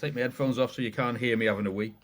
take my headphones off so you can't hear me having a wee.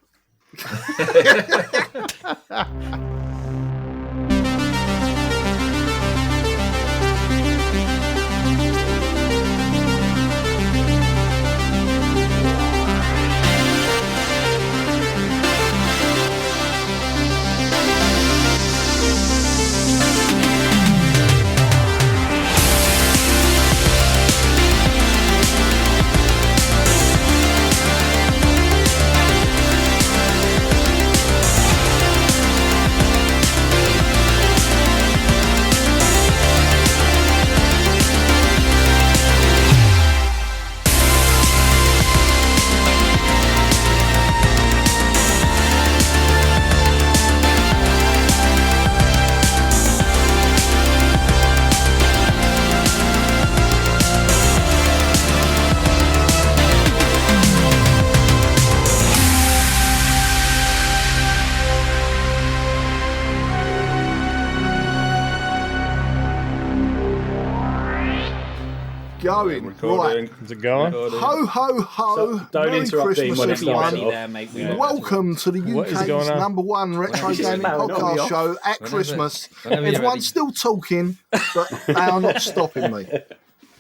Going. Right. Is it going? Ho, ho, ho. So, don't Merry interrupt Dean when Christmas, it starts. everyone. Welcome to the UK's #1 retro gaming podcast show at Christmas. Everyone's still talking, but they are not stopping me.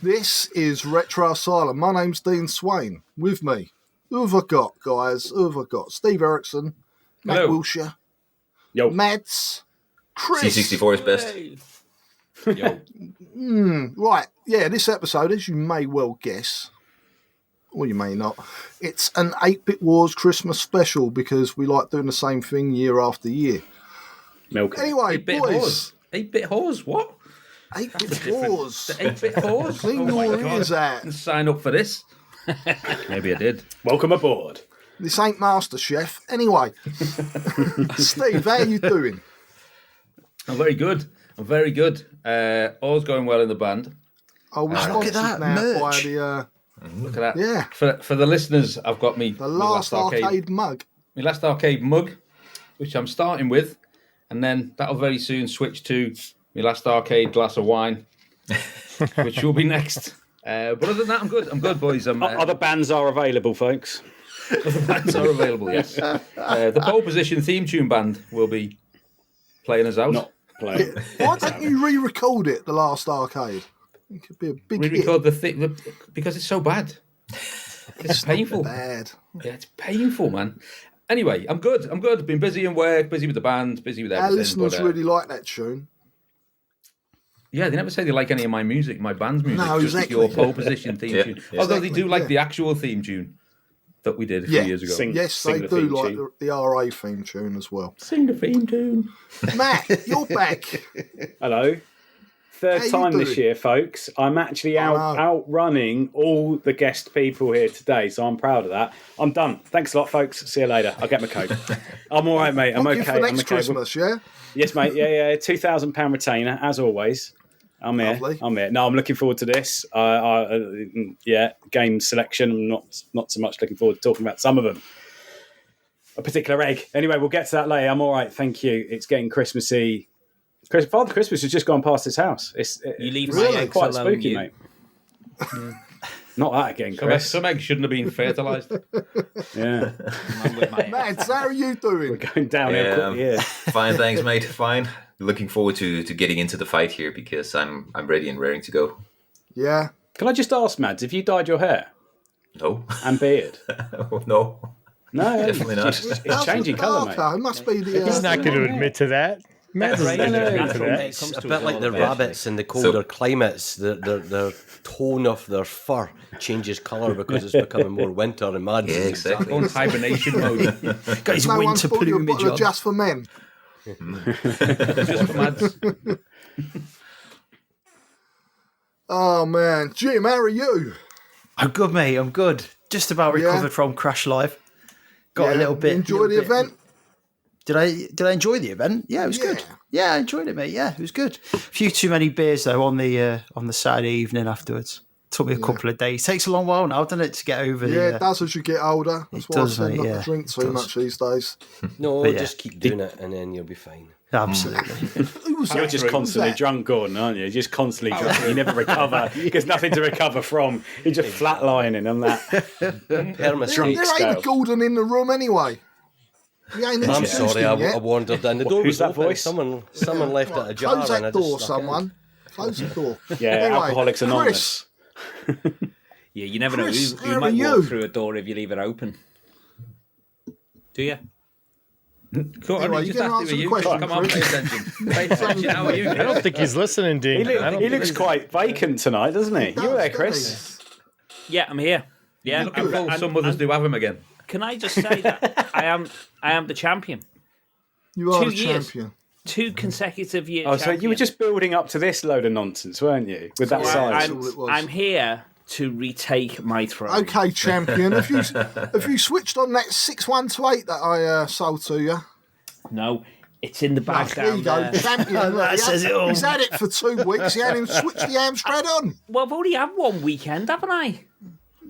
This is Retro Asylum. My name's Dean Swain. With me, who have I got, guys? Who have I got? Steve Erickson, Matt Wilshire, Mads, Chris. C64 is best. Yo. Right, yeah, this episode, as you may well guess, or you may not, it's an 8-Bit Wars Christmas special because we like doing the same thing year after year. Milk. Anyway, 8-bit boys. 8-bit whores? What? 8-Bit Wars. The 8-bit whores? Clean your ears out. Didn't sign up for this. Maybe I did. Welcome aboard. This ain't MasterChef. Anyway, Steve, how are you doing? I'm very good. All's going well in the band. Oh, we're sponsored now by the... Look at that. Yeah. For the listeners, I've got me The last arcade mug. My last arcade mug, which I'm starting with, and then that'll very soon switch to my last arcade glass of wine, which will be next. But other than that, I'm good. I'm good, boys. Other bands are available, folks. Other bands are available, yes. The pole position theme tune band will be playing us out. Not playing. Why don't you re-record it, the last arcade? It could be a big hit. Re-record the thing because it's so bad. It's painful. Bad. Yeah, it's painful, man. Anyway, I'm good. I've been busy in work, busy with the band, busy with everything. Our listeners really like that tune. Yeah, they never say they like any of my music, my band's music. No, just exactly. your pole position theme tune. Although they do like the actual theme tune that we did a few years ago. Yes, they do like the RA theme tune as well. Sing the theme tune. Matt, you're back. Hello. Third time this year, folks. I'm actually outrunning all the guest people here today, so I'm proud of that. I'm done. Thanks a lot, folks. See you later. I'll get my coat. I'm all right, mate. I'm okay. For next Christmas, yeah? Yes, mate. Yeah. £2,000 retainer, as always. I'm here. Lovely. I'm here. No, I'm looking forward to this. Game selection. I'm not so much looking forward to talking about some of them. A particular egg. Anyway, we'll get to that later. I'm all right. Thank you. It's getting Christmassy. Father Christmas has just gone past his house. You leave my eggs quite alone, spooky, mate. Not that again, Chris. Some eggs shouldn't have been fertilised. Yeah. Mads, how are you doing? We're going downhill quickly here. Fine, thanks, mate. Fine. Looking forward to getting into the fight here because I'm ready and raring to go. Yeah. Can I just ask, Mads, have you dyed your hair? No. And beard? No. No, definitely not. It's changing colour, mate. It must be the... He's not going to admit to that. It's a bit like the rabbits in the colder climates. Their tone of their fur changes colour because it's becoming more winter and Mads. Yeah, exactly. On hibernation mode. Got his no winter plumage on. Just for men. Just for Mads. Oh, man. Jim, how are you? I'm good, mate. I'm good. Just about recovered from Crash Live. Got a little bit. Enjoy the event? Did I enjoy the event? Yeah, it was good. Yeah, I enjoyed it, mate. Yeah, it was good. A few too many beers though on the Saturday evening afterwards. Took me a couple of days. Takes a long while now, doesn't it, to get over the... Yeah, it does as you get older. That's why I tend not to drink too much these days. No, but just keep doing it and then you'll be fine. Absolutely. You're just constantly drunk, Gordon, aren't you? You're just constantly drunk. You never recover. There's nothing to recover from. You're just flatlining on that drunk There scale. ain't a Gordon in the room anyway. I'm sorry, I wandered in. The door was that open. voice? Someone left it ajar. Close and that I door, just snuck in. someone. Close the door. Yeah, Anyway, Alcoholics Anonymous. Yeah, you never Chris, know how who might are you? walk through a door if you leave it open. Do you? Cool. Anyway, you can answer the question, Come on, pay Chris. attention. Pay attention. How are you? I don't think he's listening, Dean. He looks quite vacant tonight, doesn't he? You there, doesn't Chris? Yeah, I'm here. Yeah, Looking full. Some others do have him again. Can I just say that I am the champion. You are 2 the years. champion. 2 consecutive years. Oh, so you were just building up to this load of nonsense, weren't you? With that silence. That's all it was. I'm here to retake my throne. Okay, champion. Have you switched on that 6128 that I sold to you? No, it's in the bag There you down go, there. champion. Look, That says it all. He's had it for 2 weeks. He hadn't even switched the Amstrad on. Well, I've only had one weekend, haven't I?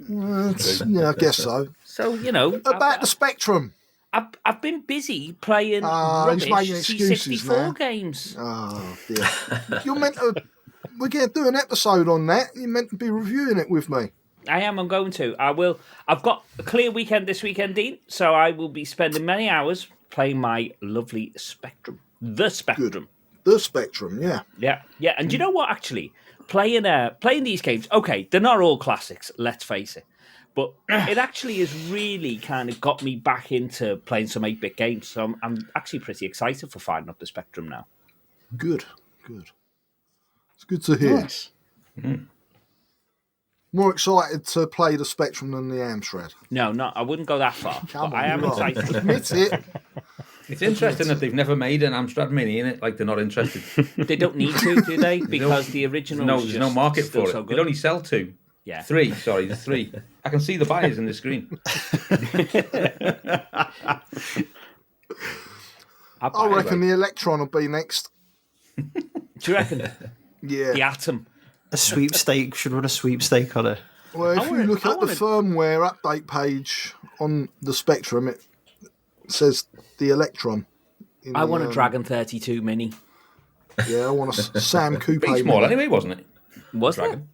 Yeah, I guess so. So, you know. About the Spectrum. I've been busy playing he's rubbish making excuses C64 now. games. Oh, dear. You're meant to... We're going to do an episode on that. You're meant to be reviewing it with me. I am. I'm going to. I will. I've got a clear weekend this weekend, Dean. So I will be spending many hours playing my lovely Spectrum. The Spectrum. Good. The Spectrum, yeah. Yeah. Yeah. And you know what? Actually, playing these games. Okay, they're not all classics. Let's face it. But it actually has really kind of got me back into playing some 8-bit games. So I'm actually pretty excited for firing up the Spectrum now. Good. It's good to hear. Nice. More excited to play the Spectrum than the Amstrad. No, I wouldn't go that far. Come But on, I am you are. excited. Admit it. It's interesting that they've never made an Amstrad Mini in it. Like they're not interested. They don't need to, do they? Because the original. There's no market for it. So They'd only sell 2. Yeah. 3. Sorry, there's 3. I can see the buyers in the screen. I reckon the Electron will be next. Do you reckon? Yeah. The Atom. A sweepstake should run a sweepstake on it. Well, if you look at the firmware update page on the Spectrum, it says the Electron. I want a Dragon 32 Mini. Yeah, I want a Sam Coupe. Pretty small Mini. anyway, wasn't it? Was Dragon.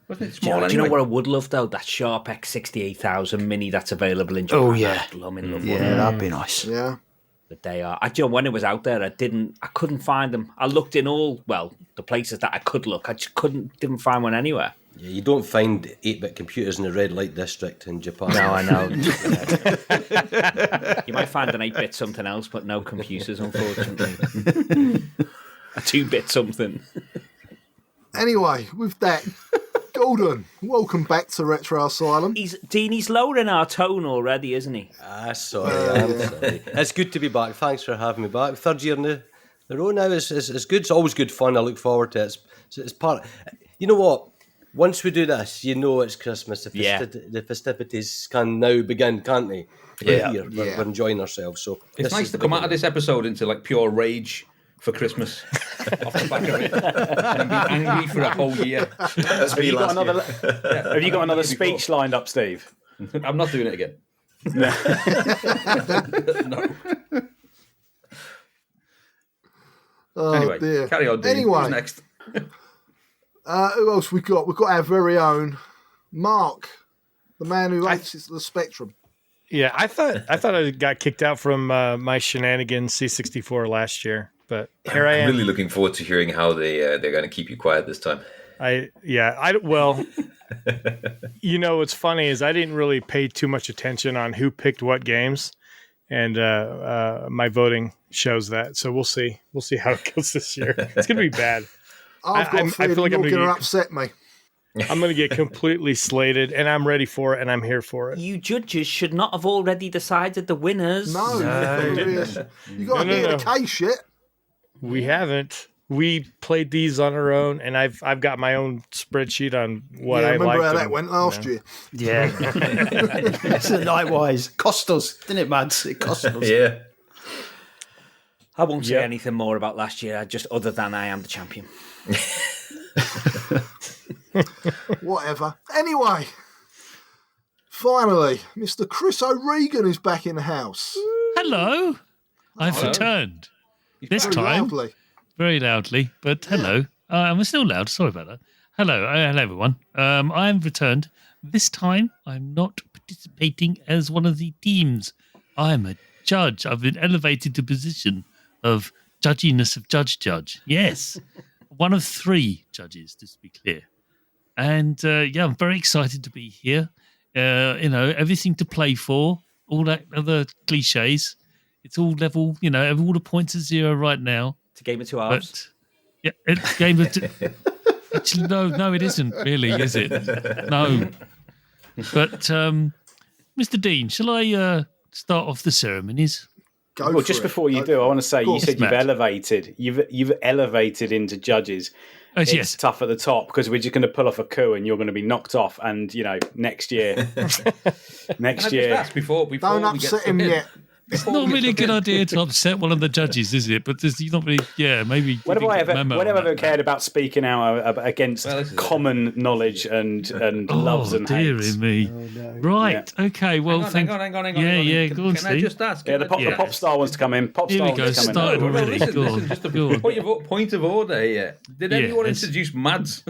Wasn't it Do small you know anyway? what I would love though? That Sharp X68000 Mini that's available in Japan. Oh, yeah. I'm in love with Yeah, that'd be nice. Yeah. But they are. When it was out there, I couldn't find them. I looked in the places that I could look. I just didn't find one anywhere. Yeah, you don't find 8-bit computers in the red light district in Japan. No, I know. You might find an 8-bit something else, but no computers, unfortunately. A 2-bit something. Anyway, with that, Golden, welcome back to Retro Asylum. He's lowering our tone already, isn't he? Sorry. It's good to be back. Thanks for having me back. 3rd year in the row now. It's good. It's always good fun. I look forward to it. It's part. You know what? Once we do this, you know it's Christmas. The festivities can now begin, can't they? We're enjoying ourselves. So it's nice to come out of this episode into like pure rage for Christmas off the back of it and be angry for a whole year. Have you got another speech lined up, Steve? I'm not doing it again. No. Anyway, dear. carry on, Dean. Anyway. Who's next? Who else we got? We've got our very own Mark, the man who hates the Spectrum. Yeah, I thought I got kicked out from my shenanigans C64 last year, but here I am. I'm really looking forward to hearing how they're going to keep you quiet this time. Well, you know what's funny is I didn't really pay too much attention on who picked what games, and my voting shows that. So we'll see how it goes this year. It's gonna be bad. I feel like you're going to upset me. I'm going to get completely slated, and I'm ready for it, and I'm here for it. You judges should not have already decided the winners. No. You got to hear the case yet. We haven't. We played these on our own, and I've got my own spreadsheet on what I like. Remember how that went last year? Yeah. So likewise. Cost us, didn't it, Mads? It cost us. Yeah. I won't say anything more about last year, just other than I am the champion. Whatever. Anyway, finally, Mr. Chris O'Regan is back in the house. Hello. I've returned. This time, very loudly, but hello. I'm still loud. Sorry about that. Hello, everyone. I am returned. This time, I'm not participating as one of the teams. I'm a judge. I've been elevated to position of judginess of judge. Yes, one of 3 judges, just to be clear. And I'm very excited to be here. Everything to play for, all that other cliches. It's all level. All the points are 0 right now. It's a game of 2 halves. But, it's a game of. Actually, no, it isn't really, is it? No. But, Mr. Dean, shall I start off the ceremonies? Just before you do, I want to say you said you've elevated into judges. It's tough at the top because we're just going to pull off a coup and you're going to be knocked off. And next year, before don't upset him yet. It's not really a good idea to upset one of the judges, is it? But there's not really, maybe. When have I ever cared about speaking out against common knowledge and loves and hates? Me. Oh, no. Right. Yeah. Okay. Well, hang on. Go on, Can Steve. I just ask? Yeah, the pop star wants to come in. Here we go. Started already. Listen, just a point of order here. Did anyone introduce Mads?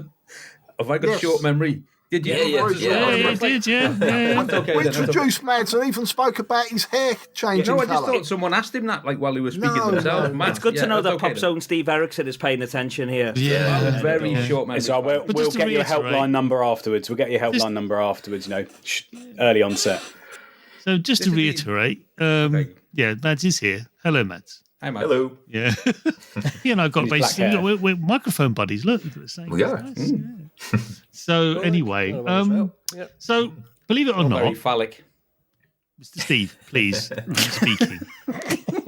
Have I got a short memory? Did you? Yeah, did. Okay, we introduced Mads and even spoke about his hair changing I just thought someone asked him that, while he was speaking themselves. No. It's good to know that Pop Zone Steve Erickson is paying attention here. Yeah, very short memory. So we'll get your helpline number afterwards. Early on set. So just to reiterate, Mads is here. Hello, Mads. Hi, Mads. Hello. Yeah. I've got basically we're microphone buddies. Look, we are. Nice. Yeah. So anyway, so believe it or not, very phallic. Mr. Steve, please, I'm speaking.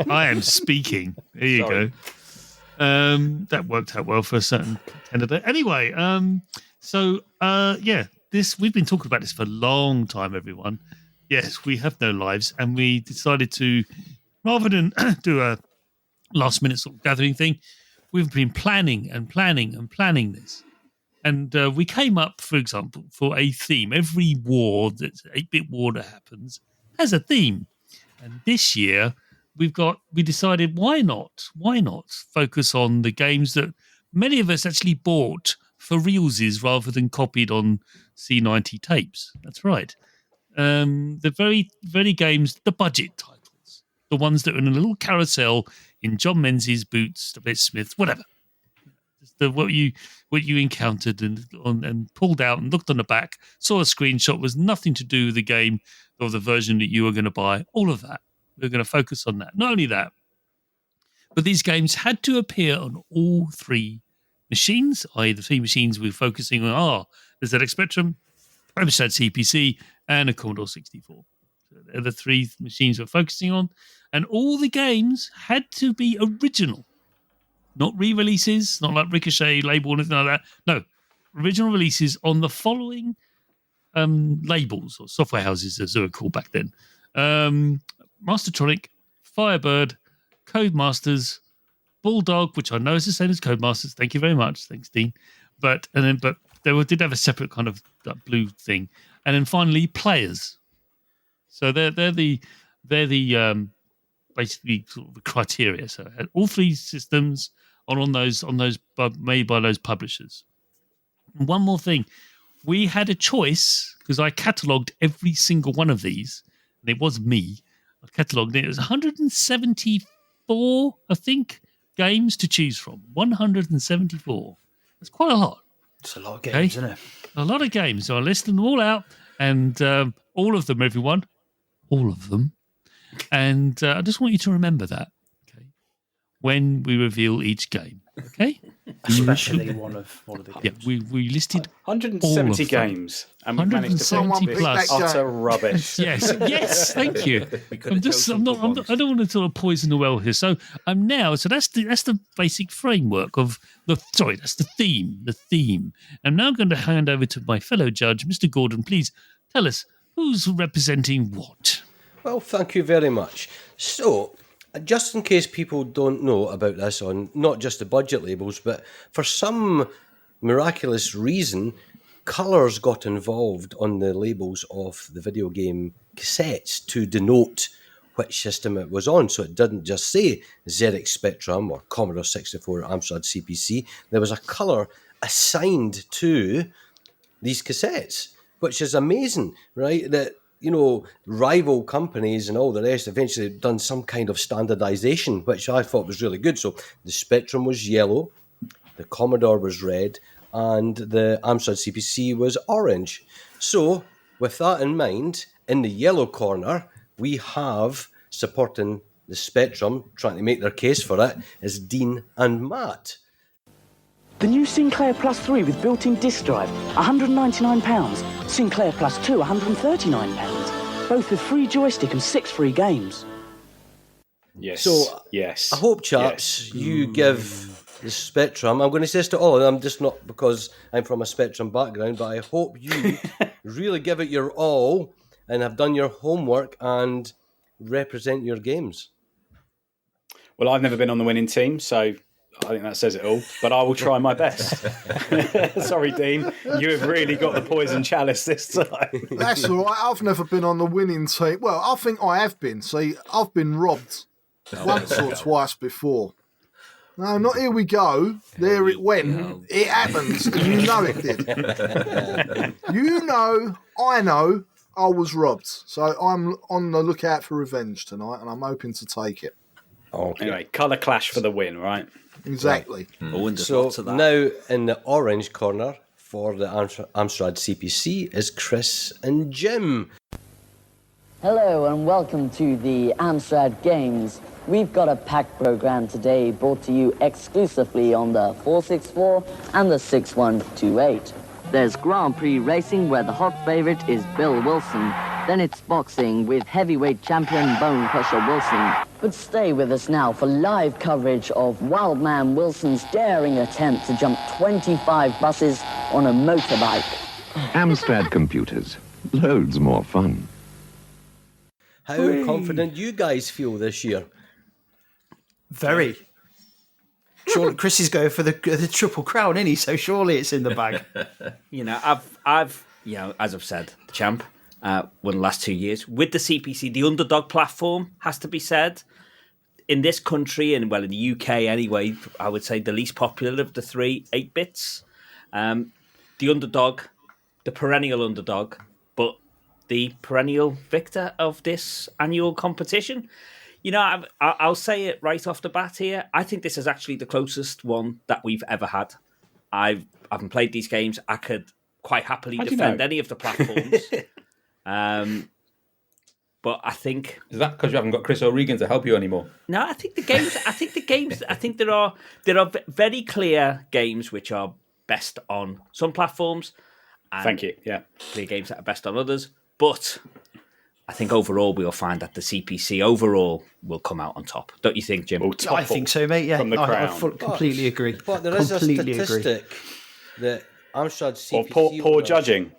I am speaking. There you go. That worked out well for a certain candidate. Anyway, we've been talking about this for a long time, everyone. Yes, we have no lives, and we decided to, rather than do a last-minute sort of gathering thing, we've been planning this. And we came up, for example, for a theme. Every war, that's 8-bit war that happens, has a theme. And this year, we decided, why not focus on the games that many of us actually bought for realsies rather than copied on C90 tapes. That's right. The very, very games, the budget titles, the ones that are in a little carousel in John Menzies' boots, the Bit Smith, whatever. What you encountered and pulled out and looked on the back, saw a screenshot, was nothing to do with the game or the version that you were going to buy. All of that. We're going to focus on that. Not only that, but these games had to appear on all 3 machines, i.e. the 3 machines we're focusing on are the ZX Spectrum, Amstrad CPC, and a Commodore 64. So they're the 3 machines we're focusing on. And all the games had to be original. Not re-releases, not like Ricochet, label, or anything like that. No, original releases on the following labels, or software houses, as they were called back then. Mastertronic, Firebird, Codemasters, Bulldog, which I know is the same as Codemasters. Thank you very much. Thanks, Dean. But they did have a separate kind of blue thing. And then finally, Players. So they're the basically sort of the criteria. So all 3 systems are on those made by those publishers. And one more thing, we had a choice because I catalogued every single one of these, and it was me. I catalogued it. It was 174, I think, games to choose from. 174. That's quite a lot. It's a lot of games, isn't it? A lot of games. So I listed them all out, and all of them, everyone, all of them. And I just want you to remember that, okay, when we reveal each game, okay? Especially one of the games. Yeah, we listed 170 games, and we managed to 170 plus utter rubbish. Yes, thank you. I don't want to sort of poison the well here. So that's the basic framework of that's the theme. I'm now going to hand over to my fellow judge, Mr. Gordon. Please tell us who's representing what. Well, thank you very much. So, just in case people don't know about this on not just the budget labels, but for some miraculous reason, colours got involved on the labels of the video game cassettes to denote which system it was on. So it didn't just say ZX Spectrum or Commodore 64 or Amstrad CPC. There was a colour assigned to these cassettes, which is amazing, right? That, rival companies and all the rest eventually done some kind of standardization, which I thought was really good. So the Spectrum was yellow, the Commodore was red, and the Amstrad CPC was orange. So with that in mind, in the yellow corner, we have, supporting the Spectrum, trying to make their case for it, is Dean and Matt. The new Sinclair Plus 3 with built-in disc drive, £199. Sinclair Plus 2, £139. Both with free joystick and 6 free games. Yes. So, yes. I hope, chaps, you give the Spectrum, I'm going to say this to all of them, just not because I'm from a Spectrum background, but I hope you really give it your all and have done your homework and represent your games. Well, I've never been on the winning team, so I think that says it all, but I will try my best. Sorry, Dean. You have really got the poison chalice this time. That's all right. I've never been on the winning team. Well, I think I have been. See, I've been robbed once or twice before. No, not here we go. There it went. It happens. You know it did. I know I was robbed. So I'm on the lookout for revenge tonight, and I'm hoping to take it. Okay. Anyway, colour clash for the win, right? Exactly. Right. So now in the orange corner for the Amstrad CPC is Chris and Jim. Hello and welcome to the Amstrad Games. We've got a packed program today brought to you exclusively on the 464 and the 6128. There's Grand Prix racing where the hot favourite is Bill Wilson. Then it's boxing with heavyweight champion Bone Crusher Wilson. But stay with us now for live coverage of Wildman Wilson's daring attempt to jump 25 buses on a motorbike. Amstrad computers. Loads more fun. How confident you guys feel this year? Very. Surely Chris is going for the Triple Crown, isn't he? So surely it's in the bag. I've as I've said, the champ won the last 2 years with the CPC. The underdog platform has to be said in this country, and well, in the UK anyway. I would say the least popular of the 3 8-bits. The underdog, the perennial underdog, but the perennial victor of this annual competition. I'll say it right off the bat here. I think this is actually the closest one that we've ever had. I haven't played these games. I could quite happily defend any of the platforms. But I think... Is that because you haven't got Chris O'Regan to help you anymore? No, I think the games... I think there are very clear games which are best on some platforms. And Thank you, yeah. Clear games that are best on others. But I think overall we'll find that the CPC overall will come out on top. Don't you think, Jim? I think so, mate. Yeah, I completely agree. But there is a statistic that Amstrad CPC... Poor judging.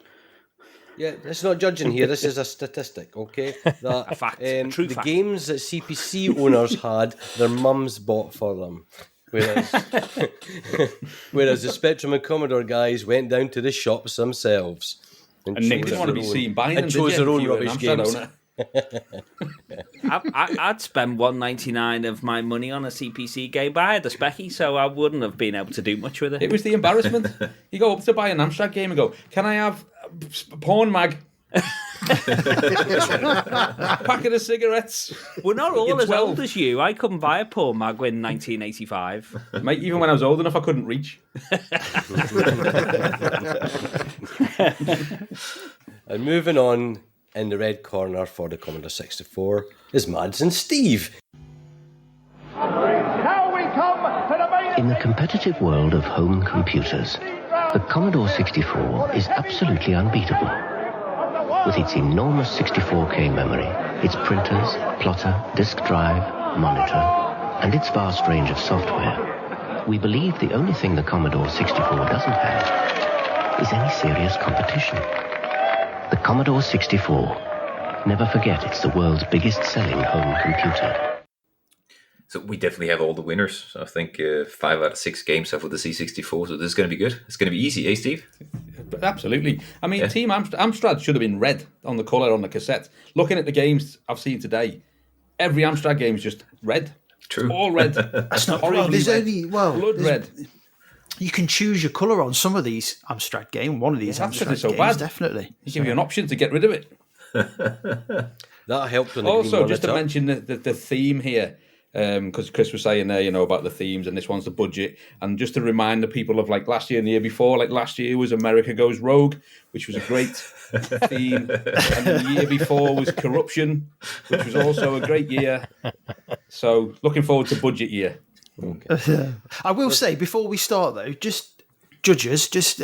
Yeah, it's not judging here. This is a statistic, okay? That, a fact. A true fact. Games that CPC owners had, their mums bought for them. Whereas the Spectrum and Commodore guys went down to the shops themselves. And Nick didn't want to be seen buying them, and chose their own rubbish games. I'd spend $1.99 of my money on a CPC game, but I had the Specky, so I wouldn't have been able to do much with it. It was the embarrassment. You go up to buy an Amstrad game and go, "Can I have a porn mag? Packet of cigarettes?" We're not all as old as you. I couldn't buy a porn mag in 1985. Mate, even when I was old enough, I couldn't reach. And moving on, in the red corner for the Commodore 64 is Mads and Steve. In the competitive world of home computers, the Commodore 64 is absolutely unbeatable. With its enormous 64K memory, its printers, plotter, disk drive, monitor, and its vast range of software, we believe the only thing the Commodore 64 doesn't have is any serious competition. The Commodore 64. Never forget, it's the world's biggest selling home computer. So we definitely have all the winners. So I think 5 out of 6 games are for the C64. So this is going to be good. It's going to be easy, eh, Steve? Absolutely. I mean, Team Amstrad should have been red on the colour on the cassette. Looking at the games I've seen today, every Amstrad game is just red. True. All red. That's not Horribly there's red. only Blood red. You can choose your colour on some of these Amstrad games. One of these Amstrad so games, bad. definitely. They give you an option to get rid of it. That helped on the Also, green just to monitor. mention the theme here, because Chris was saying there, about the themes, and this one's the budget, and just to remind the people of like last year and the year before, like last year was America Goes Rogue, which was a great theme, and the year before was Corruption, which was also a great year. So looking forward to budget year. Okay. I will say before we start though, just judges, just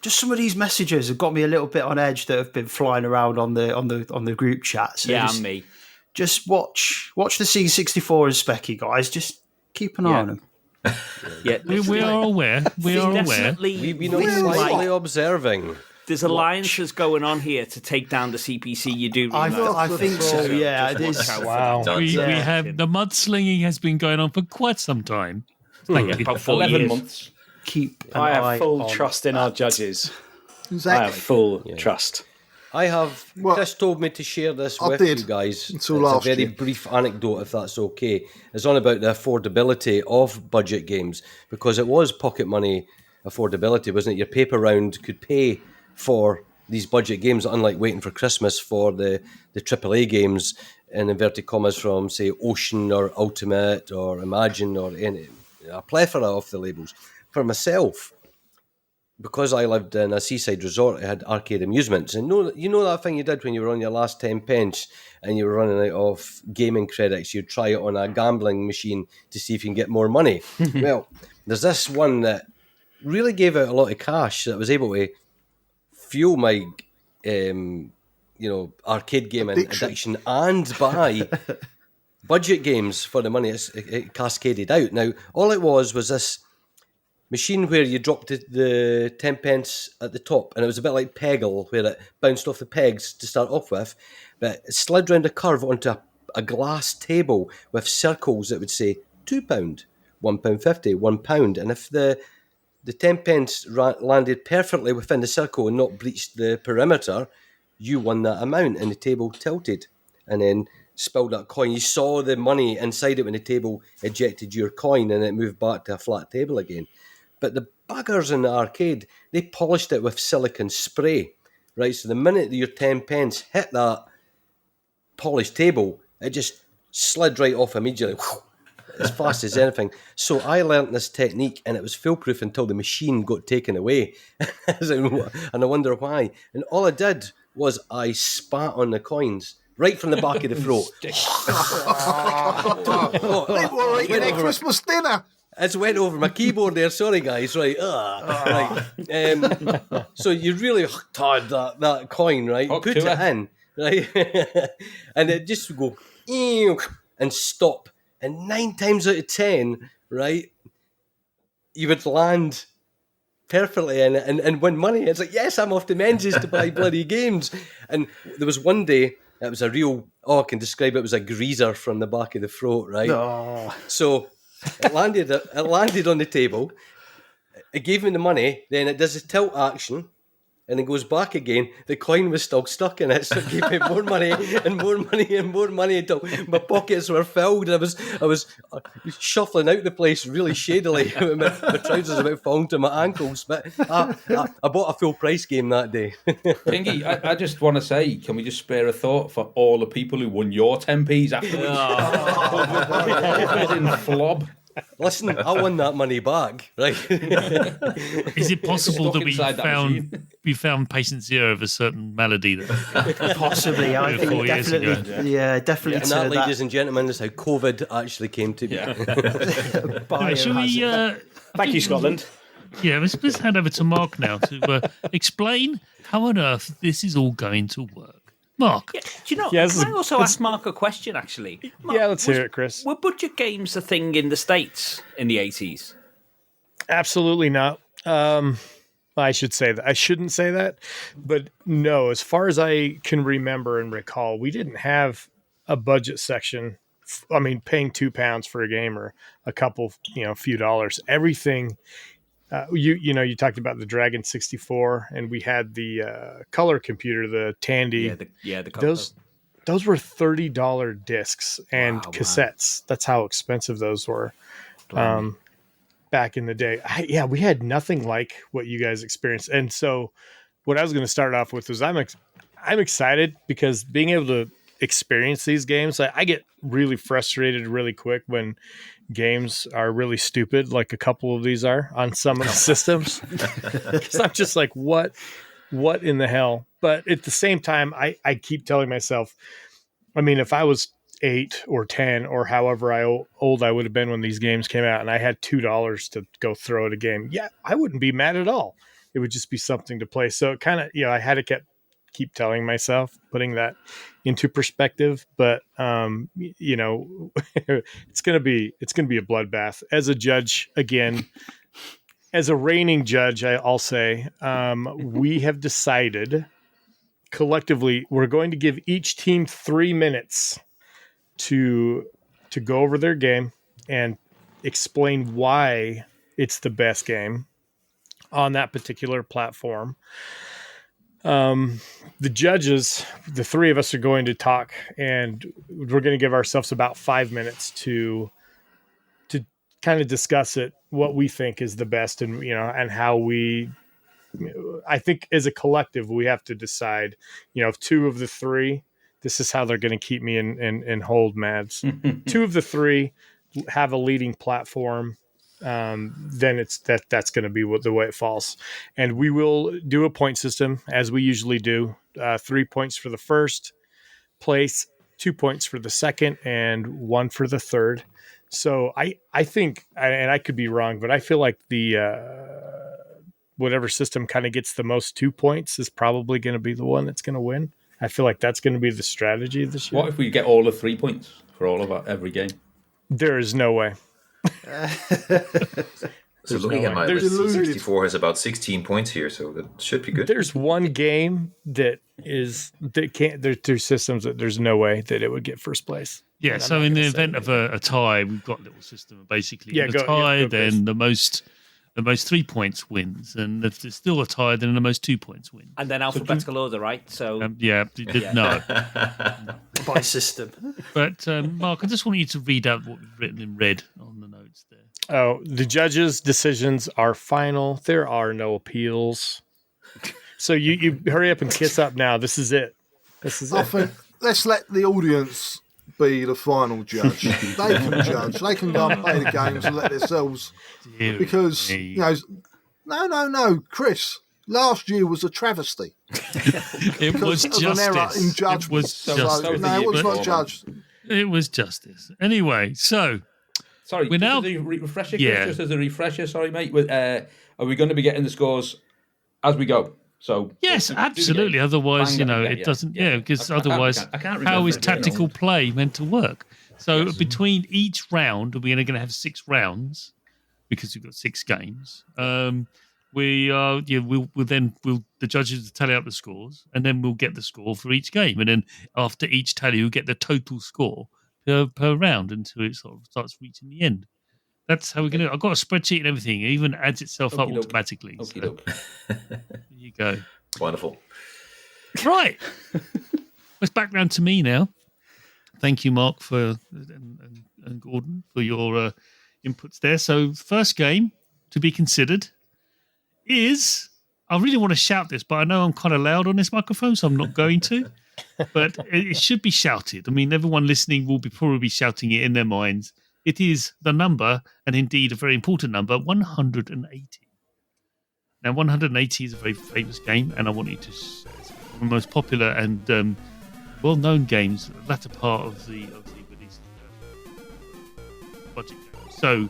some of these messages have got me a little bit on edge that have been flying around on the group chat. So and me. Just watch the C64 and Specky guys. Just keep an eye on them. Yeah, we are aware. We are aware. Definitely, We've been slightly observing. There's alliances going on here to take down the CPC. You do. I think so. Yeah, it is. Wow. We have the mudslinging has been going on for quite some time. Thank you. About 4 11 years. months. Keep. I have full trust in our judges. Exactly. I have full trust. I have. Chris told me to share this I with did. you guys. Until It's last a very year. brief anecdote, if that's okay. It's on about the affordability of budget games, because it was pocket money affordability, wasn't it? Your paper round could pay for these budget games, unlike waiting for Christmas for the AAA games, in inverted commas, from, say, Ocean or Ultimate or Imagine or any, a plethora of the labels. For myself, because I lived in a seaside resort, I had arcade amusements. And you know that thing you did when you were on your last 10 pence and you were running out of gaming credits? You'd try it on a gambling machine to see if you can get more money. Well, there's this one that really gave out a lot of cash that was able to fuel my arcade gaming addiction and buy budget games for the money. It cascaded out. Now, all it was this machine where you dropped the 10 pence at the top, and it was a bit like Peggle, where it bounced off the pegs to start off with, but it slid round a curve onto a glass table with circles that would say £2, £1.50, £1, and if the 10 pence landed perfectly within the circle and not breached the perimeter, you won that amount, and the table tilted and then spilled that coin. You saw the money inside it when the table ejected your coin, and it moved back to a flat table again. But the buggers in the arcade, they polished it with silicone spray, right? So the minute your 10 pence hit that polished table, it just slid right off immediately, as fast as anything. So I learnt this technique, and it was foolproof until the machine got taken away. And I wonder why. And all I did was I spat on the coins right from the back of the throat. People are eating their Christmas dinner. It's went over my keyboard there. Sorry, guys. Right. Right. So you really tied that coin, right? Hook Put it in, right? And it just would go ew, and stop. And 9 times out of 10, right, you would land perfectly and win money. It's like, yes, I'm off to Menzies to buy bloody games. And there was one day, it was a real, I can describe it, was a greaser from the back of the throat, right? Oh. So it landed on the table. It gave me the money. Then it does a tilt action, and it goes back again. The coin was still stuck in it, so it gave me more money and more money and more money until my pockets were filled. And I was shuffling out the place really shadily. my trousers about falling to my ankles. But I bought a full price game that day. Pingy, I just want to say, can we just spare a thought for all the people who won your 10p's afterwards? In flob. Listen, I won that money back, right? Is it possible that we found patient zero of a certain malady that possibly? I think 4 years ago? Definitely. And that, ladies and gentlemen, is how COVID actually came to be. Shall we? Thank you, Scotland. Yeah, let's hand over to Mark now to explain how on earth this is all going to work. Mark. Yeah, do you know, can I also ask Mark a question, actually? Mark, let's hear it, Chris. Were budget games a thing in the States in the 80s? Absolutely not. I should say that. I shouldn't say that. But no, as far as I can remember and recall, we didn't have a budget section. I mean, paying £2 for a game or a couple, few dollars. Everything... you talked about the Dragon 64, and we had the color computer, the Tandy. The color. those were $30 discs and cassettes. That's how expensive those were back in the day. We had nothing like what you guys experienced. And so what I was going to start off with was I'm excited because being able to experience these games, I get really frustrated really quick when games are really stupid, like a couple of these are on some of the systems. Because I'm just like, what in the hell? But at the same time, I keep telling myself, I mean, if I was 8 or 10 or however old I would have been when these games came out and I had $2 to go throw at a game, I wouldn't be mad at all. It would just be something to play. So it kind of, I had to keep telling myself, putting that into perspective. But it's gonna be a bloodbath. As a judge, again, as a reigning judge, I'll say we have decided collectively we're going to give each team 3 minutes to go over their game and explain why it's the best game on that particular platform. The judges, the 3 of us are going to talk, and we're going to give ourselves about 5 minutes to kind of discuss it, what we think is the best, and and how I think as a collective we have to decide. If 2 of the 3, this is how they're going to keep me in hold, Mads. 2 of the 3 have a leading platform. Then that's going to be the way it falls. And we will do a point system as we usually do. 3 points for the first place, 2 points for the second, and 1 for the third. So I think, and I could be wrong, but I feel like the whatever system kind of gets the most 2 points is probably going to be the one that's going to win. I feel like that's going to be the strategy this year. What if we get all of 3 points for all of every game? There is no way. So looking at my list, C64 has about 16 points here, so that should be good. There's one game there's 2 systems that there's no way that it would get first place. Yeah, so in the event of a tie, we've got a little system basically. In a tie, then the most 3 points wins, and if there's still a tie, then the most 2 points win. And then alphabetical order, right? So no. By system. But Mark, I just want you to read out what we've written in red on the notes there. Oh, the judges' decisions are final. There are no appeals. So you hurry up and kiss up now. This is it. I think let's let the audience be the final judge. They can judge. They can go and play the games and let themselves. Because no, Chris. Last year was a travesty. It was justice. An error in judgment. It was justice. No, it was not judged. It was justice. Anyway, so sorry, we're now just as a refresher. Just as a refresher, sorry, mate. Are we going to be getting the scores as we go? So yes, absolutely. Otherwise, it doesn't. Because otherwise, how is tactical play meant to work? So between each round, we're going to have 6 rounds because we've got 6 games. The judges will tally out the scores, and then we'll get the score for each game, and then after each tally, we'll get the total score per round until it sort of starts reaching the end. That's how we're going to. I've got a spreadsheet and everything. It even adds itself up automatically. So. There you go. Wonderful. Right. Let's back round to me now. Thank you, Mark, and Gordon for your inputs there. So, first game to be considered is. I really want to shout this, but I know I'm kind of loud on this microphone, so I'm not going to. But it should be shouted. I mean, everyone listening will probably be shouting it in their minds. It is the number, and indeed a very important number, 180. Now, 180 is a very famous game, and I want you to it's one of the most popular and well-known games, the latter part of the release budget game. So,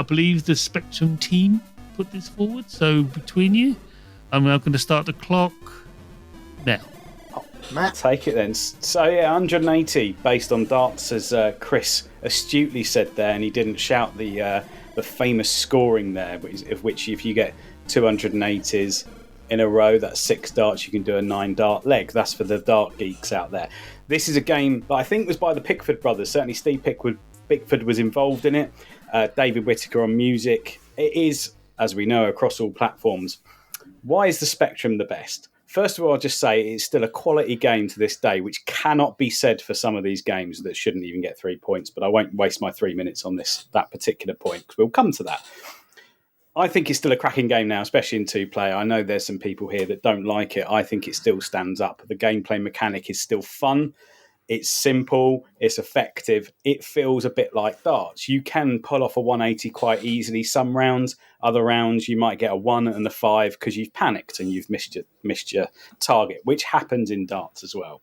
I believe the Spectrum team put this forward. So, between you, I'm now going to start the clock now. Matt, take it then. So 180 based on darts, as Chris astutely said there, and he didn't shout the famous scoring there, of which if you get 280s in a row, that's 6 darts. You can do a 9 dart leg. That's for the dart geeks out there. This is a game that I think was by the Pickford brothers. Certainly, Steve Pickford was involved in it. David Whittaker on music. It is, as we know, across all platforms. Why is the Spectrum the best? First of all, I'll just say it's still a quality game to this day, which cannot be said for some of these games that shouldn't even get 3 points. But I won't waste my 3 minutes on that particular point, because we'll come to that. I think it's still a cracking game now, especially in 2-player. I know there's some people here that don't like it. I think it still stands up. The gameplay mechanic is still fun. It's simple. It's effective. It feels a bit like darts. You can pull off a 180 quite easily some rounds. Other rounds, you might get a 1 and a 5 because you've panicked and you've missed your target, which happens in darts as well.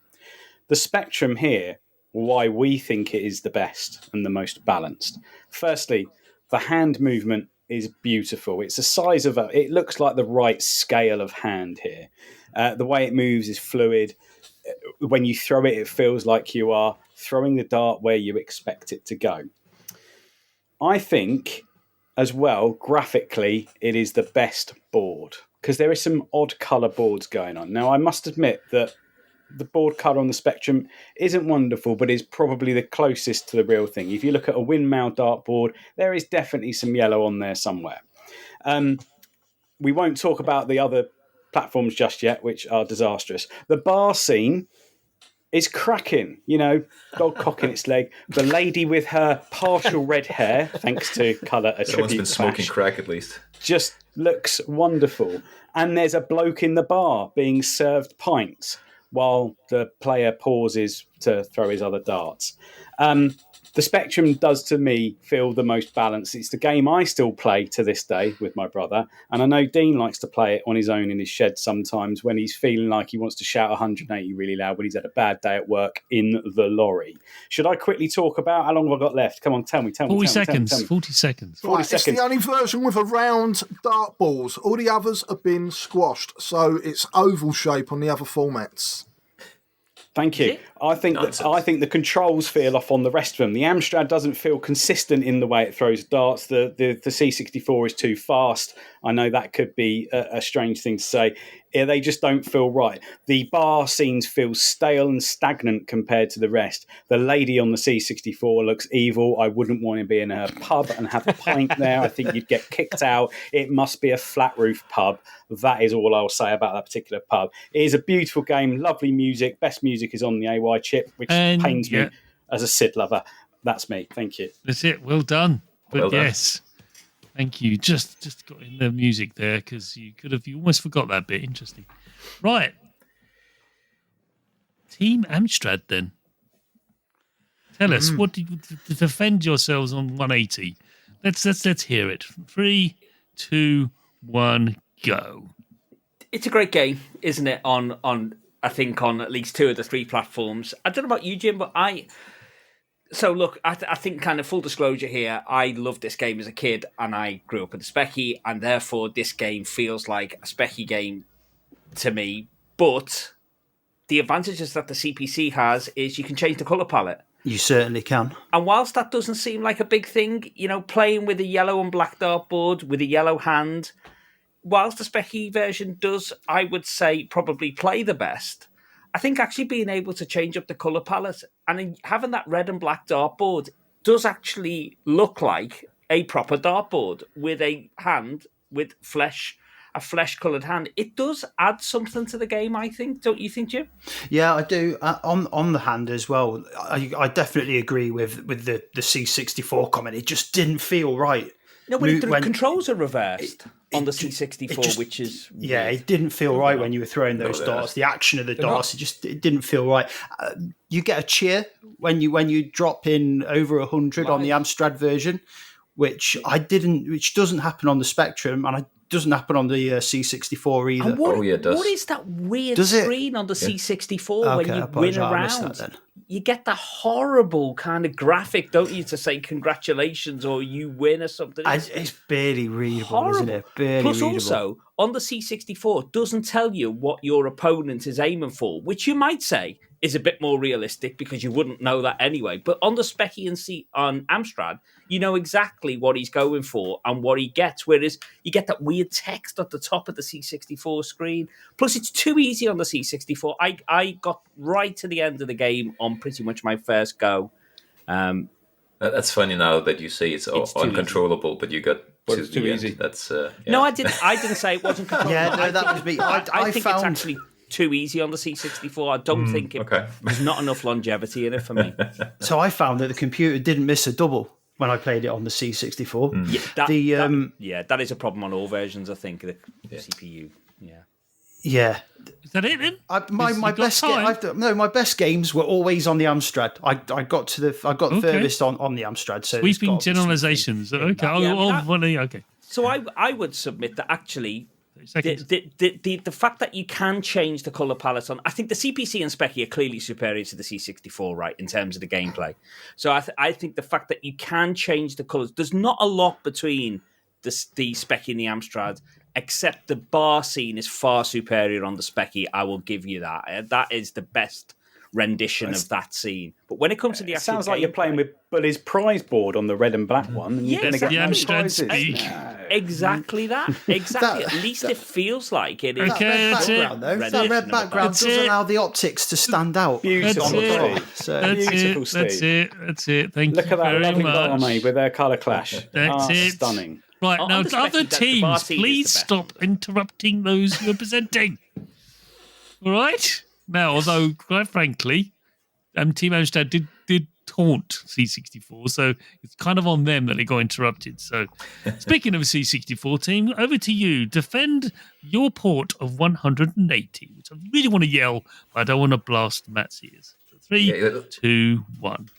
The spectrum here, why we think it is the best and the most balanced. Firstly, the hand movement is beautiful. It's the size of it looks like the right scale of hand here. The way it moves is fluid. When you throw it, it feels like you are throwing the dart where you expect it to go. I think, as well, graphically, it is the best board because there is some odd colour boards going on. Now, I must admit that the board colour on the Spectrum isn't wonderful, but is probably the closest to the real thing. If you look at a windmill dartboard, there is definitely some yellow on there somewhere. We won't talk about the other platforms just yet, which are disastrous. The bar scene is cracking. Dog cocking its leg. The lady with her partial red hair, thanks to colour attribute. Someone's been smoking crack at least. Just looks wonderful. And there's a bloke in the bar being served pints while the player pauses to throw his other darts. The Spectrum does, to me, feel the most balanced. It's the game I still play to this day with my brother, and I know Dean likes to play it on his own in his shed sometimes when he's feeling like he wants to shout 180 really loud when he's had a bad day at work in the lorry. Should I quickly talk about how long have I got left? Come on, tell me. 40 seconds. 40 seconds. It's the only version with a round dart balls. All the others have been squashed, so it's oval shape on the other formats. Thank you. I think the controls feel off on the rest of them. The Amstrad doesn't feel consistent in the way it throws darts. The C64 is too fast. I know that could be a strange thing to say. Yeah, they just don't feel right. The bar scenes feel stale and stagnant compared to the rest. The lady on the C64 looks evil. I wouldn't want to be in her pub and have a pint there. I think you'd get kicked out. It must be a flat roof pub. That is all I'll say about that particular pub. It is a beautiful game, lovely music. Best music is on the AY chip, which pains me as a SID lover. That's me. Thank you. That's it. Well done. But yes. Thank you. Just got in the music there because you almost forgot that bit. Interesting. Right. Team Amstrad then. Tell us, what did you defend yourselves on 180? Let's hear it. 3, 2, 1, go. It's a great game, isn't it? On I think on at least 2 of the 3 platforms. I don't know about you, Jim, but So look, I think kind of full disclosure here, I loved this game as a kid and I grew up with a Specky and therefore this game feels like a Specky game to me. But the advantages that the CPC has is you can change the colour palette. You certainly can. And whilst that doesn't seem like a big thing, playing with a yellow and black dartboard with a yellow hand, whilst the Specky version does, I would say, probably play the best, I think actually being able to change up the colour palette and having that red and black dartboard does actually look like a proper dartboard with a hand with a flesh-coloured hand. It does add something to the game, I think. Don't you think, Jim? Yeah, I do. On the hand as well, I definitely agree with the C64 comment. It just didn't feel right. No, when the controls are reversed on the C64, which is... Yeah, it didn't feel right when you were throwing those darts. The action of the darts, it didn't feel right. You get a cheer when you drop in over 100 on the Amstrad version, which doesn't happen on the Spectrum, and it doesn't happen on the C64 either. It does. What is that weird screen on the C64 when you win a round? You get the horrible kind of graphic, don't you, to say congratulations or you win or something. It's barely readable, isn't it? Barely Plus readable. Also, on the C64, doesn't tell you what your opponent is aiming for, which you might say is a bit more realistic because you wouldn't know that anyway. But on the Specky and on Amstrad, you know exactly what he's going for and what he gets, whereas you get that weird text at the top of the C64 screen. Plus, it's too easy on the C64. I got right to the end of the game on pretty much my first go. That's funny now that you say it's uncontrollable, but you got it's too easy. That's No, I didn't say it wasn't controllable. Yeah, no, that was me. I think it's actually too easy on the C64. I don't think there's not enough longevity in it for me. So I found that the computer didn't miss a double when I played it on the C64. Yeah, that is a problem on all versions, I think, the CPU. Yeah. Is that it then? My best games were always on the Amstrad. I got furthest on the Amstrad. So sweeping generalizations. Okay. So I would submit that actually the fact that you can change the color palette on, I think the CPC and Specky are clearly superior to the C64, right, in terms of the gameplay. So I think the fact that you can change the colors, there's not a lot between the Specky and the Amstrad, except the bar scene is far superior on the Specky. I will give you that. That is the best rendition of that scene. But when it comes to the actual sounds like you're playing with Bully's prize board on the red and black one, and you're going to get no prizes. Exactly that. Exactly. At least it feels like it is. Okay, that red background does allow the optics to stand out. Beautiful. Beautiful, Steve. That's it. Thank you very much. Look at that lovely barmaid with their colour clash. That's it. Stunning. Right, now, other teams, please stop interrupting those who are presenting. All right? Now, although, quite frankly, Team Amstrad did taunt C64, so it's kind of on them that they got interrupted. So, speaking of C64 team, over to you. Defend your port of 180, which I really want to yell, but I don't want to blast Matt's ears. 3, 2, 1.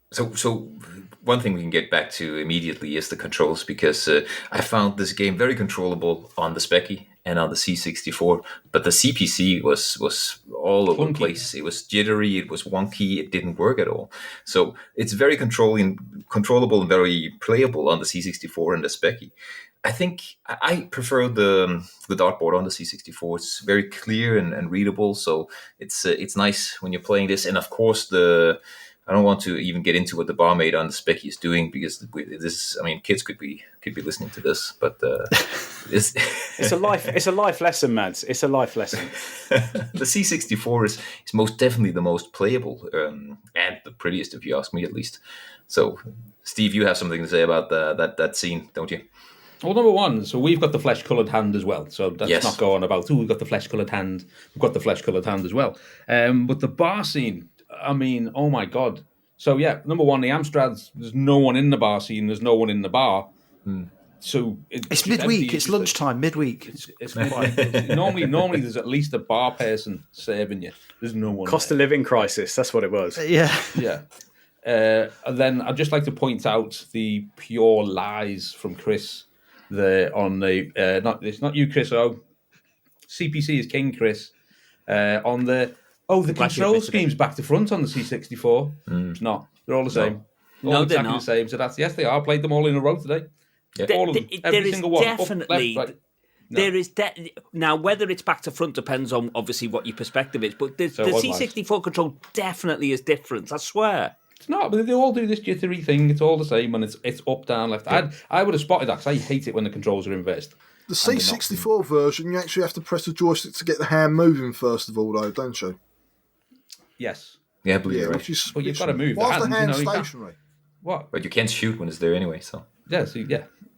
So one thing we can get back to immediately is the controls, because I found this game very controllable on the Specky and on the C64, but the CPC was all over the place. It was jittery, it was wonky, it didn't work at all. So it's very controllable and very playable on the C64 and the Specky. I think I prefer the dartboard on the C64. It's very clear and readable, so it's nice when you're playing this. And of course I don't want to even get into what the barmaid on the Specky is doing, because kids could be listening to this, but it's a life lesson, Mads. It's a life lesson. The C64 is most definitely the most playable and the prettiest, if you ask me, at least. So, Steve, you have something to say about that scene, don't you? Well, number one, so we've got the flesh-coloured hand as well. So that's not going about, we've got the flesh-coloured hand. We've got the flesh-coloured hand as well. But the bar scene, I mean, oh my God. So yeah, number one, the Amstrads, there's no one in the bar scene, there's no one in the bar. So it's midweek, it's lunchtime, midweek. It's quite, normally there's at least a bar person serving you. There's no one. Cost of living crisis, that's what it was. Yeah. And then I'd just like to point out the pure lies from Chris it's not you, Chris O. CPC is King Chris. On the control scheme's back to front on the C64. It's not. They're all the same. No, exactly they're not. The same. So yes, they are. Played them all in a row today. Yeah. All of them. Every single one. Definitely. Up, left, right. No. There is now whether it's back to front depends on obviously what your perspective is, but the C64 control definitely is different. I swear. It's not, but they all do this jittery thing. It's all the same, and it's up, down, left. Yeah. I would have spotted that, because I hate it when the controls are inversed. The C64 version, you actually have to press the joystick to get the hand moving first of all, though, don't you? Yes. Yeah, I believe you're right. Well, you've got to move Whilst the hand stationary? What? But you can't shoot when it's there anyway, so... Yeah.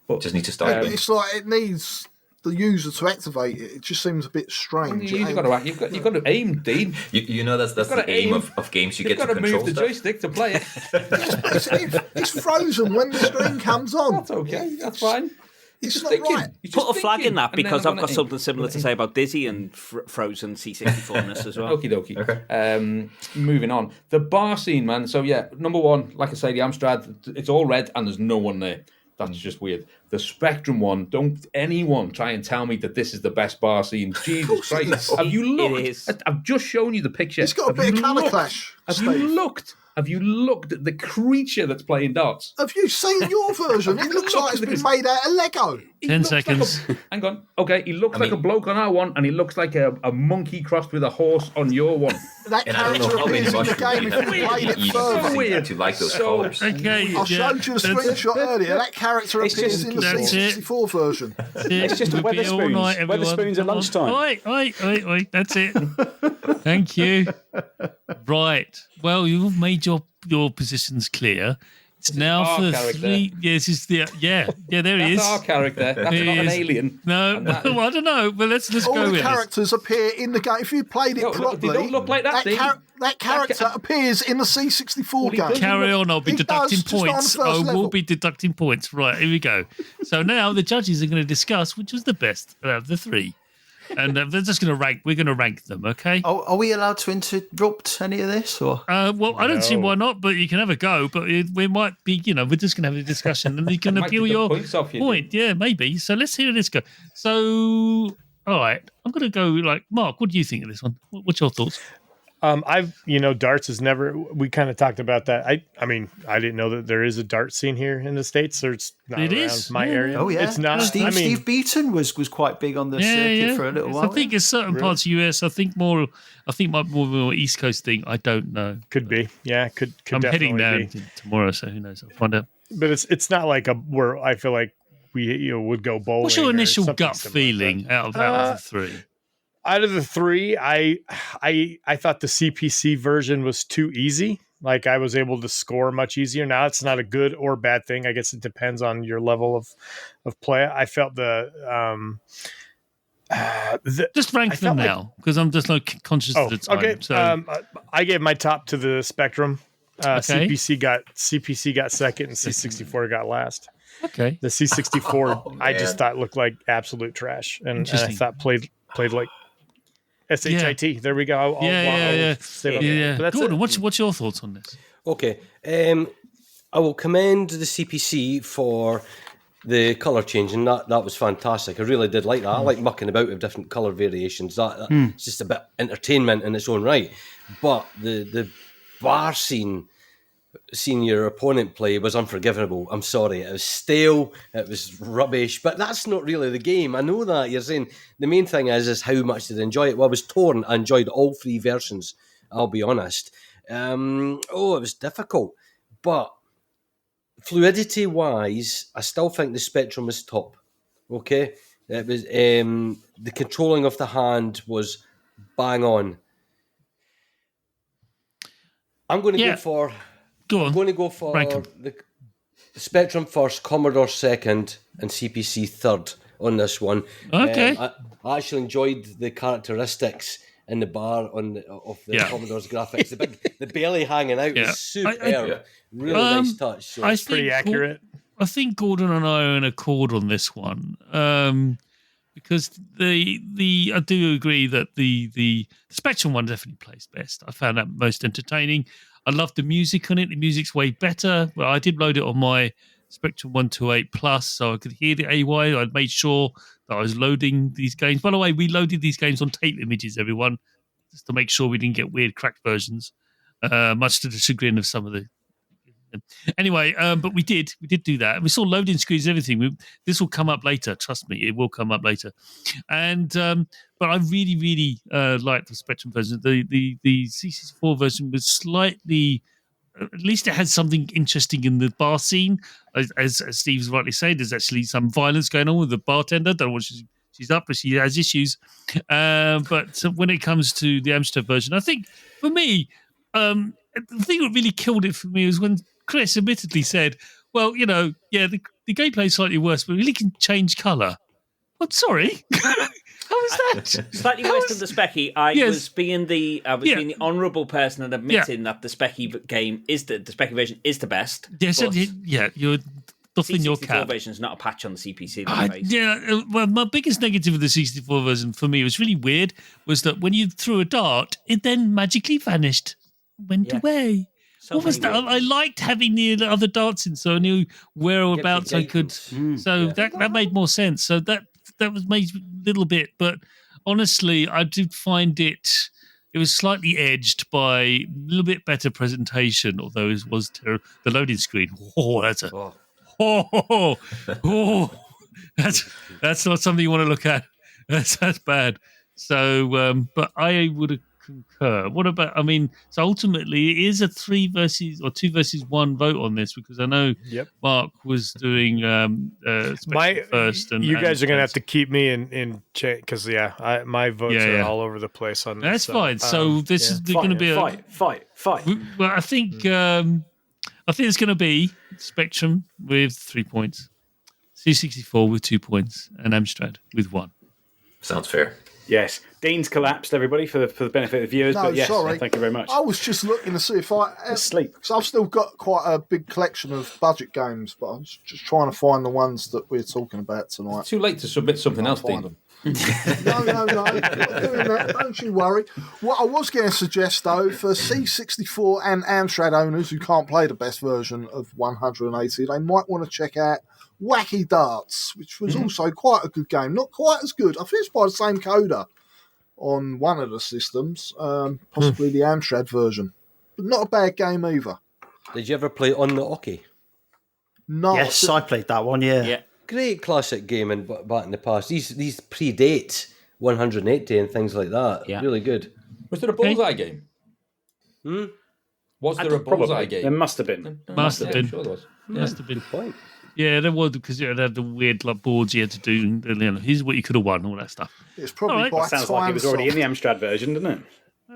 But just need to start. It's like it needs the user to activate it. It just seems a bit strange. You've got to aim, Dean. You know that's the aim of games. You get to control move the joystick to play it. It's frozen when the screen comes on. That's okay. That's fine. It's not right. Put a flag in that, because I've got something similar to say about Dizzy and Frozen C64ness as well. Okie dokie. Okay. Moving on. The bar scene, man. So yeah, number one, like I say, the Amstrad, it's all red and there's no one there. That's just weird. The Spectrum one, don't anyone try and tell me that this is the best bar scene. Jesus Christ. Have you looked? I've just shown you the picture. It's got a bit of colour clash. Have you looked at the creature that's playing darts? Have you seen your version? It looks like it's been made out of Lego. 10 seconds. Hang on. Okay, he looks like a bloke on our one, and he looks like a monkey crossed with a horse on your one. That character appears in the game if you played it further. Weird to like those colours. Okay, I showed you a screenshot earlier. That character appears in the C64 version. It's just a Weatherspoons at lunchtime. Right. That's it. Thank you. Right. Well, you've made your positions clear. It's now for character. 3. Yeah, this is the there he is. That's our character. That's not an alien. No, well, I don't know. But let's All go the with characters appear in the game. If you played it properly, they don't look like that. that character appears in the C64 game. Carry on, I'll be deducting points. I will be deducting points. Right, here we go. So now the judges are going to discuss which was the best out of the 3. And they're just going to rank. We're going to rank them, okay? Are we allowed to interrupt any of this? Or well, I don't see why not. But you can have a go. But we might be, we're just going to have a discussion, and you can appeal your point. Yeah, maybe. So let's hear this go. So, all right, I'm going to go. Like Mark, what do you think of this one? What's your thoughts? Darts is never. We kind of talked about that. I mean, I didn't know that there is a dart scene here in the States. Or it's not around my area. Oh yeah, it's not. Steve Beaton was quite big on the circuit for a little while. I think it's certain parts of US. I think more East Coast thing. I don't know. Could be. Yeah, could. I'm heading down tomorrow, so who knows? I'll find out. But it's not like where I feel like we would go bowling. What's your initial gut feeling out of the 3? Out of the 3, I thought the CPC version was too easy. Like I was able to score much easier. Now it's not a good or bad thing. I guess it depends on your level of play. I felt just rank them now because I'm just like conscious of the time. Okay. So. I gave my top to the Spectrum. CPC got second and C64 got last. Okay. The C64 I just thought looked like absolute trash, and I thought played like. SHIT. Yeah. There we go. Yeah. Gordon, what's your thoughts on this? Okay. I will commend the CPC for the colour changing. That was fantastic. I really did like that. I like mucking about with different colour variations. It's just a bit entertainment in its own right. But the bar scene, seeing your opponent play was unforgivable. I'm sorry. It was stale. It was rubbish. But that's not really the game. I know that. You're saying the main thing is how much did I enjoy it? Well, I was torn. I enjoyed all 3 versions, I'll be honest. It was difficult. But fluidity-wise, I still think the Spectrum was top. Okay? It was the controlling of the hand was bang on. I'm going to go for... I'm going to go for the Spectrum first, Commodore second, and CPC third on this one. Okay. I actually enjoyed the characteristics in the bar of the Commodore's graphics. The belly hanging out was superb. Really nice touch. So it's pretty accurate. I think Gordon and I are in accord on this one. Because I do agree that the Spectrum one definitely plays best. I found that most entertaining. I love the music on it. The music's way better. Well, I did load it on my Spectrum 128 Plus, so I could hear the AY. I made sure that I was loading these games. By the way, we loaded these games on tape images, everyone, just to make sure we didn't get weird cracked versions, much to the chagrin of some of the... Anyway, but we did do that. We saw loading screens, everything. This will come up later. Trust me, it will come up later. And but I really, really liked the Spectrum version. The C64 version was slightly. At least it had something interesting in the bar scene, as Steve's rightly said. There's actually some violence going on with the bartender. Don't know what she's up, but she has issues. But when it comes to the Amstrad version, I think for me, the thing that really killed it for me was when Chris admittedly said, well, the gameplay is slightly worse, but we really can change colour. I'm sorry. How is that? Slightly worse than the Specky. I was being the honourable person and admitting that the Specky game is the Specky version is the best. Yes, you're doffing your cap. The version is not a patch on the CPC. Well, my biggest negative of the 64 version for me was really weird. Was that when you threw a dart, it then magically vanished, went away. What was that? I liked having the other darts in, so I knew whereabouts I could. That made more sense. So that was made a little bit, but honestly, I did find it was slightly edged by a little bit better presentation, although it was the loading screen. That's not something you want to look at. That's bad. So, but I would concur. What about? I mean, so ultimately, it is a 3 versus or 2 versus 1 vote on this because I know Mark was doing my first, and you guys are going to have to keep me in check because my votes are all over the place on this. That's fine. So this is going to be a fight. Well, I think I think it's going to be Spectrum with 3 points, C64 with 2 points, and Amstrad with 1. Sounds fair. Yes. Dean's collapsed, everybody, for the benefit of the viewers. No, but yes, sorry. thank you very much. I was just looking to see if I sleep. Because I've still got quite a big collection of budget games, but I'm just trying to find the ones that we're talking about tonight. It's too late to submit something else, Dean. No, not doing that. Don't you worry. What I was going to suggest, though, for C64 and Amstrad owners who can't play the best version of 180, they might want to check out Wacky Darts, which was also quite a good game. Not quite as good. I think it's by the same coder on one of the systems, possibly the Amstrad version. But not a bad game either. Did you ever play On the Oki? No. Yes, I played that one, yeah. Great classic game back in the past. These predate 180 and things like that. Yeah. Really good. Was there a bullseye game? Was there a bullseye game? There must have been. Must have been. Sure there was. Must have been. Good point. Yeah, there was, because it had the weird boards you had to do. Here's what you could have won, all that stuff. It's probably That sounds like it was already in the Amstrad version, doesn't it?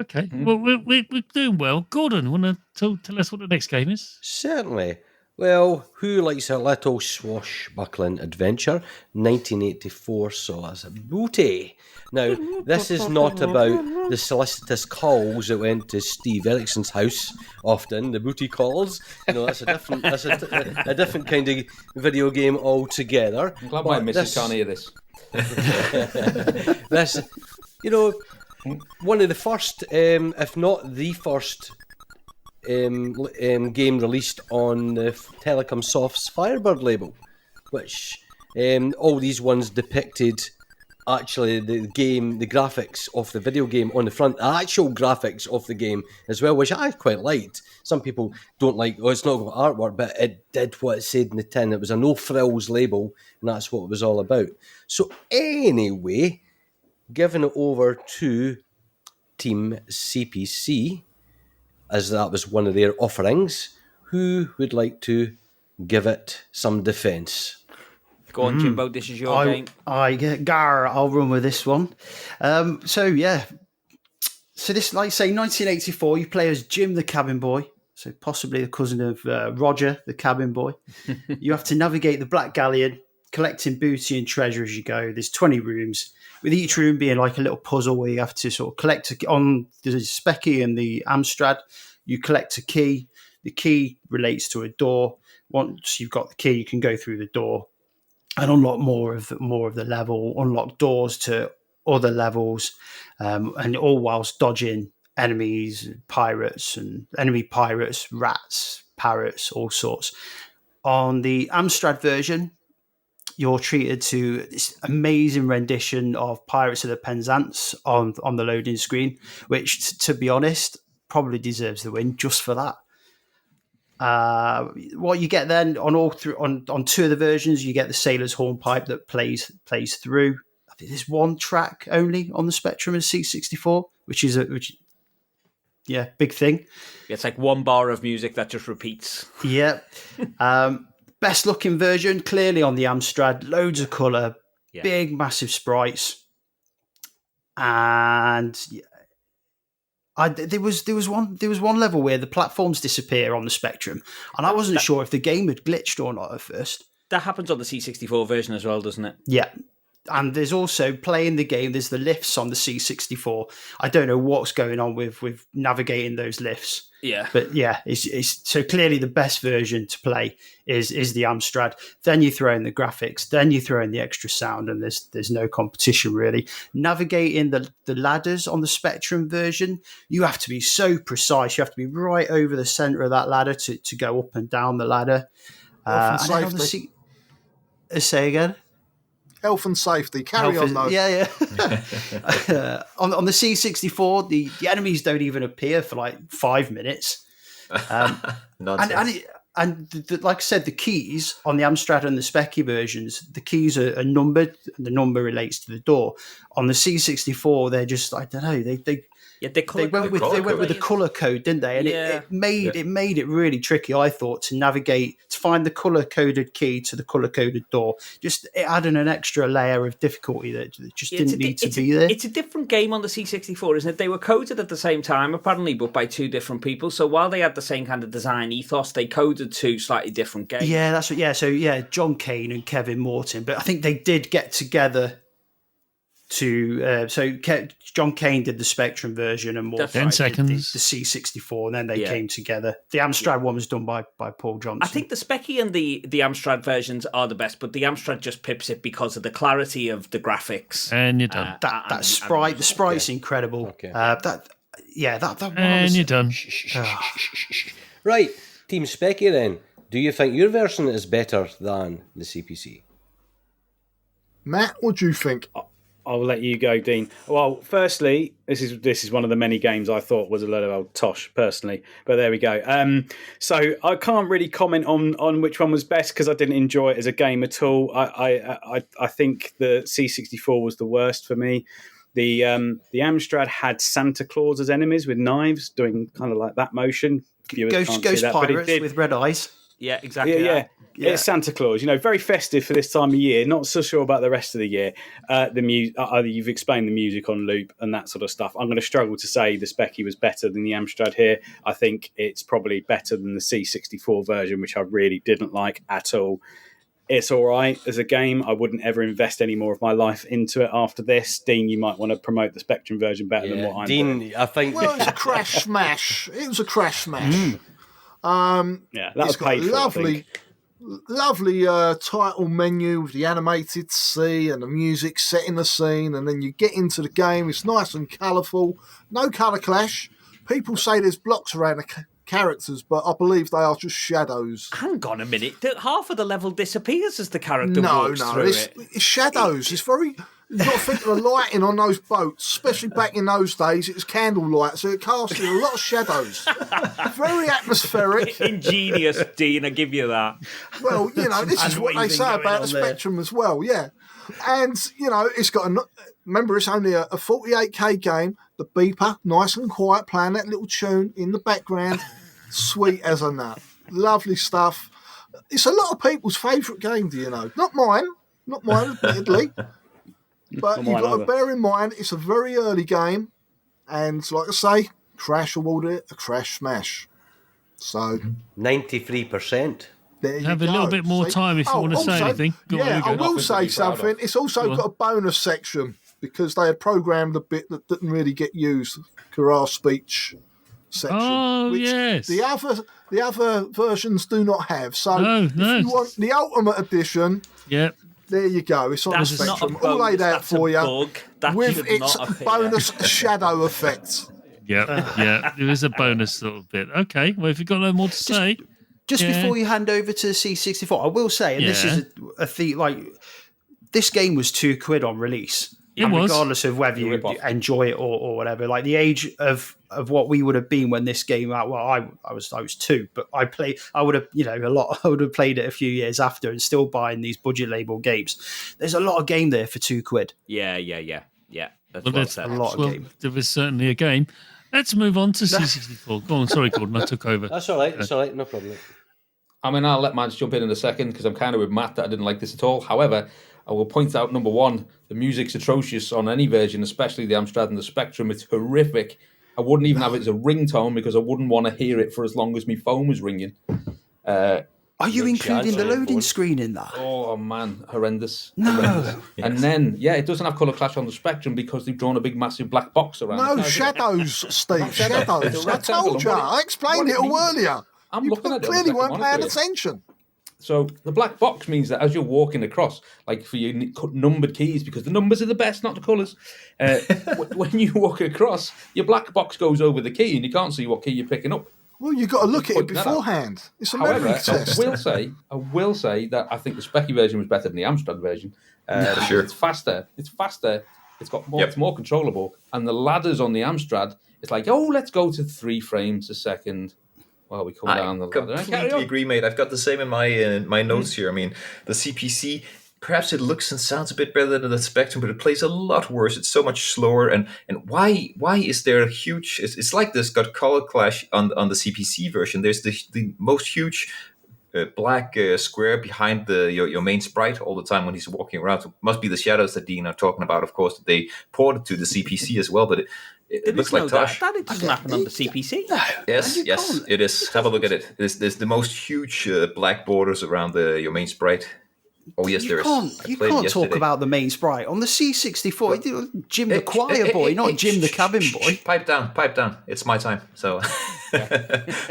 Okay, well, we're doing well. Gordon, want to tell us what the next game is? Certainly. Well, who likes a little swashbuckling adventure? 1984 saw us a booty. Now, this is not about the solicitous calls that went to Steve Erickson's house often, the booty calls. That's a different kind of video game altogether. I'm glad my missus can't hear this. This, one of the first, if not the first, game released on the Telecom Soft's Firebird label, which all these ones depicted actually the graphics of the video game on the front, the actual graphics of the game as well, which I quite liked. Some people don't like, it's not got artwork, but it did what it said in the tin. It was a no frills label, and that's what it was all about. So anyway, giving it over to Team CPC, as that was one of their offerings. Who would like to give it some defence? Go on, Jimbo, this is your game. I'll run with this one. So this, like say, 1984, you play as Jim the cabin boy, so possibly the cousin of Roger the cabin boy. You have to navigate the Black Galleon, collecting booty and treasure as you go. There's 20 rooms, with each room being like a little puzzle where you have to sort of collect on the Specky and the Amstrad. You collect a key. The key relates to a door. Once you've got the key, you can go through the door and unlock more of the level, unlock doors to other levels, and all whilst dodging enemies, enemy pirates, rats, parrots, all sorts. On the Amstrad version, you're treated to this amazing rendition of Pirates of the Penzance on the loading screen, which, to be honest, probably deserves the win just for that. What you get then on two of the versions, you get the Sailor's Hornpipe that plays through. I think there's one track only on the Spectrum and C64, which is big thing. It's like one bar of music that just repeats. Yeah. Best looking version, clearly on the Amstrad, loads of colour, big massive sprites, and there was one level where the platforms disappear on the Spectrum, and I wasn't sure if the game had glitched or not at first. That happens on the C64 version as well, doesn't it? Yeah. And there's also, playing the game, there's the lifts on the C64. I don't know what's going on with navigating those lifts. Yeah. But yeah, it's so clearly the best version to play is the Amstrad. Then you throw in the graphics, then you throw in the extra sound, and there's no competition really. Navigating the ladders on the Spectrum version, you have to be so precise. You have to be right over the centre of that ladder to go up and down the ladder. Say again? Health and safety. Carry on, though. Yeah. On the C64, the enemies don't even appear for like 5 minutes. And like I said, the keys on the Amstrad and the Specky versions, the keys are numbered. And the number relates to the door. On the C64, they're just, I don't know, they went with the colour code, didn't they? And it made it really tricky, I thought, to navigate, to find the colour-coded key to the colour-coded door. Just it added an extra layer of difficulty that just didn't need to be there. It's a different game on the C64, isn't it? They were coded at the same time, apparently, but by two different people. So while they had the same kind of design ethos, they coded the two slightly different games. Yeah, that's what. Yeah, so John Kane and Kevin Martyn, but I think they did get together to. John Kane did the Spectrum version and Martyn 10 seconds. did the C64, and then they came together. The Amstrad one was done by Paul Johnson. I think the Specky and the Amstrad versions are the best, but the Amstrad just pips it because of the clarity of the graphics. And you're done. That sprite, the sprite's incredible. Okay. That one And was, you're done. Right, Team Specky then. Do you think your version is better than the CPC? Matt, what do you think? I'll let you go, Dean. Well, firstly, this is one of the many games I thought was a load of old tosh, personally. But there we go. So I can't really comment on which one was best because I didn't enjoy it as a game at all. I think the C64 was the worst for me. The Amstrad had Santa Claus as enemies with knives, doing kind of like that motion. Ghost pirates with red eyes. Yeah, exactly. Yeah. It's Santa Claus, very festive for this time of year. Not so sure about the rest of the year. You've explained the music on loop and that sort of stuff. I'm going to struggle to say the Specky was better than the Amstrad here. I think it's probably better than the C64 version, which I really didn't like at all. It's all right as a game. I wouldn't ever invest any more of my life into it after this. Dean, you might want to promote the Spectrum version better than what I'm doing. Dean, I think... Well, it was a crash smash. It was a crash smash. That was paid for, lovely title menu with the animated sea and the music setting the scene, and then you get into the game. It's nice and colourful. No colour clash. People say there's blocks around the characters, but I believe they are just shadows. Hang on a minute. Half of the level disappears as the character walks through it. It's shadows. It's very... You've got to think of the lighting on those boats, especially back in those days. It was candlelight, so it casted a lot of shadows. Very atmospheric. Ingenious, Dean, I give you that. Well, this is what they say about the Spectrum as well, yeah. And, it's got remember, it's only a 48k game. The beeper, nice and quiet, playing that little tune in the background. Sweet as a nut. Lovely stuff. It's a lot of people's favourite game, do you know? Not mine, admittedly. But you've got to bear in mind, it's a very early game. And like I say, Crash awarded it a crash smash. So 93%. There you have go. A little bit more time if you want to say anything. I will say something. It's also got a bonus section because they had programmed a bit that didn't really get used. Kara speech section. Oh, which yes. The other versions do not have. So no. if you want the Ultimate Edition, yep. There you go. It's on the Spectrum. All laid out for you with its bonus shadow effect. Yeah. There is a bonus little bit. Okay. Well, if you've got no more to say. Just before you hand over to C64, I will say, and this is a thing, this game was £2 on release. It was. Regardless of whether you enjoy it or whatever. Like the age of what we would have been when this came out. Well, I was 2, but I would have, I would have played it a few years after and still buying these budget label games. There's a lot of game there for £2. Yeah. That's well said. A lot of game. There was certainly a game. Let's move on to C64. Go on, sorry, Gordon, I took over. That's all right. It's all right, no problem. I mean, I'll let Mads jump in a second because I'm kind of with Matt that I didn't like this at all. However, I will point out, number one, the music's atrocious on any version, especially the Amstrad and the Spectrum. It's horrific. I wouldn't even have it as a ringtone because I wouldn't want to hear it for as long as my phone was ringing. Are you including the loading screen in that? Oh, man, horrendous. No. Horrendous. Yes. And then, it doesn't have colour clash on the Spectrum because they've drawn a big, massive black box around it. No, shadows, Steve, shadows. I told you. I explained it all earlier. I'm looking at it. Clearly weren't paying attention. So the black box means that as you're walking across, like for your numbered keys, because the numbers are the best, not the colours, when you walk across, your black box goes over the key and you can't see what key you're picking up. Well, you've got to look at it beforehand. It's a memory test. I will say that I think the Specky version was better than the Amstrad version. Sure. It's faster. It's got more. It's more controllable. And the ladders on the Amstrad, it's like, let's go to 3 frames a second. While we come down the ladder. I completely agree, mate. I've got the same in my notes here. I mean, the CPC, perhaps it looks and sounds a bit better than the Spectrum, but it plays a lot worse. It's so much slower. And why is there a huge... It's like this got color clash on the CPC version. There's the most huge black square behind your main sprite all the time when he's walking around. So it must be the shadows that Dean are talking about, of course, that they ported to the CPC as well. But It looks like Tosh. That it doesn't happen on the CPC. Yes, it is. Have a look at it. There's the most huge black borders around your main sprite. Oh yes, there is. You can't talk about the main sprite on the C64. Jim the choir boy, not Jim the cabin boy. Pipe down. It's my time. So,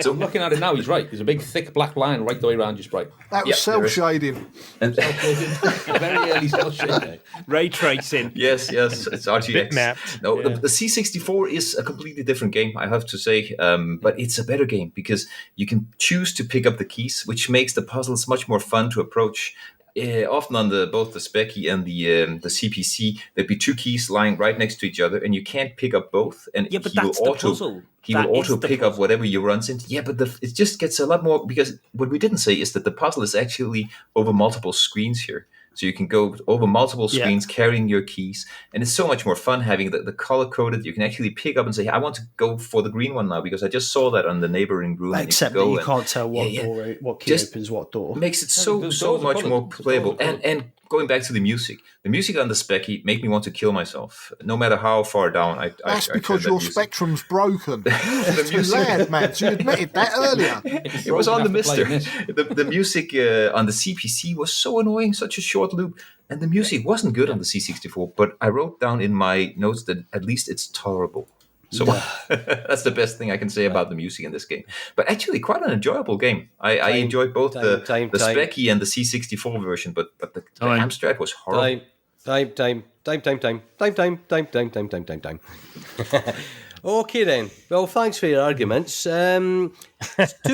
so looking at it now, he's right. There's a big, thick black line right the way around your sprite. That was cell shading. Very early cell shading. Ray tracing. Yes, it's RGX. Bitmap. No, the C64 is a completely different game, I have to say, but it's a better game because you can choose to pick up the keys, which makes the puzzles much more fun to approach. Often on both the Specky and the CPC, there'd be two keys lying right next to each other, and you can't pick up both. And yeah, but that's the puzzle. He will auto pick up whatever you runs into. Yeah, but it just gets a lot more, because what we didn't say is that the puzzle is actually over multiple screens here. So you can go over multiple screens carrying your keys. And it's so much more fun having the color-coded. You can actually pick up and say, I want to go for the green one now because I just saw that on the neighboring room. Except that you can't tell what door, what key opens what door. Makes it so much more playable. And going back to the music on the Specky make me want to kill myself, no matter how far down. That's because your Spectrum's broken. It's too loud, man. You admitted that earlier. It was on the Mister. The music on the CPC was so annoying, such a short loop, and the music wasn't good on the C64. But I wrote down in my notes that at least it's tolerable. So that's the best thing I can say about the music in this game. But actually, quite an enjoyable game. I enjoyed both the Specky and the C64 version, but the Amstrad was horrible. Time. Okay then. Well, thanks for your arguments. Too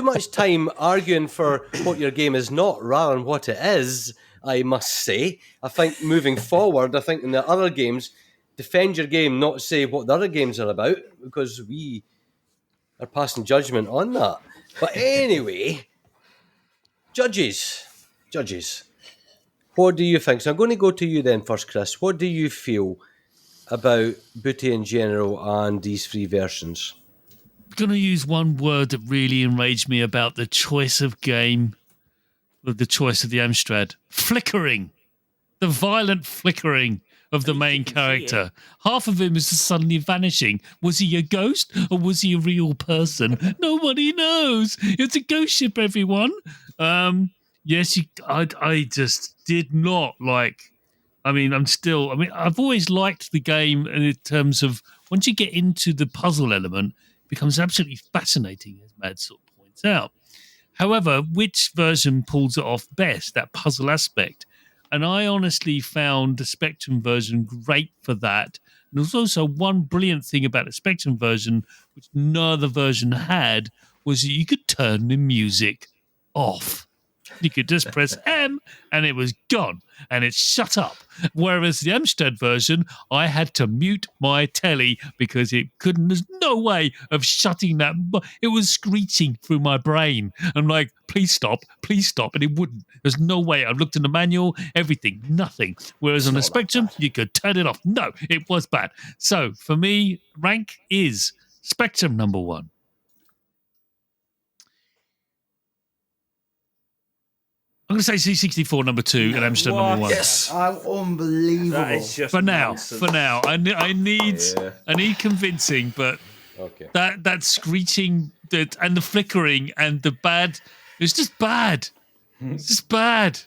much time arguing for what your game is not rather than what it is, I must say. I think moving forward, in the other games, defend your game, not say what the other games are about, because we are passing judgment on that. But anyway, judges, what do you think? So I'm going to go to you then first, Chris. What do you feel about Booty in general and these three versions? I'm going to use one word that really enraged me about the choice of game, with the choice of the Amstrad. Flickering. The violent flickering of the main character. Half of him is just suddenly vanishing. Was he a ghost or was he a real person? Nobody knows. It's a ghost ship, everyone. Yes, I just did not like. I've always liked the game in terms of once you get into the puzzle element, it becomes absolutely fascinating, as Mad sort of points out. However, which version pulls it off best, that puzzle aspect? And I honestly found the Spectrum version great for that. And there was also one brilliant thing about the Spectrum version, which no other version had, was that you could turn the music off. You could just press M and it was gone and it shut up. Whereas the Amstrad version, I had to mute my telly because there's no way of shutting that. It was screeching through my brain. I'm like, please stop. And it wouldn't. There's no way. I looked in the manual, everything, nothing. Whereas on the Spectrum, you could turn it off. No, it was bad. So for me, rank is Spectrum number 1. I'm going to say C64 number 2 and Amstrad number 1. Yes, unbelievable. That is just for now, I need convincing, but that screeching and the flickering and the bad, it's just bad. It's just bad.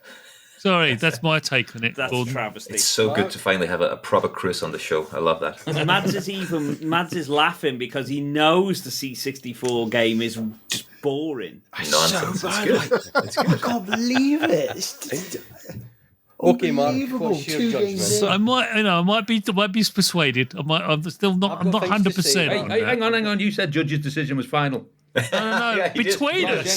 Sorry, that's my take on it. That's Gordon. travesty. It's so good to finally have a proper Chris on the show. I love that. Mads is laughing because he knows the C64 game is just boring. Nonsense. It's good. It's good. I can't believe it. It's okay, Mark. What's your judgment? So I might be persuaded. I'm still not. I'm not 100%. Hang on. You said judge's decision was final. No. Yeah, between us.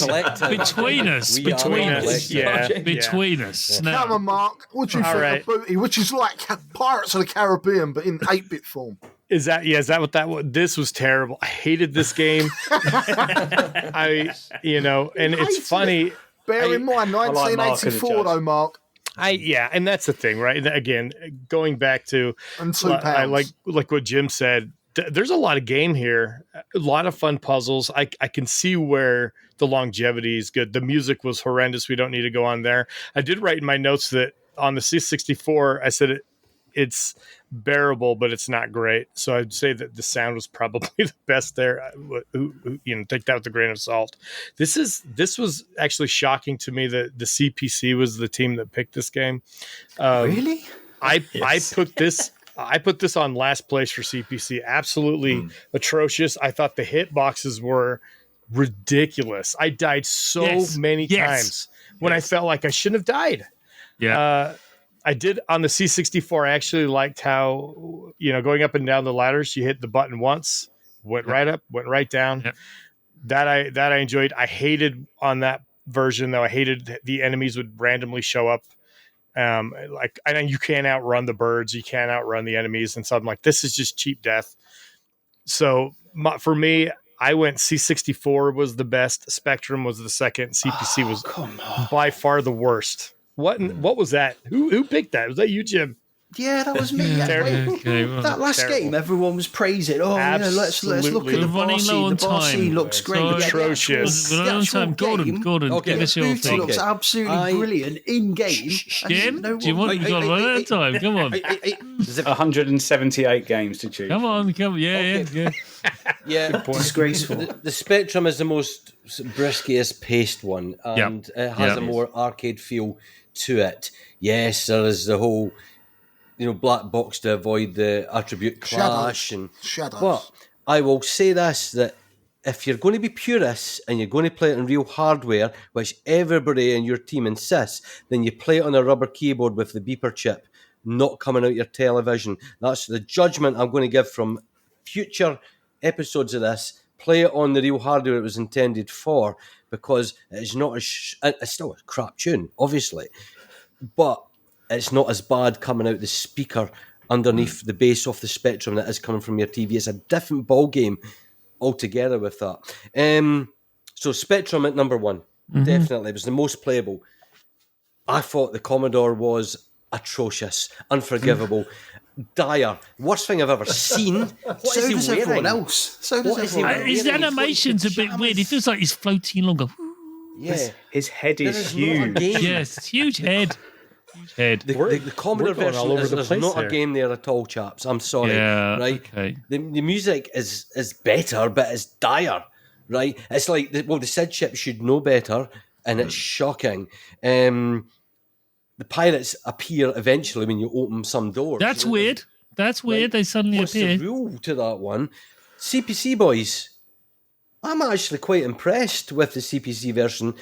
Now, come on, Mark. What do you think of Booty, which is like Pirates of the Caribbean, but in 8-bit form? Is that what that was? This was terrible. I hated this game. And it's funny. Bear in mind, 1984, though, Mark. And that's the thing, right? Again, going back to like what Jim said, there's a lot of game here, a lot of fun puzzles. I can see where the longevity is good. The music was horrendous. We don't need to go on there. I did write in my notes that on the C64, I said it's bearable, but it's not great. So I'd say that the sound was probably the best there. Take that with a grain of salt. This was actually shocking to me that the CPC was the team that picked this game. Really? I put this on last place for CPC. Absolutely atrocious. I thought the hitboxes were ridiculous. I died so many times when I felt like I shouldn't have died. Yeah. I did on the C64. I actually liked how, going up and down the ladders, you hit the button once, went right up, went right down. Yep. That I enjoyed. I hated on that version though. I hated the enemies would randomly show up. I know you can't outrun the birds, you can't outrun the enemies, and so I'm like, this is just cheap death. So for me, I went C64 was the best, Spectrum was the second, CPC was by far the worst. What was that? Who picked that? Was that you, Jim? Yeah, that was me. That last game, everyone was praising. Oh, let's look at the boss scene. The boss scene looks great. Atrocious. Gordon, give us your thing. Looks absolutely brilliant in game. Jim, do you want to go on that time? Come on. There's 178 games to choose. Come on. Yeah. Yeah, disgraceful. The Spectrum is the most briskiest paced one, and it has a more arcade feel to it. Yes, there is the whole, black box to avoid the attribute clash Shadows. But I will say this, that if you're going to be purists and you're going to play it on real hardware, which everybody in your team insists, then you play it on a rubber keyboard with the beeper chip not coming out your television. That's the judgment I'm going to give from future episodes of this. Play it on the real hardware it was intended for, because it's not it's still a crap tune, obviously, but it's not as bad coming out the speaker underneath the bass of the Spectrum that is coming from your TV. It's a different ball game altogether with that. So Spectrum at number one, definitely. It was the most playable. I thought the Commodore was atrocious, unforgivable, dire, worst thing I've ever seen. So does everyone else. His animation's a bit weird. It feels like he's floating along. Yeah, his head is huge. Yes, it's huge head. The Commodore version there's not a game there at all, chaps. I'm sorry. Yeah, right? Okay. The music is better, but it's dire, right? It's like, the SID chip should know better, and it's shocking. The pirates appear eventually when you open some doors. That's weird. That's weird. They suddenly appear. What's the rule to that one? CPC boys, I'm actually quite impressed with the CPC version,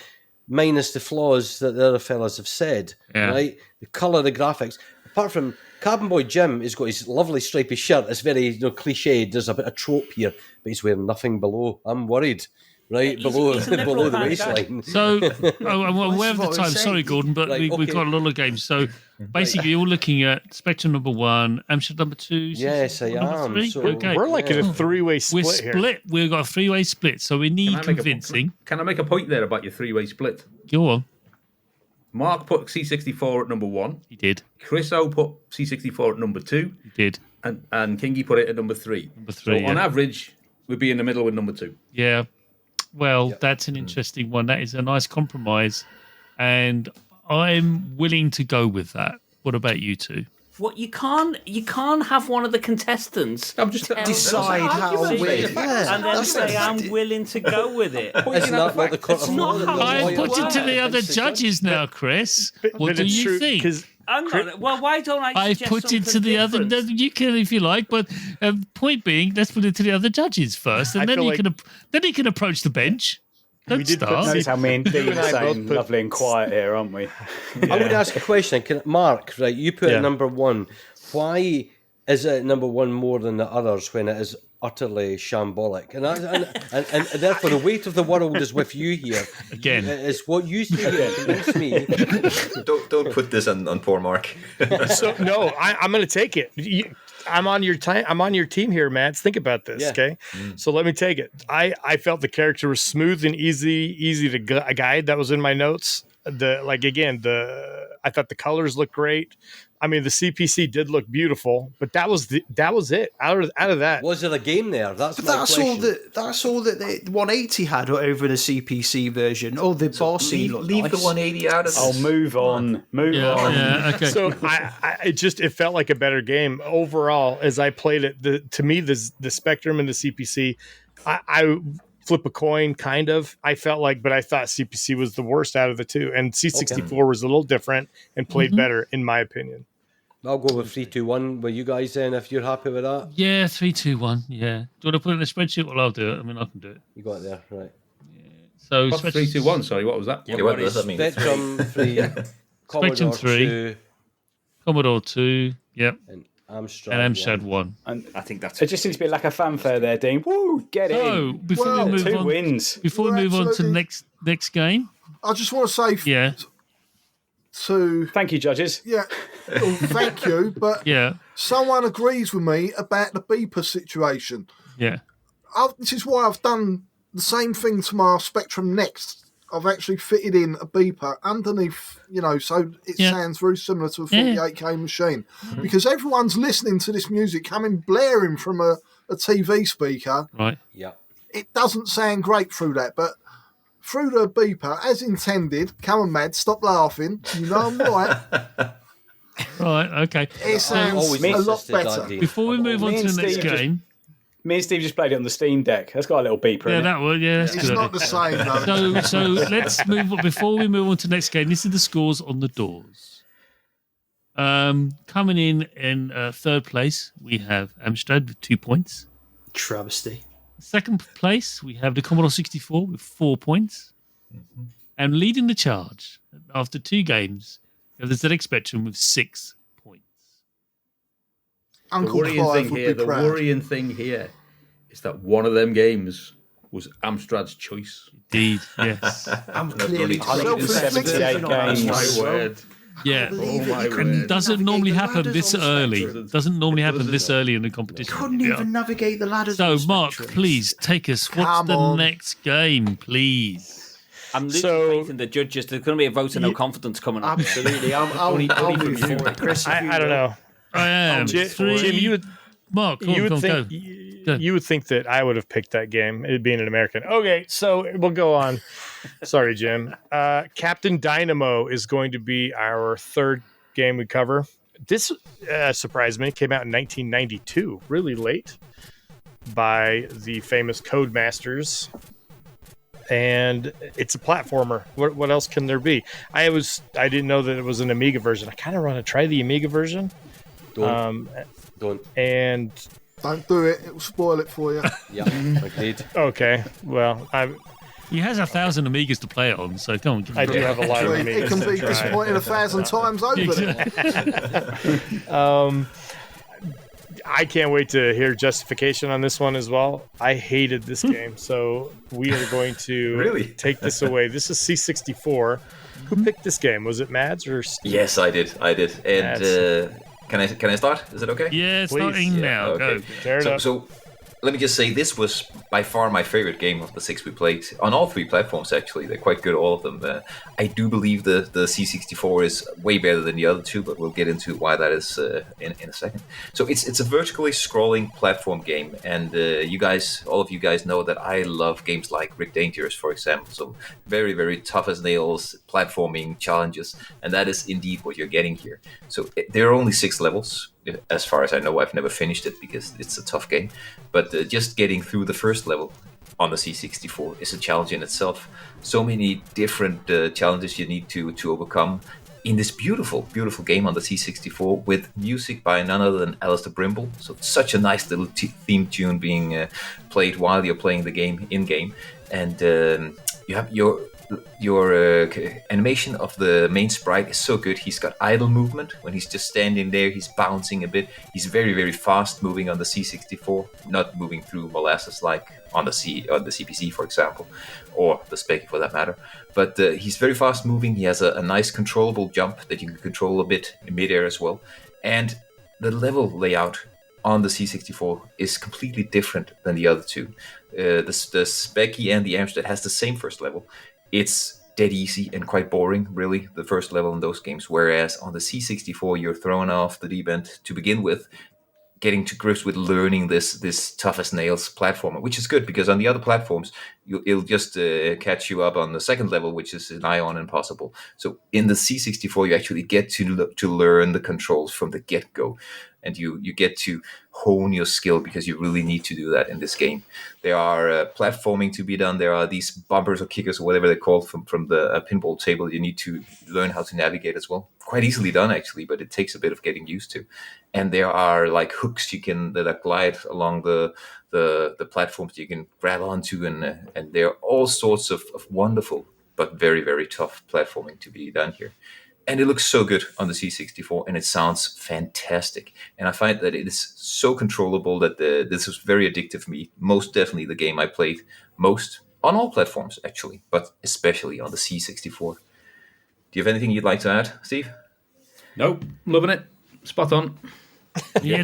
minus the flaws that the other fellas have said. Yeah. Right? The colour, the graphics. Apart from Cabin Boy Jim, he's got his lovely stripy shirt. It's very cliched. There's a bit of trope here, but he's wearing nothing below. I'm worried. Right, below the waistline. So, I'm aware of the time. Sorry, Gordon, but we've got a lot of games. So, basically, you're looking at Spectrum number one, Amstrad number two. Yes, I am. So, okay. We're like in a three-way split. We're split. We've got a three-way split, so we need convincing. Can I make a point there about your three-way split? Go on. Mark put C64 at number one. He did. Chris O put C64 at number two. He did. And Kingy put it at number three. So on average, we'd be in the middle with number two. Yeah. Well, that's an interesting one. That is a nice compromise, and I'm willing to go with that. What about you two? What you can't have one of the contestants decide how weird, and then say I'm willing to go with it. I put it to the other judges now, Chris. What do you think? Well, why don't I? I put it to the other. You can, if you like, but point being, let's put it to the other judges first, and then you can approach the bench. Don't start. Notice how me and Dean are saying lovely and quiet here, aren't we? I'm going to ask a question. Mark, right? You put it number one. Why is it number one more than the others when it is utterly shambolic? And therefore, the weight of the world is with you here. Again, it's what you say that convinced me. Don't put this on poor Mark. So no, I'm going to take it. I'm on your time. I'm on your team here, Matt. Think about this, okay? So let me take it. I felt the character was smooth and easy to guide. That was in my notes. I thought the colors looked great. I mean, the CPC did look beautiful, but that was it. Out of that, was there a game there? That's all that the 180 had over the CPC version. Oh, the bossy leave the 180 out of this. Oh, move on. Yeah, okay. So it felt like a better game overall as I played it. To me, the Spectrum and the CPC, I flip a coin, kind of. I felt like, but I thought CPC was the worst out of the two, and C64 was a little different and played better, in my opinion. I'll go with 3-2-1 with you guys then, if you're happy with that. Yeah, 3-2-1. Yeah. Do you want to put it in a spreadsheet? Well, I'll do it. I mean, I can do it. You got it there, right? Yeah. So 3-2-1. Sorry, what was that? Yeah, what does that mean? Spectrum 3, Spectrum 3, 2, Commodore 2, yep, and Amstrad 1. And I think that's. It just seems to be like a fanfare there, Dean. Woo, get in! Before we move on, wins. Before we move on to the next game, I just want to say, thank you, judges. Yeah, well, thank you. But someone agrees with me about the beeper situation. Yeah, this is why I've done the same thing to my Spectrum Next. I've actually fitted in a beeper underneath, so it sounds very similar to a 48K machine. Because everyone's listening to this music coming blaring from a TV speaker. Right. Yeah. It doesn't sound great through that, but through the beeper, as intended, come on, Mad, stop laughing. You know I'm right. Right, okay. It sounds a lot better. Before we move on to the next game. Me and Steve just played it on the Steam Deck. That's got a little beeper in it. That would, that's it's good. Not the same, though. So let's move on. Before we move on to the next game, this is the scores on the doors. Coming in third place, we have Amstrad with 2 points. Travesty. Second place, we have the Commodore 64 with 4 points. Mm-hmm. And leading the charge after 2 games, we have the ZX Spectrum with 6 points. The worrying thing here is that one of them games was Amstrad's choice. Indeed, yes. I'm clearly 78 games. My word. Yeah, it doesn't normally happen this early. Doesn't normally happen this early in the competition. Couldn't even navigate the ladders. So, Mark, please take us. What's the next game, please? I'm losing faith in the judges. There's going to be a vote of no confidence coming up. Absolutely. I'll move for it, Chris. I don't know. I am. Jim, you would. Mark, you would think that I would have picked that game, it being an American. Okay, so we'll go on. Sorry, Jim. Captain Dynamo is going to be our third game we cover. This surprised me. It came out in 1992, really late, by the famous Codemasters. And it's a platformer. What else can there be? I didn't know that it was an Amiga version. I kind of want to try the Amiga version. Don't. And don't do it. It will spoil it for you. Yeah, agreed. Okay. Well, he has 1,000 Amigas to play on, so come on. I do have a lot of Amigas. It can be disappointed 1,000 times over. I can't wait to hear justification on this one as well. I hated this game, so we are going to take this away. This is C64. Who picked this game? Was it Mads or Steve? Yes, I did. And can I start? Is it okay? Yeah, starting now. Okay. Go. So let me just say, this was by far my favorite game of the 6 we played on all 3 platforms. Actually, they're quite good, all of them. I do believe the C64 is way better than the other 2, but we'll get into why that is in a second. So it's a vertically scrolling platform game, and all of you guys know that I love games like Rick Dangerous, for example. So very, very tough as nails platforming challenges, and that is indeed what you're getting here. So there are only 6 levels. As far as I know, I've never finished it because it's a tough game. But just getting through the first level on the C64 is a challenge in itself. So many different challenges you need to overcome in this beautiful, beautiful game on the C64 with music by none other than Alistair Brimble. So such a nice little theme tune being played while you're playing the game in-game. And you have your animation of the main sprite is so good. He's got idle movement. When he's just standing there, he's bouncing a bit. He's very, very fast moving on the C64, not moving through molasses like on the CPC, for example, or the Speccy for that matter. But he's very fast moving. He has a nice controllable jump that you can control a bit in midair as well. And the level layout on the C64 is completely different than the other 2. The Speccy and the Amstrad has the same first level. It's dead easy and quite boring, really, the first level in those games. Whereas on the C64, you're thrown off the deep end to begin with, getting to grips with learning this tough as nails platformer, which is good because on the other platforms, it'll just catch you up on the second level, which is nigh on impossible. So in the C64, you actually get to learn the controls from the get-go. And you get to hone your skill because you really need to do that in this game. There are platforming to be done. There are these bumpers or kickers or whatever they're called from the pinball table. You need to learn how to navigate as well. Quite easily done, actually, but it takes a bit of getting used to. And there are like hooks that are glide along the platforms you can grab onto, and there are all sorts of wonderful but very, very tough platforming to be done here. And it looks so good on the C64, and it sounds fantastic. And I find that it is so controllable that this is very addictive for me. Most definitely the game I played most on all platforms, actually, but especially on the C64. Do you have anything you'd like to add, Steve? Nope, loving it. Spot on. You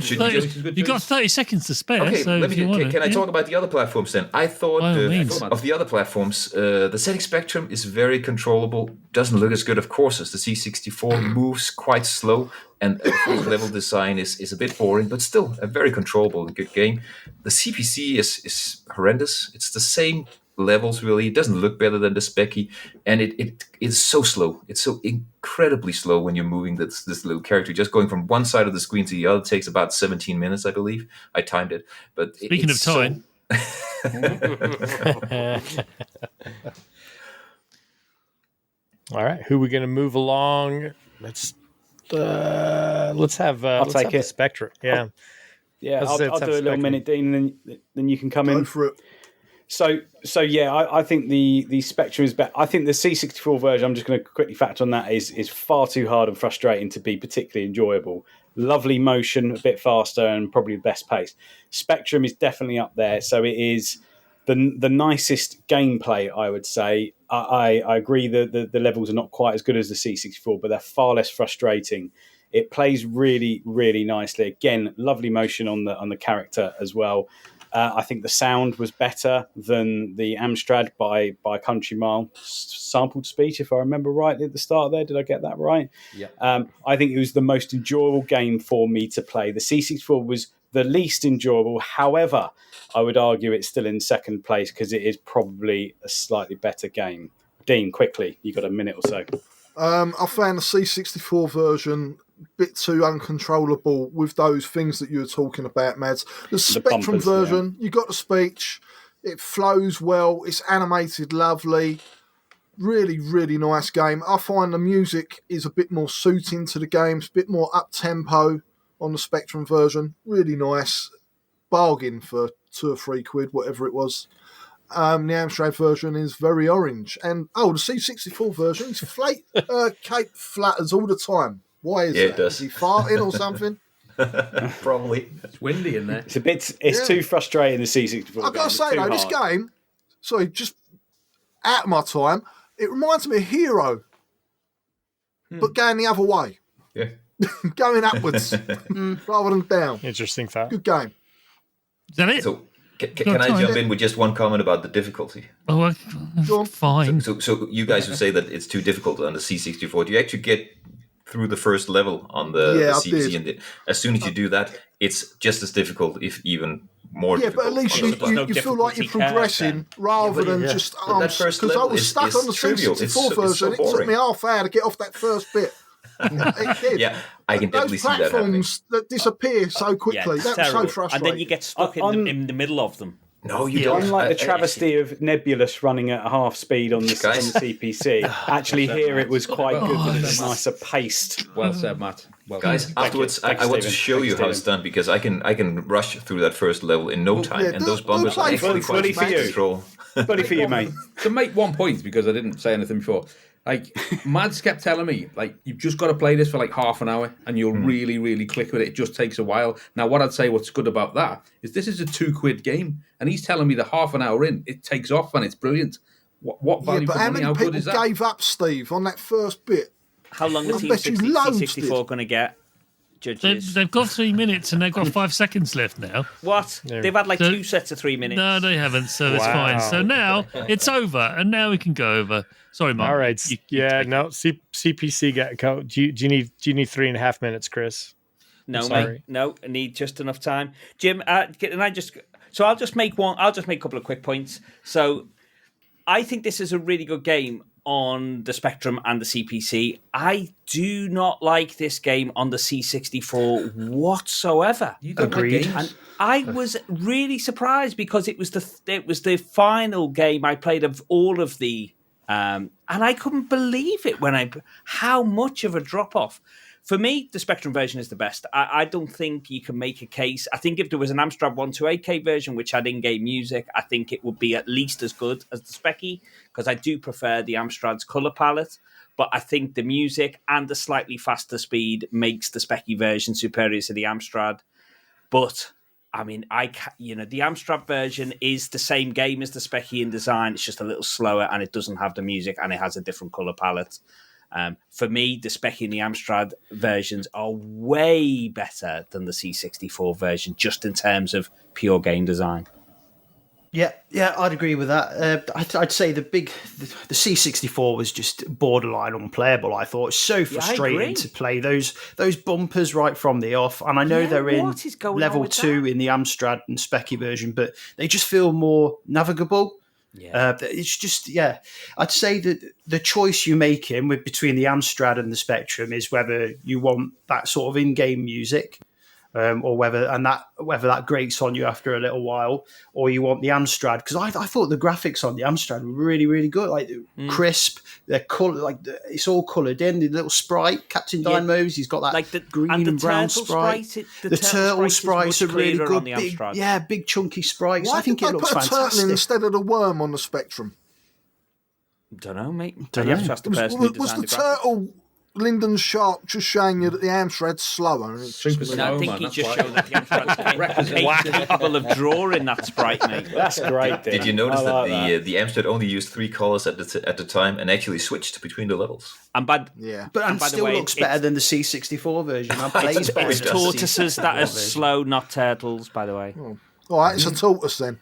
got 30 seconds to spare. Okay, so can I talk about the other platforms then? I thought of the other platforms, the ZX Spectrum is very controllable. Doesn't look as good, of course, as the C64. Moves quite slow, and the level design is a bit boring, but still a very controllable and good game. The CPC is horrendous. It's the same levels, really. It doesn't look better than the Specky, and it is so slow. It's so incredibly slow when you're moving this little character. Just going from one side of the screen to the other takes about 17 minutes, I believe. I timed it. But speaking of time, all right, who are we going to move along? Let's have. I'll take it. Spectrum. Yeah, I'll do a little minute, Dean, and then you can come in for it. So yeah, I think the Spectrum is better. I think the C64 version, I'm just going to quickly factor on that, is far too hard and frustrating to be particularly enjoyable. Lovely motion, a bit faster, and probably the best pace. Spectrum is definitely up there. So it is the nicest gameplay, I would say. I agree that the levels are not quite as good as the C64, but they're far less frustrating. It plays really, really nicely. Again, lovely motion on the character as well. I think the sound was better than the Amstrad by country mile. Sampled speech, if I remember right at the start there. Did I get that right? Yeah. I think it was the most enjoyable game for me to play. The C64 was the least enjoyable. However, I would argue it's still in second place because it is probably a slightly better game. Dean, quickly, you got a minute or so. I found the C64 version a bit too uncontrollable with those things that you were talking about, Mads. The Spectrum bumpers, version, you got the speech, it flows well, it's animated lovely, really, really nice game. I find the music is a bit more suiting to the game, it's a bit more up-tempo on the Spectrum version, really nice. Bargain for £2 or £3, whatever it was. The Amstrad version is very orange. And, the C64 version is Cape flatters all the time. Why is that? It does. Is he farting or something? Probably. It's windy in there. It's too frustrating, the C64 I've got to say, though, this game, just out of my time, it reminds me of Hero, but going the other way. Yeah. Going upwards rather than down. Interesting thought. Good game. Is that it? So, can I jump in with just one comment about the difficulty? Oh, fine. So you guys who say that it's too difficult on the C64, do you actually get through the first level on the CPC? And as soon as you do that, it's just as difficult, if even more difficult. Yeah, but at least you feel like you're progressing rather than just... Because I was stuck on the C64 version. It took me half hour to get off that first bit. It did. Yeah, I can definitely see that happening. Platforms that disappear so quickly. That's so frustrating. And then you get stuck in the middle of them. No, you don't. Unlike the travesty of Nebulous running at half speed on the CPC, actually here it was quite good with a nicer paced. Well said, Matt. Well guys, afterwards I want to show you how it's done because I can rush through that first level in no time, and those bumpers are actually quite easy to control. Buddy for you, mate. To make 1 point, because I didn't say anything before. Mads kept telling me, you've just got to play this for half an hour and you'll really, really click with it. It just takes a while. Now, what I'd say what's good about that is this is a £2 game. And he's telling me that half an hour in, it takes off and it's brilliant. What value for money? How good is that? How many people gave up, Steve, on that first bit? How long is C64 going to get? judges. They've got 3 minutes and they've got 5 seconds left now. What? They've had like 2 sets of 3 minutes. No, they haven't, so that's fine. So now it's over, and now we can go over. Sorry, Mark. All right. CPC got. Do you need 3.5 minutes, Chris? No, mate. No, I need just enough time. Jim, can I just? So I'll just make a couple of quick points. So I think this is a really good game on the Spectrum and the CPC. I do not like this game on the C64 whatsoever. Agreed. And I was really surprised because it was the final game I played of all of the, and I couldn't believe it how much of a drop off. For me, the Spectrum version is the best. I don't think you can make a case. I think if there was an Amstrad 128K version which had in-game music, I think it would be at least as good as the Specky, because I do prefer the Amstrad's colour palette. But I think the music and the slightly faster speed makes the Specky version superior to the Amstrad. But I mean, the Amstrad version is the same game as the Specky in design. It's just a little slower, and it doesn't have the music, and it has a different colour palette. For me, the Specky and the Amstrad versions are way better than the C64 version, just in terms of pure game design. Yeah, I'd agree with that. I'd say the C64 was just borderline unplayable. I thought it's so frustrating to play those bumpers right from the off. And I know they're in level 2 in the Amstrad and Specky version, but they just feel more navigable. Yeah, it's just I'd say that the choice you make between the Amstrad and the Spectrum is whether you want that sort of in-game music, or whether that grates on you after a little while, or you want the Amstrad, because I thought the graphics on the Amstrad were really, really good, like crisp. They're color, it's all coloured in. The little sprite, Captain Dynamo's, he's got that like the green and brown sprite. The turtle sprites are really good. Big chunky sprites. Why I think did it looks put a fantastic. turtle instead of the worm on the Spectrum? Don't know, mate. Was the turtle Lyndon Sharp just showing you that the Amstrad's slower? I think he just showed that the Amstrad's capable of drawing that sprite, mate. That's great. Did you notice that the Amstrad only used 3 colours at the time and actually switched between the levels? But still looks better than the C64 version. It's tortoises that are slow, not turtles, by the way. All right, it's a tortoise then.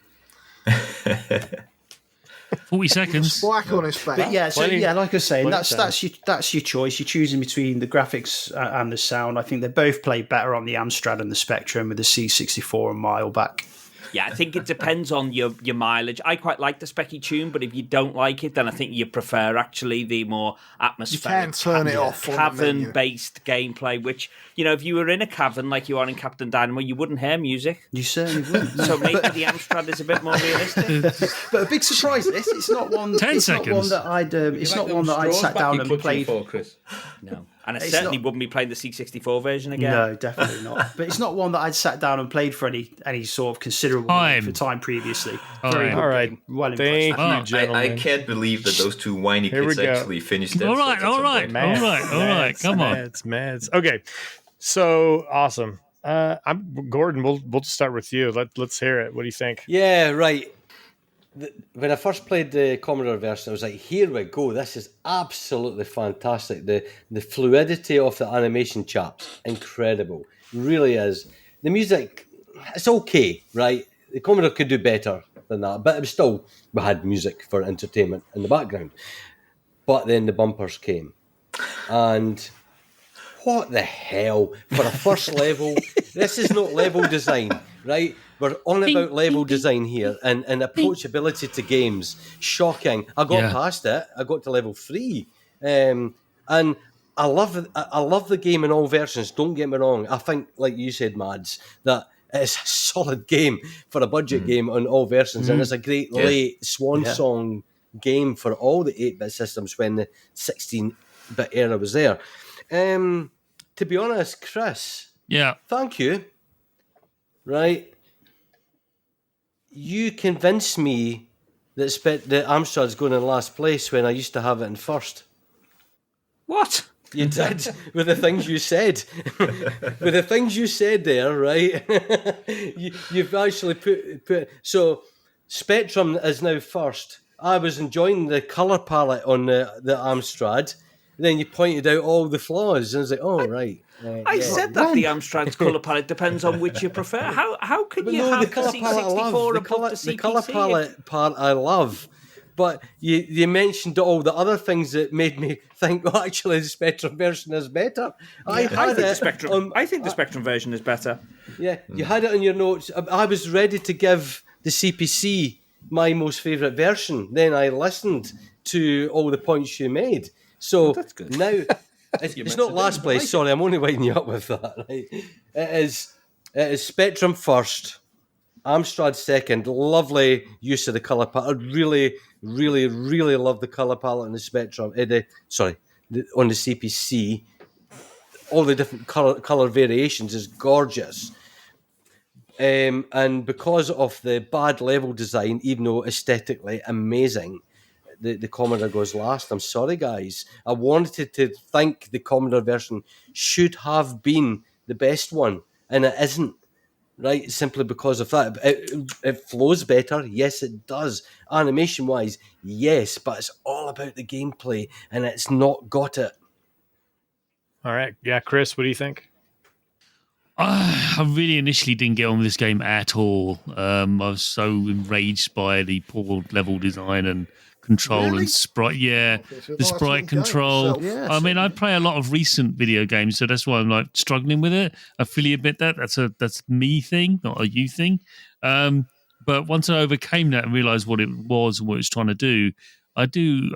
40 seconds. Spike on his back. But like I was saying, that's your choice. You're choosing between the graphics and the sound. I think they both play better on the Amstrad and the Spectrum, with the C64 a mile back. Yeah, I think it depends on your mileage. I quite like the Specky tune, but if you don't like it, then I think you prefer actually the more atmospheric, cavern-based gameplay, which, if you were in a cavern like you are in Captain Dynamo, you wouldn't hear music. You certainly wouldn't. So maybe the Amstrad is a bit more realistic. But a big surprise, it's not one. 10 seconds. Not one that I'd sat down and played. No. And I certainly wouldn't be playing the C64 version again. No, definitely not. But it's not one that I'd sat down and played for any sort of considerable length of time previously. Very good game. Well impressed. Thank you, gentlemen. I can't believe that those two whiny kids actually finished that. All right. Come on. Mads. Okay, so awesome. I'm Gordon. We'll just start with you. Let's hear it. What do you think? Yeah, right. When I first played the Commodore version, I was like, here we go, this is absolutely fantastic. The fluidity of the animation, chaps, incredible. Really is. The music, it's okay, right? The Commodore could do better than that, but it was still, we had music for entertainment in the background. But then the bumpers came. And what the hell? For a first level, this is not level design, right? We're on about level design here and approachability to games. Shocking. I got past it. I got to level 3. And I love the game in all versions. Don't get me wrong. I think, like you said, Mads, that it's a solid game for a budget game on all versions. And it's a great late swan song game for all the 8-bit systems when the 16-bit era was there. To be honest, Chris, thank you. Right? You convinced me that Amstrad's going in last place when I used to have it in first. What? You did, with the things you said. With the things you said there, right? You've actually put... So, Spectrum is now first. I was enjoying the colour palette on the Amstrad, then you pointed out all the flaws, and I was like, "Oh, right." I said that the Amstrad's colour palette depends on which you prefer. How can you have the C64 above the CPC? The colour palette part I love, but you mentioned all the other things that made me think, well, actually, the Spectrum version is better. I think the Spectrum version is better. Yeah, you had it in your notes. I was ready to give the CPC my most favourite version. Then I listened to all the points you made. So that's good. Now... It's not last place. Sorry, I'm only winding you up with that. Right? It is Spectrum first, Amstrad second. Lovely use of the colour palette. I really, really, really love the colour palette on the Spectrum. On the CPC, all the different colour variations is gorgeous. And because of the bad level design, even though aesthetically amazing, the Commodore goes last. I'm sorry, guys. I wanted to think the Commodore version should have been the best one, and it isn't, right? Simply because of that. It flows better. Yes, it does. Animation-wise, yes, but it's all about the gameplay, and it's not got it. All right. Yeah, Chris, what do you think? I really initially didn't get on with this game at all. I was so enraged by the poor level design and control and sprite. Yeah, the sprite control. I mean, I play a lot of recent video games, so that's why I'm like struggling with it. I fully admit that. That's me thing, not a you thing. But once I overcame that and realised what it was and what it was trying to do, I did.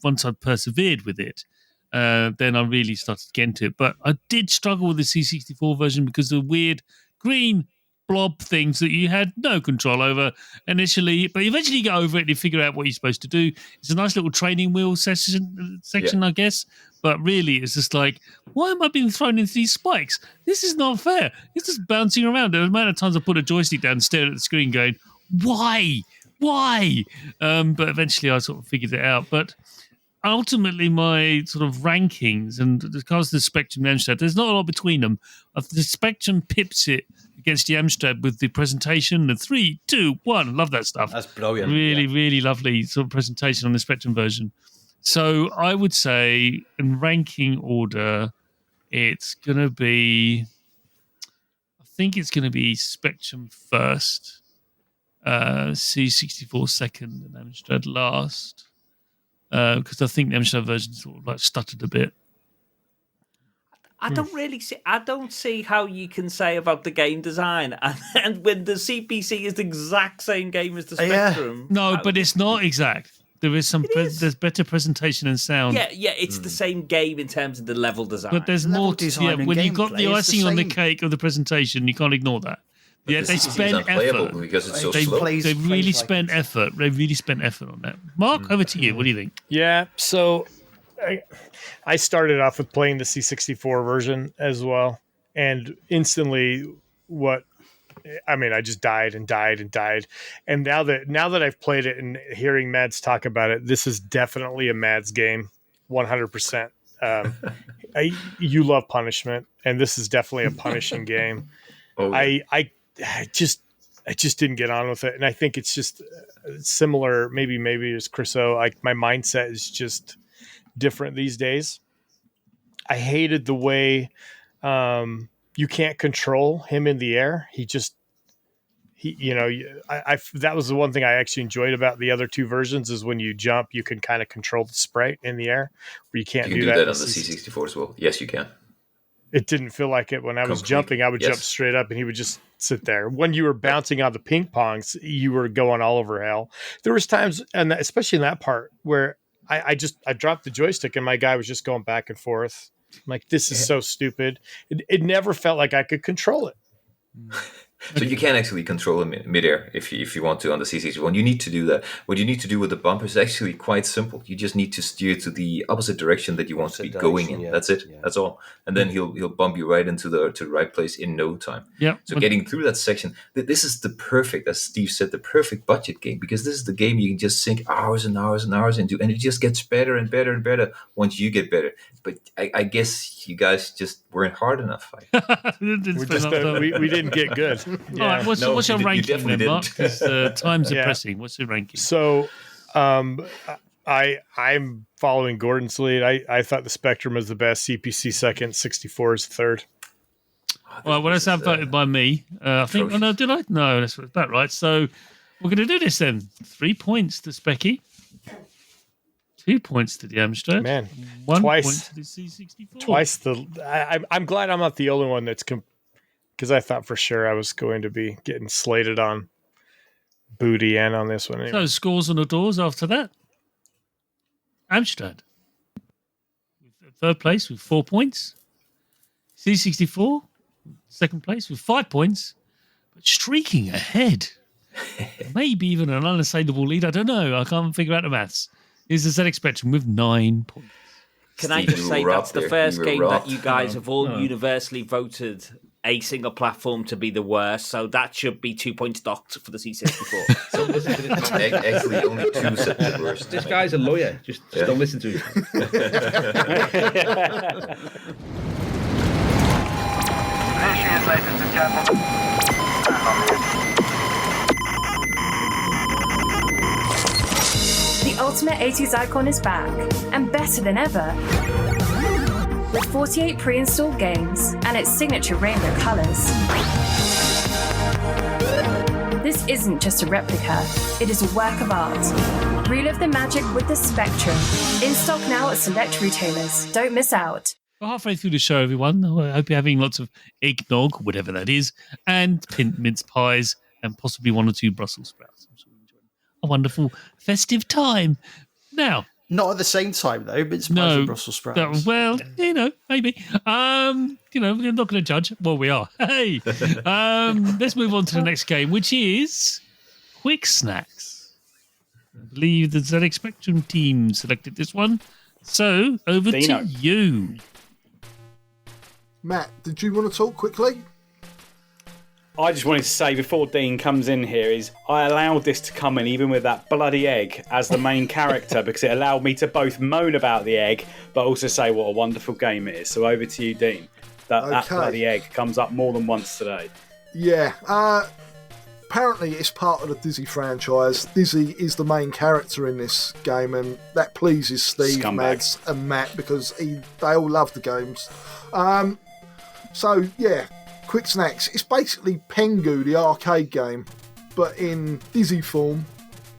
Once I persevered with it, then I really started to get into it. But I did struggle with the C64 version because of the weird green blob things that you had no control over initially, but eventually you get over it and you figure out what you're supposed to do. It's a nice little training wheel section, I guess, but really it's just like, why am I being thrown into these spikes? This is not fair. It's just bouncing around. The amount of times I put a joystick down and stared at the screen going, why? But eventually I sort of figured it out. But ultimately my sort of rankings, and because of the Spectrum and Amstrad, there's not a lot between them. The Spectrum pips it against the Amstrad with the presentation, the 3, 2, 1. Love that stuff. That's brilliant. Really, really lovely sort of presentation on the Spectrum version. So I would say in ranking order, it's going to be, I think it's going to be Spectrum first, C64 second, and Amstrad last. Because I think the Amstrad version sort of like stuttered a bit. I don't see how you can say about the game design and when the CPC is the exact same game as the Spectrum. No, but it's not exact. There is there's better presentation and sound. Yeah, it's the same game in terms of the level design. But there's more to when you've got the icing on the cake of the presentation, you can't ignore that. But they spent effort because it's so slow. They really spent effort. They really spent effort on that. Mark, over to you. What do you think? Yeah, so I started off with playing the C64 version as well, and instantly, I just died. And now that I've played it and hearing Mads talk about it, this is definitely a Mads game, 100%. You love punishment, and this is definitely a punishing game. Oh, yeah. I just didn't get on with it, and I think it's just similar. Maybe as Chriso. My mindset is just different these days. I hated the way you can't control him in the air. That was the one thing I actually enjoyed about the other two versions is when you jump, you can kind of control the sprite in the air, where you can't do that on the C64 as well. Yes, you can. It didn't feel like it when I was jumping. I would jump straight up and he would just sit there. When you were bouncing on the ping pongs, you were going all over hell. There was times, and especially in that part, where I dropped the joystick and my guy was just going back and forth. I'm like, this is so stupid. It never felt like I could control it. So you can actually control him in midair if you want to on the C61. You need to do that. What you need to do with the bumper is actually quite simple. You just need to steer to the opposite direction that you want to be going in. Yeah. That's it. Yeah. That's all. And then he'll bump you right into the right place in no time. Yeah. So getting through that section, this is the perfect, as Steve said, the perfect budget game, because this is the game you can just sink hours and hours and hours into, and it just gets better and better and better once you get better. But I guess you guys just weren't hard enough. We didn't get good. Yeah. All right, what's your ranking then, Mark? Because time's pressing. What's your ranking? So I'm I'm following Gordon's lead. I thought the Spectrum was the best, CPC second, 64 is third. Well, that's voted by me. I think. Oh, no, did I? No, that's about right. So we're going to do this then. 3 points to Specky. 2 points to the Amstrad. Man, 1 twice, point to the C64. Twice the. I'm glad I'm not the only one that's because I thought for sure I was going to be getting slated on booty and on this one. Anyway. So scores on the doors after that. Amstrad. Third place with 4 points. C64. Second place with 5 points. But streaking ahead. Maybe even an unassailable lead. I don't know. I can't figure out the maths. Is the ZX Spectrum with 9 points. Can I just say that's the first game that you guys have all universally voted a single platform to be the worst, so that should be 2 points docked for the C64. So listen to this. Actually, only 2 said the worst. This guy's a lawyer. Just don't listen to him. Ladies and gentlemen. The ultimate 80s icon is back, and better than ever. With 48 pre-installed games and its signature rainbow colours. This isn't just a replica, it is a work of art. Relive the magic with the Spectrum. In stock now at select retailers. Don't miss out. We're halfway through the show, everyone. I hope you're having lots of eggnog, whatever that is, and pint mince pies, and possibly 1 or 2 Brussels sprouts. I'm sure you're enjoying a wonderful festive time. Now, not at the same time though, but it's no Brussels sprouts. Well, maybe. We're not going to judge. Well, we are. Hey, let's move on to the next game, which is Quick Snacks. I believe the ZX Spectrum team selected this one. So over to you. Matt, did you want to talk quickly? I just wanted to say before Dean comes in here is I allowed this to come in even with that bloody egg as the main character because it allowed me to both moan about the egg but also say what a wonderful game it is. So over to you, Dean. That bloody egg comes up more than once today. Yeah. Apparently it's part of the Dizzy franchise. Dizzy is the main character in this game and that pleases Steve, Mads and Matt because they all love the games. So, yeah. Quick Snacks, it's basically Pengu, the arcade game, but in Dizzy form,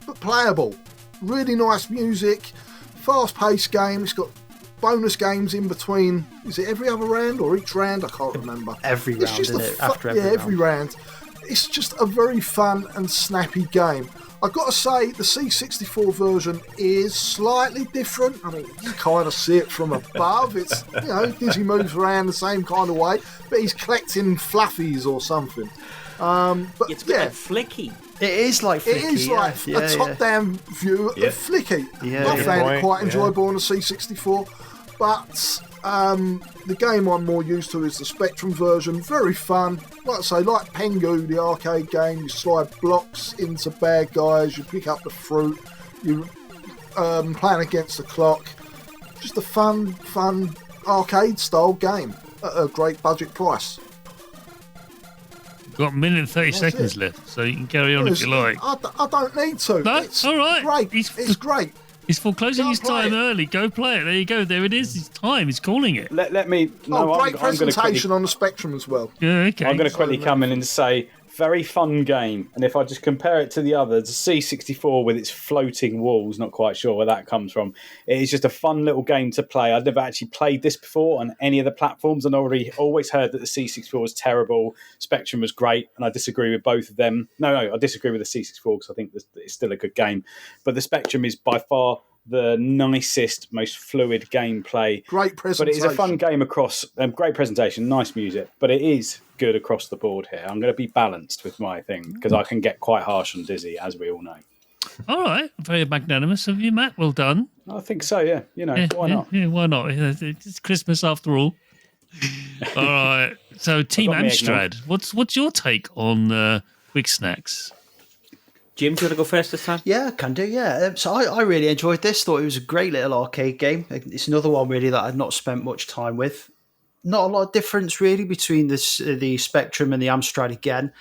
but playable. Really nice music, fast-paced game. It's got bonus games in between. Is it every other round or each round? I can't remember. Every round, isn't it? After every round. It's just a very fun and snappy game. I've got to say, the C64 version is slightly different. I mean, you kind of see it from above. It's, Dizzy moves around the same kind of way, but he's collecting fluffies or something. But it's a bit like Flicky. It is like Flicky. It is like a top-down view of Flicky. I found it quite enjoyable on the C64, but the game I'm more used to is the Spectrum version. Very fun. Like I say, like Pengu, the arcade game, you slide blocks into bad guys, you pick up the fruit, you playing against the clock. Just a fun arcade-style game at a great budget price. You've got a minute and 30 seconds left, so you can carry on if you like. I don't need to. No, it's all right. Great. It's great. He's foreclosing his time early. Go play it. There you go. There it is. It's time. He's calling it. Let me. No, great presentation on the Spectrum as well. Yeah, okay. I'm going to quickly come in and say, very fun game. And if I just compare it to the others, the C64 with its floating walls, not quite sure where that comes from. It is just a fun little game to play. I've never actually played this before on any of the platforms, and I always heard that the C64 was terrible, Spectrum was great, and I disagree with both of them. No, I disagree with the C64 because I think it's still a good game. But the Spectrum is by far the nicest, most fluid gameplay. Great presentation. But it is a fun game across, great presentation, nice music, but it is good across the board here. I'm going to be balanced with my thing because I can get quite harsh on Dizzy, as we all know. All right. Very magnanimous of you, Matt. Well done. I think so, yeah. Why not? Yeah, why not? It's Christmas after all. All right. So, Team Amstrad, what's your take on Quick Snacks? Jim, do you want to go first this time? Yeah, I can do, yeah. So I really enjoyed this. Thought it was a great little arcade game. It's another one, really, that I've not spent much time with. Not a lot of difference, really, between the Spectrum and the Amstrad again.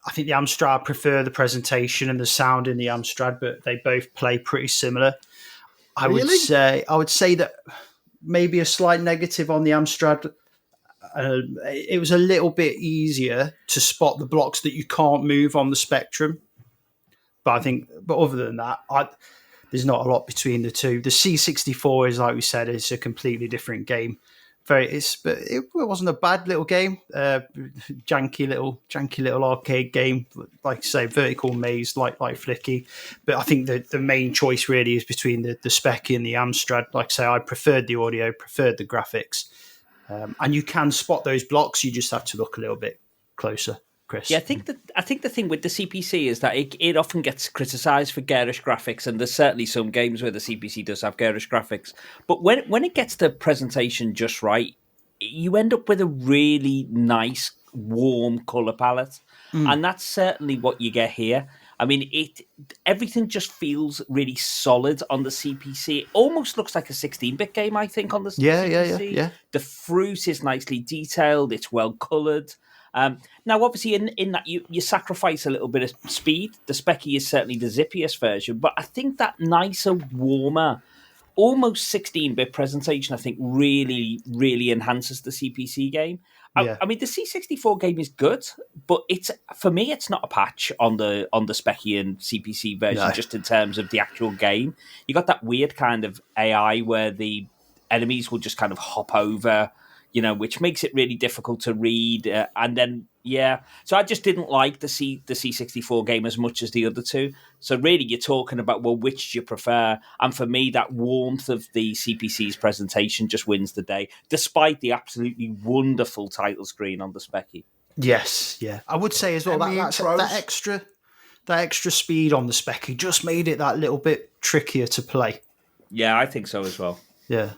I think the Amstrad prefer the presentation and the sound in the Amstrad, but they both play pretty similar. I would say that maybe a slight negative on the Amstrad. It was a little bit easier to spot the blocks that you can't move on the Spectrum. But other than that, there's not a lot between the two. The C64 is, like we said, it's a completely different game. But it wasn't a bad little game. Janky little arcade game, like I say, vertical maze, like Flicky. But I think the main choice really is between the Specky and the Amstrad. Like I say, I preferred the audio, preferred the graphics, and you can spot those blocks. You just have to look a little bit closer. Chris. Yeah, I think the thing with the CPC is that it often gets criticised for garish graphics, and there's certainly some games where the CPC does have garish graphics. But when it gets the presentation just right, you end up with a really nice, warm colour palette, and that's certainly what you get here. I mean, everything just feels really solid on the CPC. It almost looks like a 16-bit game, I think, on the CPC. Yeah. The fruit is nicely detailed. It's well coloured. Now, obviously, in that you sacrifice a little bit of speed. The Specky is certainly the zippiest version, but I think that nicer, warmer, almost 16-bit presentation, I think, really, really enhances the CPC game. Yeah. I mean, the C64 game is good, but for me, it's not a patch on the Specky and CPC version, just in terms of the actual game. You got that weird kind of AI where the enemies will just kind of hop over, which makes it really difficult to read. And then, so I just didn't like the C64 game as much as the other two. So really, you're talking about, well, which do you prefer? And for me, that warmth of the CPC's presentation just wins the day, despite the absolutely wonderful title screen on the Specky. Yes, yeah. I would say as well, that extra speed on the Specky just made it that little bit trickier to play. Yeah, I think so as well. Yeah.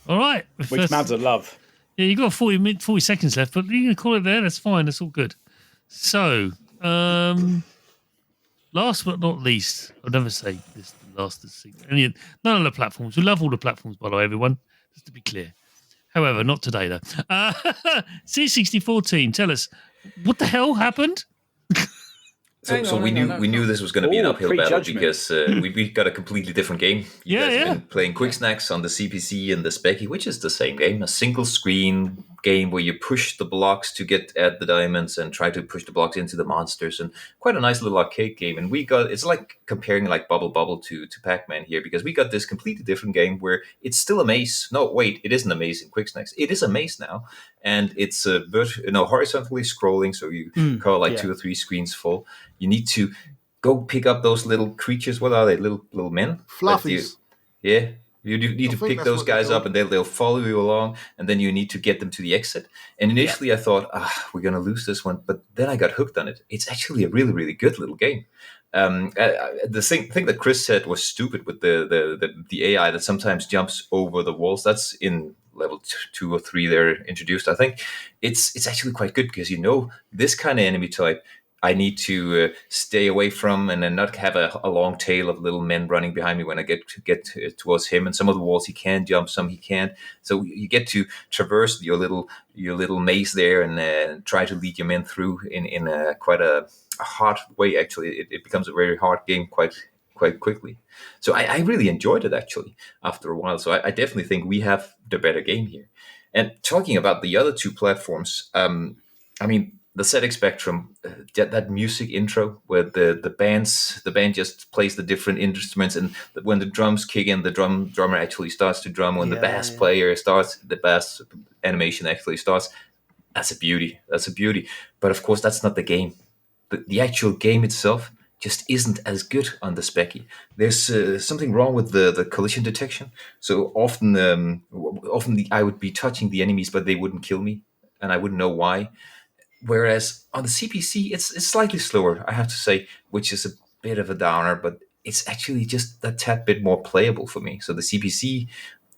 All right. Which Mads would love. Yeah, you've got 40 seconds left, but you can call it there. That's fine. That's all good. So, last but not least, I'll never say this last. None of the platforms. We love all the platforms, by the way, everyone. Just to be clear. However, not today, though. C64 team, tell us, what the hell happened? So we knew this was going to be an uphill battle because we got a completely different game. You guys have been playing Quick Snacks on the CPC and the Specky, which is the same game, a single screen game where you push the blocks to get at the diamonds and try to push the blocks into the monsters, and quite a nice little arcade game. And it's like comparing like Bubble to Pac-Man here, because we got this completely different game where it's still a maze. No, wait, it isn't a maze in Quick Snacks. It is a maze now, and it's horizontally scrolling, so you cover like 2 or 3 screens full. You need to go pick up those little creatures. What are they? Little men? Fluffies. You need to pick those guys up, and they'll follow you along, and then you need to get them to the exit. And initially I thought, we're going to lose this one, but then I got hooked on it. It's actually a really, really good little game. The thing that Chris said was stupid with the AI that sometimes jumps over the walls. That's in level 2 or 3 they're introduced. I think it's actually quite good, because this kind of enemy type I need to stay away from, and then not have a long tail of little men running behind me when I get towards him. And some of the walls he can jump, some he can't. So you get to traverse your little maze there and try to lead your men through in quite a hard way. Actually, it becomes a very hard game quite quickly. So I really enjoyed it actually after a while. So I definitely think we have the better game here. And talking about the other 2 platforms, I mean, the ZX Spectrum, that music intro where the band just plays the different instruments, and when the drums kick in, the drummer actually starts to drum. When the bass player starts, the bass animation actually starts. That's a beauty. But of course, that's not the game. The actual game itself just isn't as good on the Specky. There's something wrong with the collision detection. So often I would be touching the enemies, but they wouldn't kill me, and I wouldn't know why. Whereas on the CPC, it's slightly slower, I have to say, which is a bit of a downer, but it's actually just a tad bit more playable for me. So the CPC,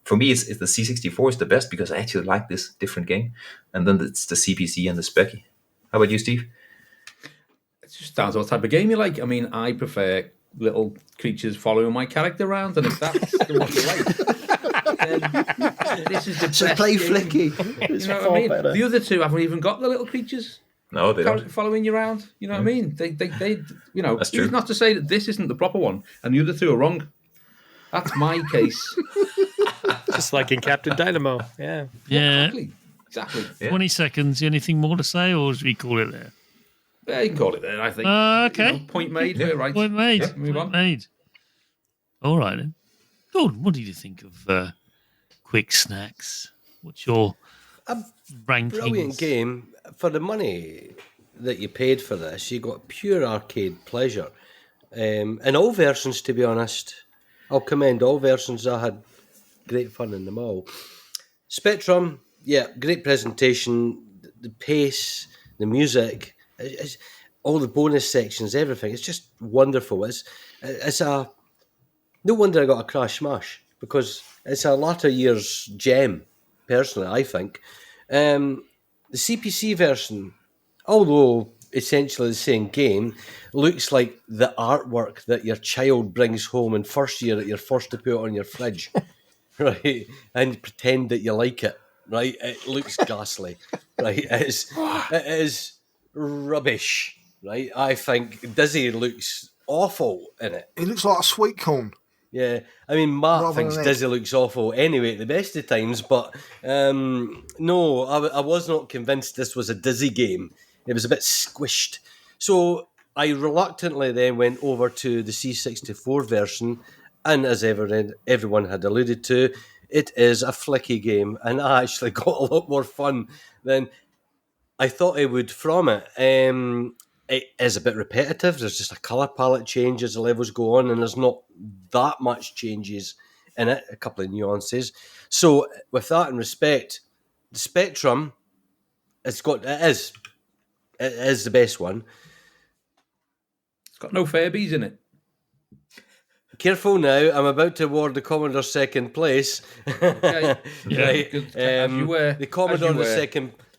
for me, it's the C64 is the best, because I actually like this different game. And then it's the CPC and the Specky. How about you, Steve? It just depends what type of game you like. I mean, I prefer little creatures following my character around, and if that's what you like, this is the best play game. Flicky. You know what I mean? Better. The other 2 haven't even got the little creatures. No, they don't. Following you around. You know what I mean? They That's true. It's not to say that this isn't the proper one, and the other 2 are wrong. That's my case. Just like in Captain Dynamo. Yeah. Yeah. Exactly. 20 seconds. Anything more to say, or should we call it there? Yeah, you can call it there, I think. Okay. Point made. We're right. Point made. Yeah, move Point on. made. All right, then. Gordon, what did you think of Quick Snacks? What's your rankings? Brilliant game. For the money that you paid for this, you got pure arcade pleasure. In all versions, to be honest. I'll commend all versions. I had great fun in them all. Spectrum, yeah, great presentation. The pace, the music, all the bonus sections, everything. It's just wonderful. It's a no wonder I got a Crash Smash, because it's a latter year's gem, personally, I think. The CPC version, although essentially the same game, looks like the artwork that your child brings home in first year that you're forced to put on your fridge, right? And pretend that you like it, right? It looks ghastly, right? It is rubbish, right? I think Dizzy looks awful in it. He looks like a sweet corn. Yeah, I mean, Mark thinks Dizzy looks awful anyway at the best of times, but no, I was not convinced this was a Dizzy game. It was a bit squished. So I reluctantly then went over to the C64 version, and as everyone had alluded to, it is a flicky game, and I actually got a lot more fun than I thought I would from it. It is a bit repetitive. There's just a colour palette change as the levels go on, and there's not that much changes in it, a couple of nuances. So with that in respect, the Spectrum, it is the best one. It's got no Furbies in it. Careful now, I'm about to award the Commodore second place. Okay. Right. The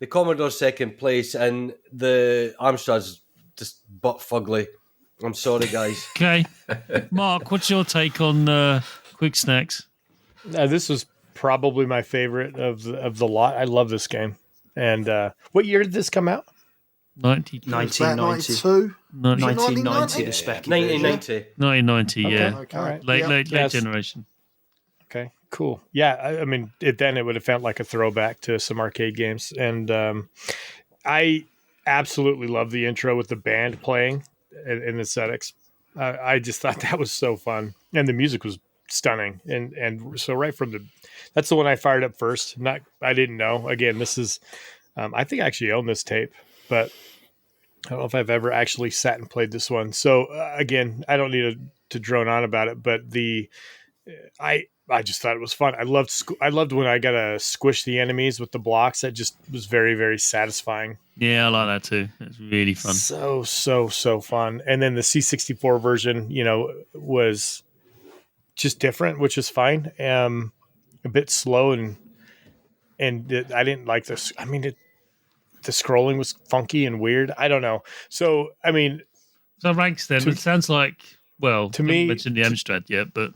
Commodore second place, and the Amstrad's just butt fugly. I'm sorry, guys. Okay. Mark, what's your take on Quick Snacks? This was probably my favorite of the lot. I love this game. And what year did this come out? 1990. 1990, the spec. 1990, yeah. Okay. All right. Late generation. Okay, cool. Yeah, I mean, then it would have felt like a throwback to some arcade games. And I absolutely love the intro with the band playing in the settings. I just thought that was so fun. And the music was stunning. And so right from that's the one I fired up first. I didn't know. Again, this is, I think I actually own this tape, but I don't know if I've ever actually sat and played this one. So again, I don't need to drone on about it, but I just thought it was fun. I loved when I got to squish the enemies with the blocks. That just was very, very satisfying. Yeah, I like that too. It's really fun. So fun. And then the C64 version, was just different, which is fine. A bit slow and I didn't like this. I mean, the scrolling was funky and weird. I don't know. So, I mean, so ranks then. It sounds like, well, to me, mentioned the Amstrad yet, but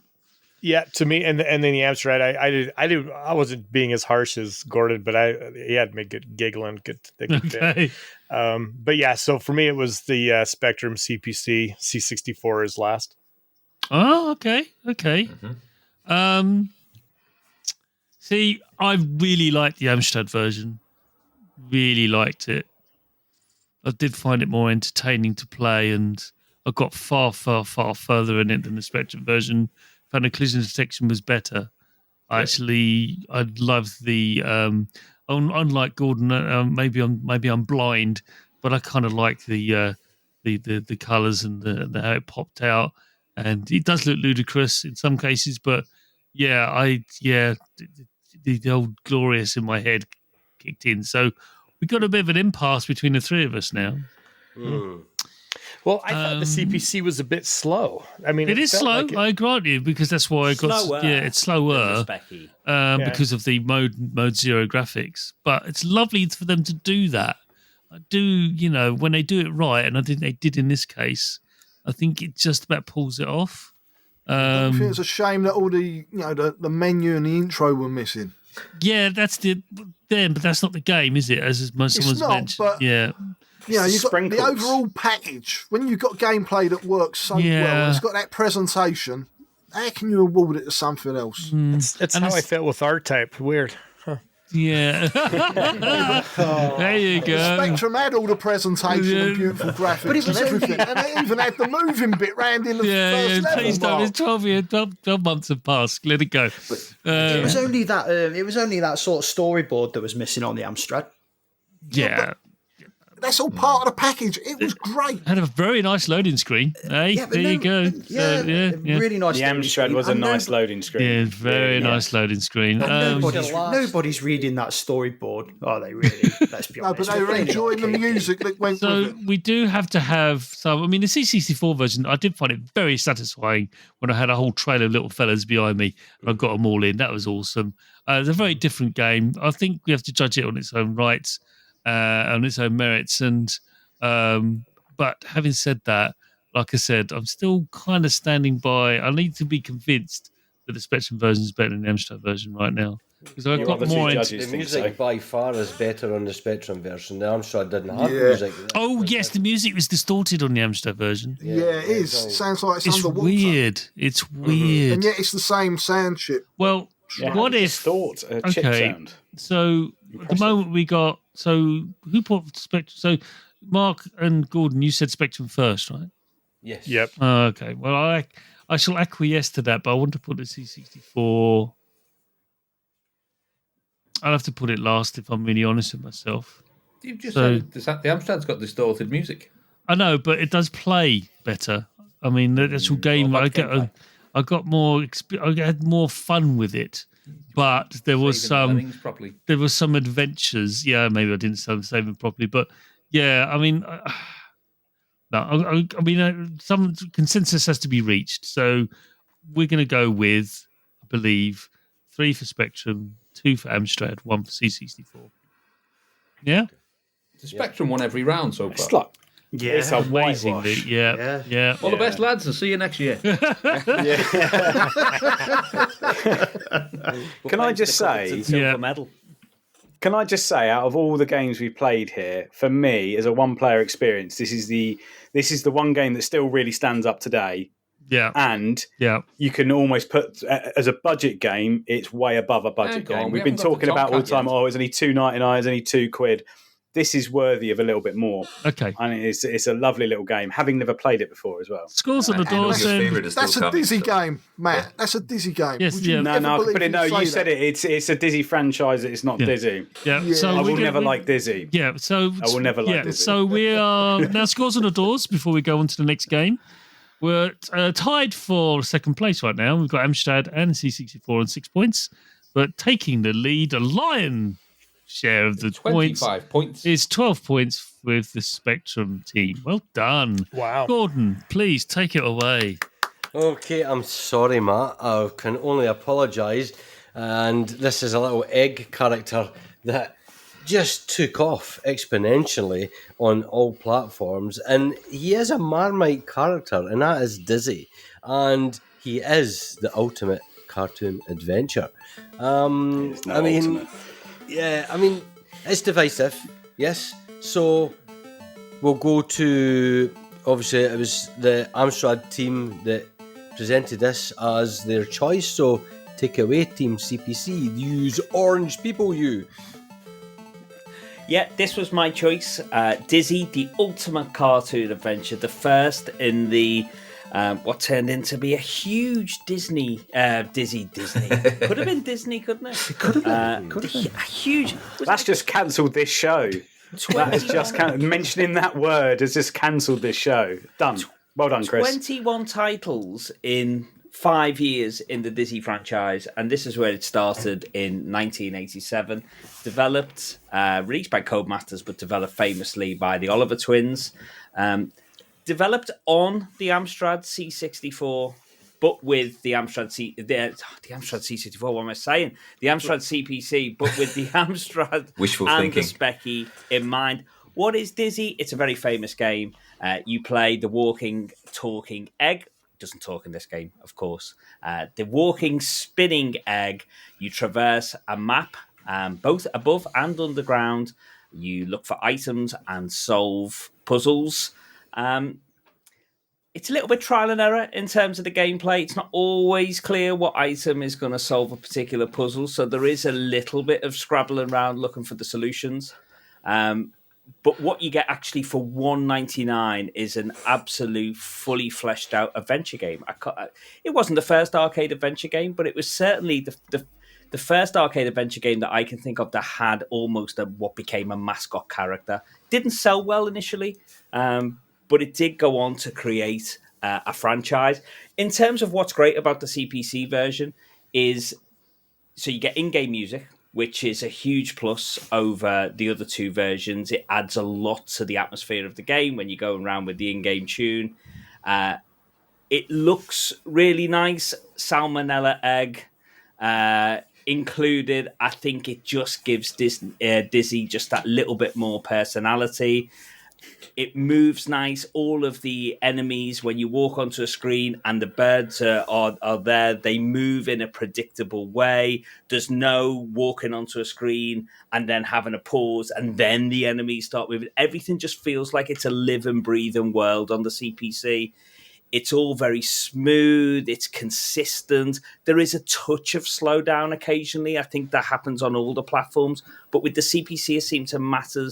yeah, to me, and then the Amstrad, I wasn't being as harsh as Gordon, but he had me giggling. Good. Okay. But yeah, so for me, it was the Spectrum CPC C64 is last. Oh, okay. Mm-hmm. See, I really liked the Amstrad version. Really liked it. I did find it more entertaining to play, and I got far further in it than the Spectrum version. Found the collision detection was better. I love the unlike Gordon. Maybe I'm blind, but I kind of like the colours and the how it popped out, and it does look ludicrous in some cases. But the old glorious in my head kicked in. So we got a bit of an impasse between the three of us now. Mm. Well, I thought the CPC was a bit slow. I mean, it is slow. I grant you, because that's why I got. Slower it's slower because of the mode 0 graphics. But it's lovely for them to do that. I do, when they do it right, and I think they did in this case. I think it just about pulls it off. I think it's a shame that all the the menu and the intro were missing. Yeah, that's but that's not the game, is it? As someone's mentioned. But yeah. You've got the overall package. When you've got gameplay that works so well, and it's got that presentation, How can you award it to something else? It's how I felt with R-Type. Weird. Huh. Yeah. There you go. Spectrum had all the presentation and beautiful graphics and everything. And it even had the moving bit round in the first level. Please don't. It's 12 months have passed. Let it go. It was only that. It was only that sort of storyboard that was missing on the Amstrad. Yeah. That's all part of the package. It was great. Had a very nice loading screen. Hey, there you go. Really nice. The Amstrad was a nice loading screen. Yeah, very nice loading screen. Nobody's reading that storyboard, are they? Really? Let's be honest. No, but they were enjoying the music that went with it. We do have to have some. I mean, the C64 version, I did find it very satisfying when I had a whole trail of little fellas behind me and I got them all in. That was awesome. It's a very different game. I think we have to judge it on its own rights. On its own merits, but having said that, like I said, I'm still kind of standing by. I need to be convinced that the Spectrum version is better than the Amstrad version right now because I've got more. The music by far is better on the Spectrum version. The Amstrad didn't have music. Oh yes, the music was distorted on the Amstrad version. Yeah, it is. It sounds like it's underwater. Weird. It's weird, and yet it's the same sound chip. Well, what if thought a chip sound? So at the moment we got. So who put Spectrum? So Mark and Gordon, you said Spectrum first, right? Yes. Yep. Okay. Well, I shall acquiesce to that, but I want to put the C64. I'll have to put it last if I'm really honest with myself. You've just said the Amstrad's got distorted music. I know, but it does play better. I mean, the actual game, I got more. I had more fun with it. But there was some adventures. Yeah, maybe I didn't save them properly, but yeah, I mean, some consensus has to be reached. So we're going to go with, I believe, 3 for Spectrum, 2 for Amstrad, 1 for C64. Yeah, the Spectrum won every round so far. It's amazingly. Yeah. All the best, lads, and see you next year. Can I just say, medal. Can I just say, out of all the games we played here, for me, as a one-player experience, this is the one game that still really stands up today. Yeah, and you can almost put as a budget game, it's way above a budget game. We've been talking about all the time. Oh, it's only $2.99. It's only £2. This is worthy of a little bit more. Okay. And it's a lovely little game, having never played it before as well. Scores on the doors. That's a Dizzy game, Matt. That's a Dizzy game. Yes, you said it. It's a Dizzy franchise. It's not Dizzy. Yeah. So I will never like Dizzy. Yeah. So I will never like Dizzy. So we are now scores on the doors before we go on to the next game. We're tied for second place right now. We've got Amstrad and C64 on 6 points, but taking the lead, a lion share of the 25 points is 12 points with the Spectrum team. Well done. Wow. Gordon, please take it away. Okay, I'm sorry, Matt. I can only apologise. And this is a little egg character that just took off exponentially on all platforms. And he is a Marmite character, and that is Dizzy. And he is the ultimate cartoon adventure. It's divisive, yes. So we'll go to, obviously, it was the Amstrad team that presented this as their choice. So take away, Team CPC. Use orange people, you. Yeah, this was my choice. Dizzy, the ultimate cartoon adventure, the first in the what turned into be a huge Disney. Disney. Could have been Disney, couldn't it? It could have been. A huge. That's just cancelled this show. That has just mentioning that word has just cancelled this show. Done. Well done, Chris. 21 titles in 5 years in the Dizzy franchise, and this is where it started in 1987. Developed, released by Codemasters, but developed famously by the Oliver twins. Developed on the Amstrad C64, but with the Amstrad the Amstrad C64. What am I saying? The Amstrad CPC, but with the Amstrad and the Specky in mind. What is Dizzy? It's a very famous game. You play the walking, talking egg. Doesn't talk in this game, of course. The walking, spinning egg. You traverse a map, both above and underground. You look for items and solve puzzles. it's a little bit trial and error in terms of the gameplay. It's not always clear what item is going to solve a particular puzzle, so there is a little bit of scrabbling around looking for the solutions. But what you get actually for $1.99 is an absolute fully fleshed out adventure game. It wasn't the first arcade adventure game, but it was certainly the first arcade adventure game that I can think of that had almost what became a mascot character. Didn't sell well initially, but it did go on to create a franchise. In terms of what's great about the CPC version is, so you get in-game music, which is a huge plus over the other two versions. It adds a lot to the atmosphere of the game when you're going around with the in-game tune. It looks really nice. Salmonella egg included. I think it just gives Dizzy just that little bit more personality. It moves nice. All of the enemies, when you walk onto a screen and the birds are there, they move in a predictable way. There's no walking onto a screen and then having a pause and then the enemies start moving. Everything just feels like it's a live and breathing world on the CPC. It's all very smooth. It's consistent. There is a touch of slowdown occasionally. I think that happens on all the platforms. But with the CPC, it seems to matter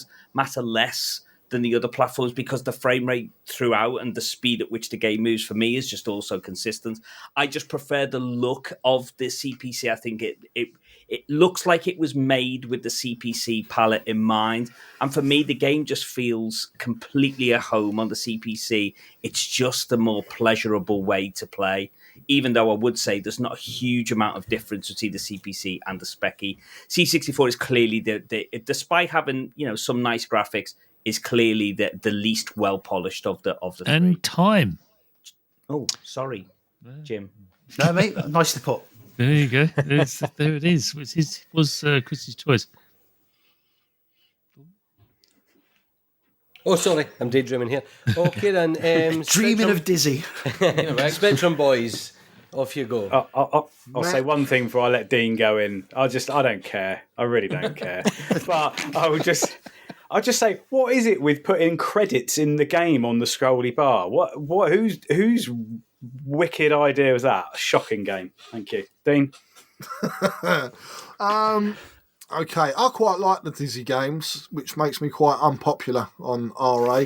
less than the other platforms because the frame rate throughout and the speed at which the game moves for me is just also consistent. I just prefer the look of the CPC. I think it looks like it was made with the CPC palette in mind. And for me, the game just feels completely at home on the CPC. It's just a more pleasurable way to play, even though I would say there's not a huge amount of difference between the CPC and the Specky. C64 is clearly, despite having some nice graphics, is clearly the least well polished of the three. And time. Oh, sorry, Jim. No, mate, nicely put. There you go. There it is. Was Chris's choice. Oh, sorry, I'm daydreaming here. Okay, then. Dreaming of Dizzy. Spectrum Boys, off you go. I'll say one thing before I let Dean go in. I don't care. I really don't care. But I'll just say, what is it with putting credits in the game on the scrolly bar? Whose wicked idea was that? A shocking game. Thank you, Dean. Okay, I quite like the Dizzy games, which makes me quite unpopular on RA.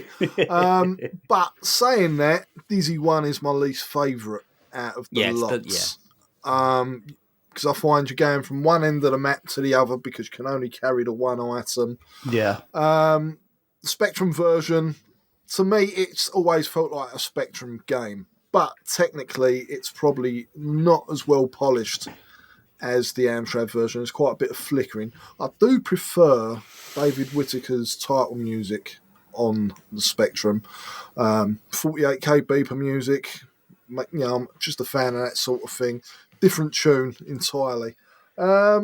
But saying that, Dizzy 1 is my least favourite out of the lots. Because I find you're going from one end of the map to the other because you can only carry the one item. Yeah. The Spectrum version, to me, it's always felt like a Spectrum game. But technically, it's probably not as well polished as the Amstrad version. There's quite a bit of flickering. I do prefer David Whittaker's title music on the Spectrum. 48k beeper music. I'm just a fan of that sort of thing. Different tune entirely. A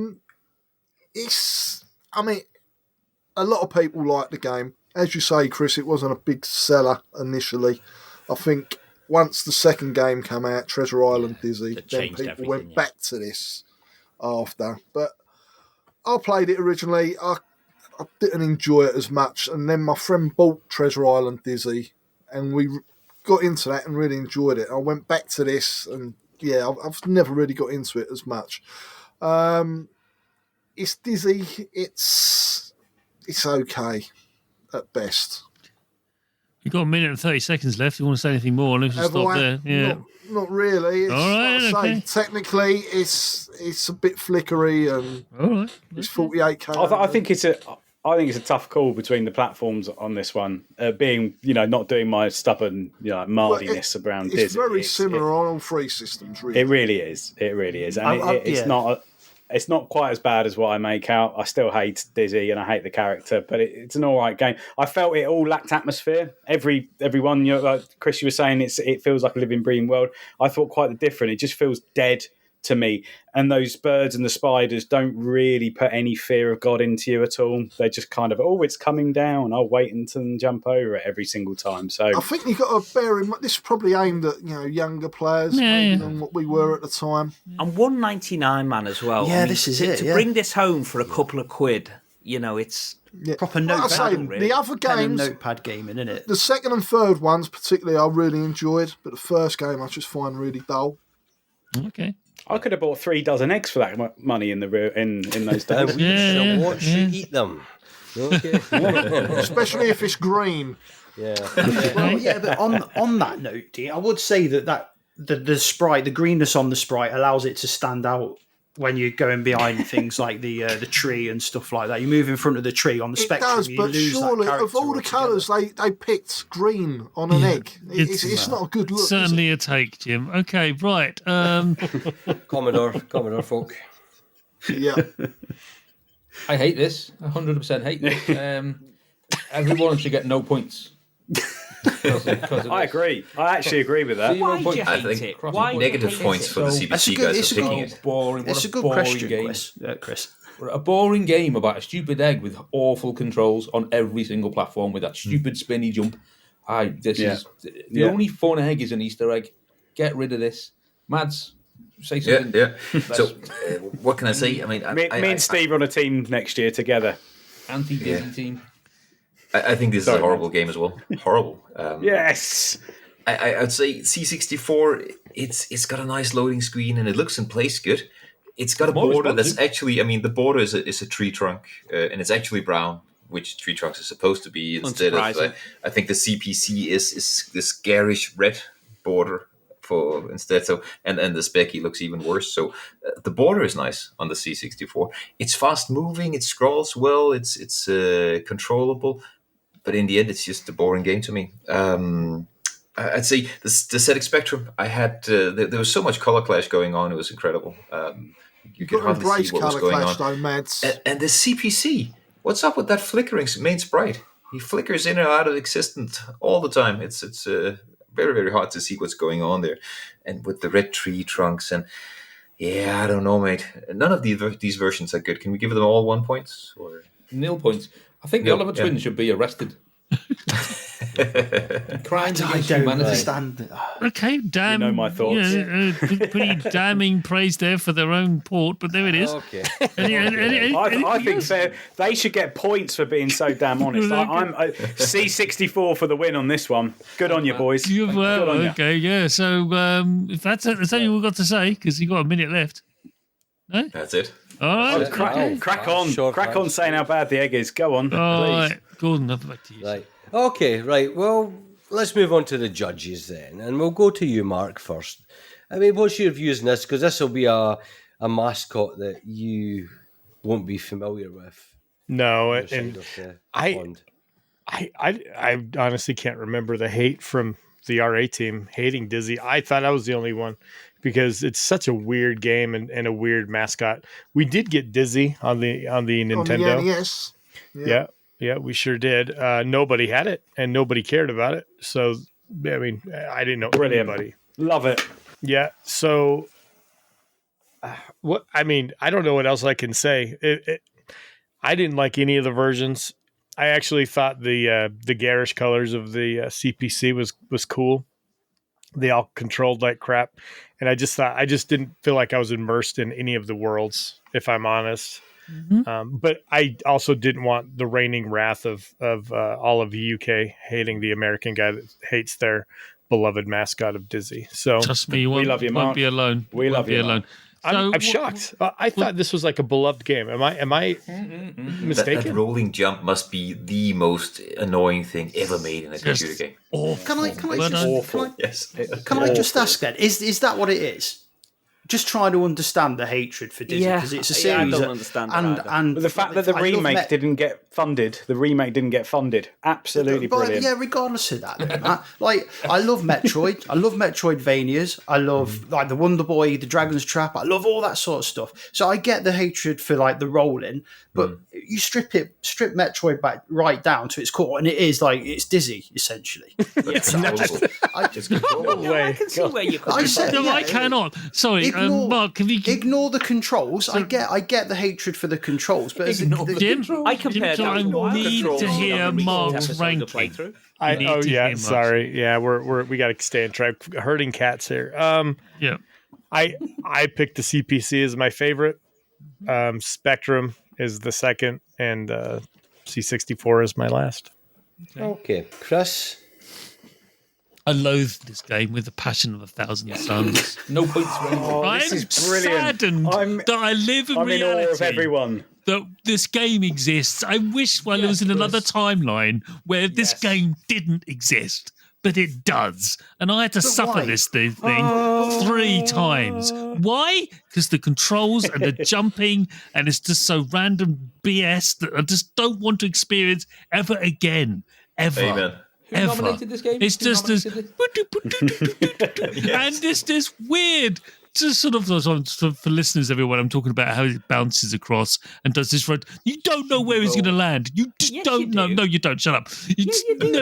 lot of people like the game. As you say, Chris, it wasn't a big seller initially. I think once the second game came out, Treasure Island Dizzy, then people went back to this after. But I played it originally. I didn't enjoy it as much. And then my friend bought Treasure Island Dizzy, and we got into that and really enjoyed it. I went back to this, and yeah, I've never really got into it as much. It's Dizzy. It's okay at best. You've got 1 minute and 30 seconds left. You want to say anything more? Let's just stop there. Yeah. Not really. It's, all right, okay. Technically, it's a bit flickery and all right. It's 48k. I think it's a tough call between the platforms on this one. Being not doing my stubborn mardiness around Dizzy. It's very similar on all three systems. Really, it really is. It really is, and it's not. It's not quite as bad as what I make out. I still hate Dizzy and I hate the character, but it's an all right game. I felt it all lacked atmosphere. Everyone, like Chris, you were saying, it feels like a living, breathing world. I thought quite different. It just feels dead to me. And those birds and the spiders don't really put any fear of God into you at all. They're just kind of, it's coming down. I'll wait until jump over it every single time. So I think you've got to bear in mind, this is probably aimed at younger players than what we were at the time. And $1.99, man, as well. Yeah, this is it. To bring this home for a couple of quid, it's proper notepad. The other games, notepad gaming, isn't it? The second and third ones, particularly, I really enjoyed, but the first game I just find really dull. Okay. I could have bought 3 dozen eggs for that money in those days. What should eat them? Okay. Especially if it's green. Yeah. Well, yeah, but on that note, Dean, I would say that the sprite, the greenness on the sprite, allows it to stand out when you're going behind things like the tree and stuff like that. You move in front of the tree on the spectrum. It does, you but lose surely that of all the colours, they picked green on an egg. It's not a good look. Certainly a take, Jim. Okay, right. Commodore folk. Yeah. I hate this. 100% hate this. Everyone should get no points. I agree. I actually agree with that. Why do you hate it? Why negative points for the CBC guys for picking it. Boring. It's a good question, Chris. A boring game about a stupid egg with awful controls on every single platform with that stupid spinny jump. Is the only fun egg is an Easter egg. Get rid of this. Mads, say something. Yeah. So, what can I say? I mean, me and Steve are on a team next year together. Anti-Disney team. I think this is a horrible game as well. Horrible. Yes. I'd say C64. It's got a nice loading screen and it looks and plays good. It's got a border that's actually. I mean, the border is a tree trunk and it's actually brown, which tree trunks are supposed to be. Instead of, I think the CPC is this garish red border for instead. So and the Specky looks even worse. So the border is nice on the C64. It's fast moving. It scrolls well. It's controllable. But in the end, it's just a boring game to me. I'd say the ZX Spectrum, I had there was so much color clash going on. It was incredible. You could hardly see what was going on. Though, Mads. And the CPC, what's up with that flickering main sprite? He flickers in and out of existence all the time. It's very, very hard to see what's going on there. And with the red tree trunks and I don't know, mate. None of these versions are good. Can we give them all 1 point? Or 0 points. I think the Oliver twins should be arrested. Crimes against humanity. Understand. Okay, damn. You know my thoughts. Pretty damning praise there for their own port, but there it is. Okay. I think they should get points for being so damn honest. I'm C64 for the win on this one. Good on you, boys. Well, okay, yeah. So if that's only we've got to say, because you've got a minute left. No? That's it. All right. Crack on saying how bad the egg is. Go on, All please. right. Gordon, back to you. Right. Okay, right. Well, let's move on to the judges then. And we'll go to you, Mark, first. I mean, what's your views on this? Because this will be a mascot that you won't be familiar with. No, and I honestly can't remember the hate from the RA team hating Dizzy. I thought I was the only one because it's such a weird game and a weird mascot. We did get Dizzy on the Nintendo. On the NES. Yeah, we sure did. Nobody had it and nobody cared about it. So, I mean, I didn't know anybody. Love it. Yeah. So, I don't know what else I can say. I didn't like any of the versions. I actually thought the garish colors of the CPC was cool. They all controlled like crap. And I just didn't feel like I was immersed in any of the worlds, if I'm honest. Mm-hmm. But I also didn't want the reigning wrath of all of the UK hating the American guy that hates their beloved mascot of Dizzy. So trust me, we love you, Mark. Won't be alone. We love you alone. I'm shocked. I thought this was like a beloved game. Am I mistaken? That rolling jump must be the most annoying thing ever made in a computer game. Can I just ask then? Is that what it is? Just try to understand the hatred for Dizzy because it's a series. I don't understand and the fact that the remake didn't get funded. The remake didn't get funded. Absolutely brilliant. Yeah, regardless of that, Matt, like I love Metroid. I love Metroidvanias. I love like the Wonder Boy, the Dragon's Trap. I love all that sort of stuff. So I get the hatred for like the rolling, but you strip Metroid back right down to its core, and it is like it's Dizzy essentially. I can see where you come from. I cannot. Sorry. Mark, ignore the controls. I get the hatred for the controls, but Jim, I compared I need to hear Mark's ranking. Sorry. Yeah, we got to stay in track. Herding cats here. Yeah. I picked the CPC as my favorite. Spectrum is the second, and C64 is my last. Okay. Chris? I loathe this game with the passion of 1,000 suns. No points for anyone. I'm this is brilliant. saddened that I live in I'm reality. in awe of everyone. That this game exists. I wish I was in another timeline where this game didn't exist, but it does. And I had to suffer this thing 3 times. Why? Because the controls and the jumping, and it's just so random BS that I just don't want to experience ever again. Ever. Amen. Who nominated this game? It's just this, and it's this weird. Just sort of for listeners, everyone, I'm talking about how it bounces across and does this. You don't know where he's going to land. You just don't know. No, you don't. Shut up. You know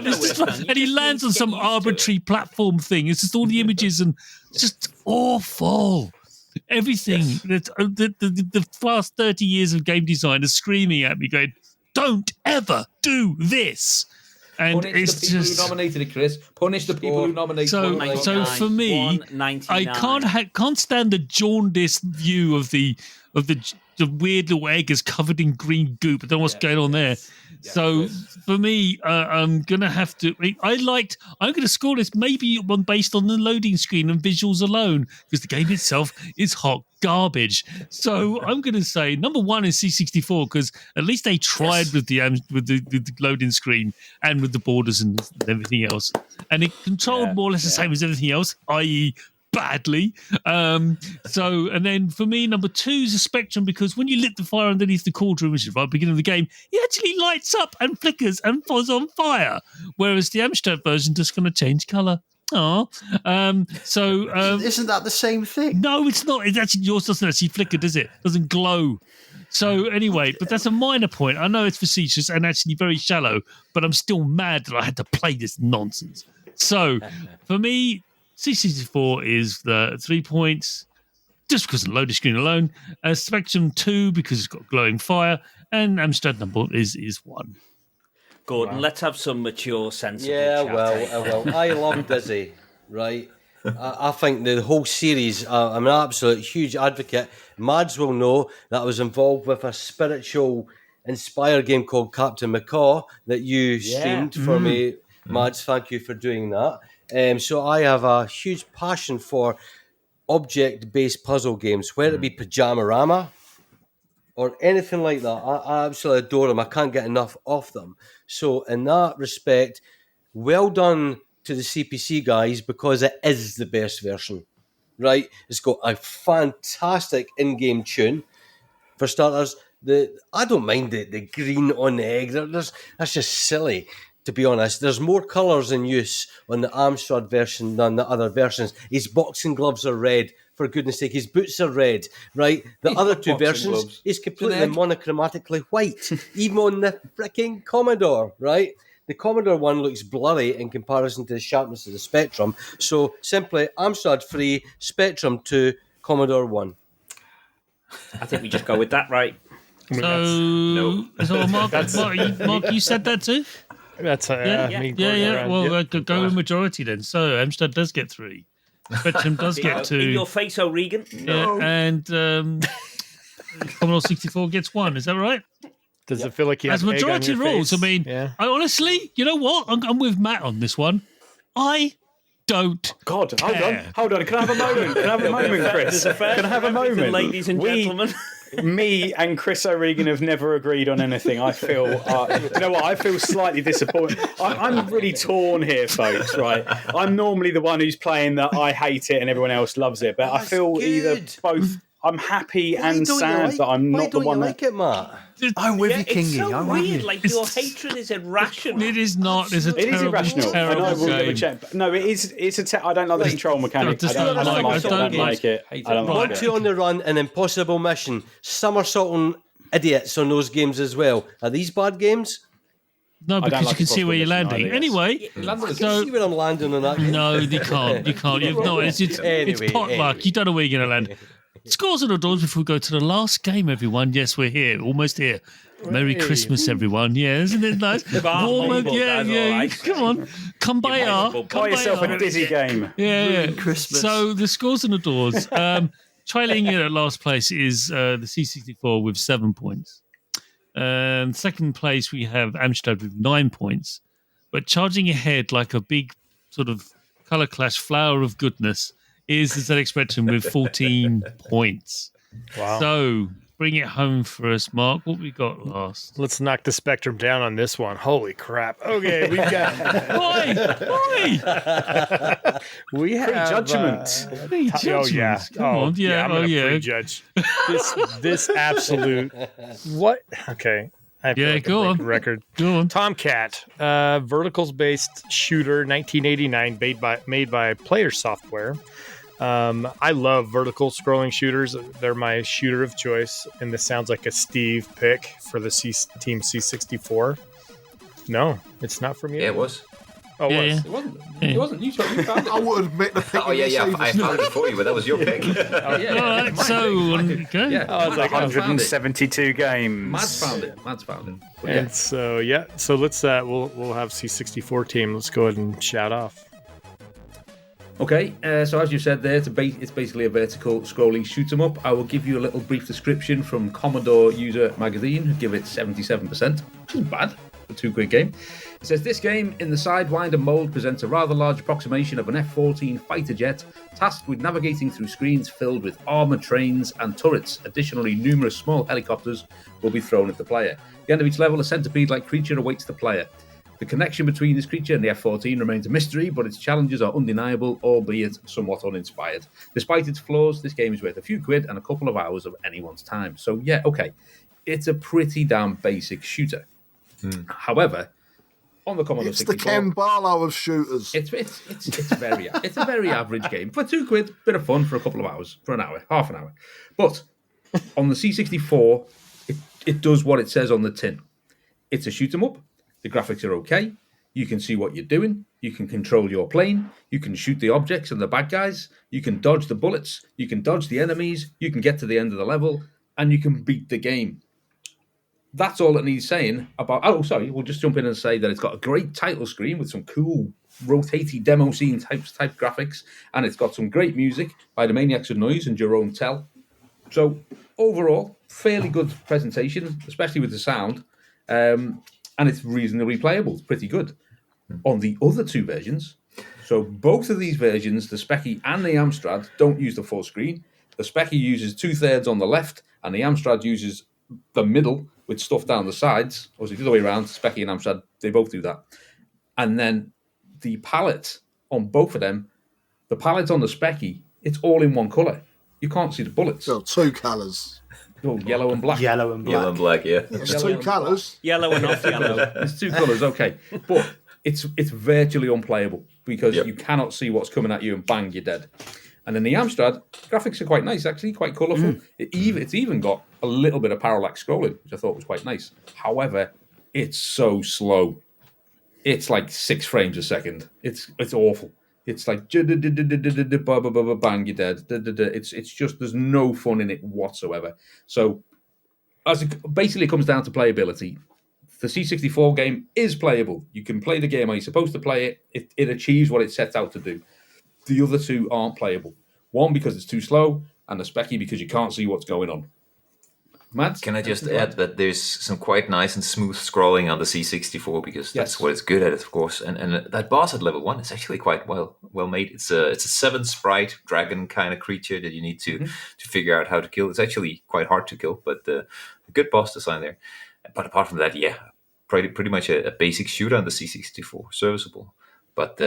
and he lands on some arbitrary platform thing. It's just all the images and it's just awful. Everything. The last 30 years of game design is screaming at me, going, "Don't ever do this." And Punish it's the people just who nominated it, Chris. Punish the people who nominated it. So for me, I can't stand the jaundiced view of the weird little egg is covered in green goop. I don't know what's going on there. So for me, I'm gonna have to. I'm gonna score this maybe based on the loading screen and visuals alone, because the game itself is hot garbage. So I'm gonna say number 1 is C64, because at least they tried with the loading screen and with the borders and everything else, and it controlled more or less the same as everything else, i.e. badly. And then for me, number 2 is a Spectrum, because when you lit the fire underneath the cauldron, which is right at the beginning of the game, it actually lights up and flickers and falls on fire, whereas the Amstrad version just going to change colour. Isn't that the same thing? No, it's not. It's actually, yours doesn't actually flicker, does it? Doesn't glow. So anyway, but that's a minor point. I know it's facetious and actually very shallow, but I'm still mad that I had to play this nonsense. So for me, C64 is the 3 points, just because of the loading screen alone. Spectrum 2 because it's got glowing fire, and Amstrad number is 1. Gordon, let's have some mature, sensible Yeah, chat. I love Dizzy, right? I think the whole series, I'm an absolute huge advocate. Mads will know that I was involved with a spiritual inspired game called Captain Macaw that you streamed for me. Mads, thank you for doing that. So I have a huge passion for object-based puzzle games, whether it be Pyjamarama or anything like that. I absolutely adore them. I can't get enough of them. So in that respect, well done to the CPC guys, because it is the best version, right? It's got a fantastic in-game tune. For starters, I don't mind the green on the egg. That's just silly. To be honest, there's more colours in use on the Amstrad version than the other versions. His boxing gloves are red, for goodness sake. His boots are red, right? The other 2 versions, he's completely monochromatically white, even on the freaking Commodore, right? The Commodore one looks blurry in comparison to the sharpness of the Spectrum. So simply, Amstrad 3, Spectrum 2, Commodore 1. I think we just go with that, right? So Mark, you said that too? That's me. Well, go with majority then. So Amstrad does get 3. Spectrum does get 2. In your face, O'Regan. No. And Commodore 64 gets 1. Is that right? Does it feel like you have as majority rules? Face? I mean, I honestly, you know what? I'm with Matt on this one. I don't. God, hold on. Can I have a moment? Chris? Can I have a moment, ladies and gentlemen? Me and Chris O'Regan have never agreed on anything. I feel, you know what? I feel slightly disappointed. I'm really torn here, folks. Right? I'm normally the one who's playing that I hate it and everyone else loves it, but I feel either both. I'm happy and sad that I'm not the one that. It, Matt? I'm with you, Kingy. It's so weird. Like your hatred is irrational. It is not. It's it is irrational. Terrible I know. We'll game. check. No, it is. It's I don't like the control mechanic. I don't like it. I don't like it. 1-2 on the run, an impossible mission, somersaulting idiots on those games as well. Are these bad games? No, because you can see where you're landing. Anyway, so see where I'm landing on that game. No, you can't. You can't. It's potluck. You don't know where you're going to land. Scores on the doors before we go to the last game, everyone. Yes, we're here. Almost here. Merry Christmas, everyone. Yeah, isn't it nice? Warm, yeah. Come on. Come by Buy yourself a Dizzy game. Yeah. Christmas. So the scores on the doors. Trailing in at last place is the C64 with 7 points. Second place, we have Amstrad with 9 points. But charging ahead like a big sort of colour clash flower of goodness is the ZX Spectrum with 14 points. Wow. So bring it home for us, Mark. What we got last? Let's knock the Spectrum down on this one. Holy crap. Okay, we've got... Why? We have... Prejudgment. Oh, yeah. Come on. I'm going to prejudge. This absolute... What? Okay. I feel like go on. Record. Go on. Tomcat, verticals-based shooter, 1989, made by Player Software. I love vertical scrolling shooters. They're my shooter of choice, and this sounds like a Steve pick for the Team C64. No, it's not from you. Yeah, it was. Oh, Yeah, it was. It wasn't. It wasn't. You found it. I would admit the pick. Oh, yeah. I found it for you, but that was your pick. Oh, yeah. All right, so, okay. Yeah. Oh, it's like Mads found it. 172 games. Mads found it. But And so let's we'll have C64 team. Let's go ahead and shout off. Okay, so as you said there, it's basically a vertical scrolling shoot 'em up. I will give you a little brief description from Commodore User Magazine, who give it 77%, which is bad for a 2 quid game. It says, this game in the Sidewinder mode presents a rather large approximation of an F-14 fighter jet tasked with navigating through screens filled with armoured trains and turrets. Additionally, numerous small helicopters will be thrown at the player. At the end of each level, a centipede-like creature awaits the player. The connection between this creature and the F-14 remains a mystery, but its challenges are undeniable, albeit somewhat uninspired. Despite its flaws, this game is worth a few quid and a couple of hours of anyone's time. So yeah, okay, it's a pretty damn basic shooter. However, on the Commodore 64, it's the Ken Barlow of shooters. It's a very average game for 2 quid. Bit of fun for a couple of hours, for an hour, half an hour. But on the C64, it does what it says on the tin. It's a shoot 'em up. The graphics are okay. You can see what you're doing. You can control your plane. You can shoot the objects and the bad guys. You can dodge the bullets. You can dodge the enemies. You can get to the end of the level, and you can beat the game. That's all it needs saying about... Oh, sorry, we'll just jump in and say that it's got a great title screen with some cool rotating demo scene type graphics, and it's got some great music by the Maniacs of Noise and Jerome Tell. So, overall, fairly good presentation, especially with the sound, and it's reasonably playable. It's pretty good. On the other 2 versions, so both of these versions, the Specky and the Amstrad, don't use the full screen. The Specky uses 2/3 on the left, and the Amstrad uses the middle with stuff down the sides. Or the other way around, Specky and Amstrad, they both do that. And then the palette on both of them, the palette on the Specky, it's all in one colour. You can't see the bullets. So 2 colours. Oh, yellow and black. Yellow and black, yeah. It's 2 colours. Yellow and off yellow. It's 2 colours, okay. But it's virtually unplayable because you cannot see what's coming at you and bang, you're dead. And in the Amstrad, graphics are quite nice, actually, quite colourful. It's even got a little bit of parallax scrolling, which I thought was quite nice. However, it's so slow. It's like 6 frames a second. It's awful. It's like bang, you're dead. It's just, there's no fun in it whatsoever. So, as it basically comes down to playability, the C64 game is playable. You can play the game how you're supposed to play it. It achieves what it sets out to do. The other 2 aren't playable. One, because it's too slow, and the Specky because you can't see what's going on. Mads? Can I just add that there's some quite nice and smooth scrolling on the C64 because that's what it's good at, of course. And that boss at level 1 is actually quite well made. It's a 7 sprite dragon kind of creature that you need to figure out how to kill. It's actually quite hard to kill, but a good boss design there. But apart from that, pretty much a basic shooter on the C64, serviceable. But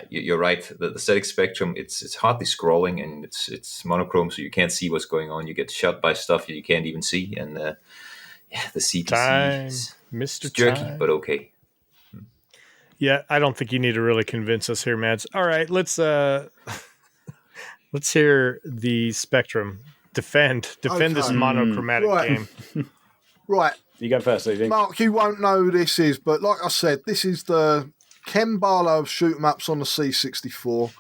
you're right. The ZX Spectrum, it's hardly scrolling and it's monochrome, so you can't see what's going on. You get shot by stuff you can't even see, and the CPC is jerky, but okay. Yeah, I don't think you need to really convince us here, Mads. All right, let's hear the Spectrum defend this monochromatic game. Right. You go first, Stevie. Mark, you won't know who this is, but like I said, this is the Ken Barlow of shoot 'em ups on the C64.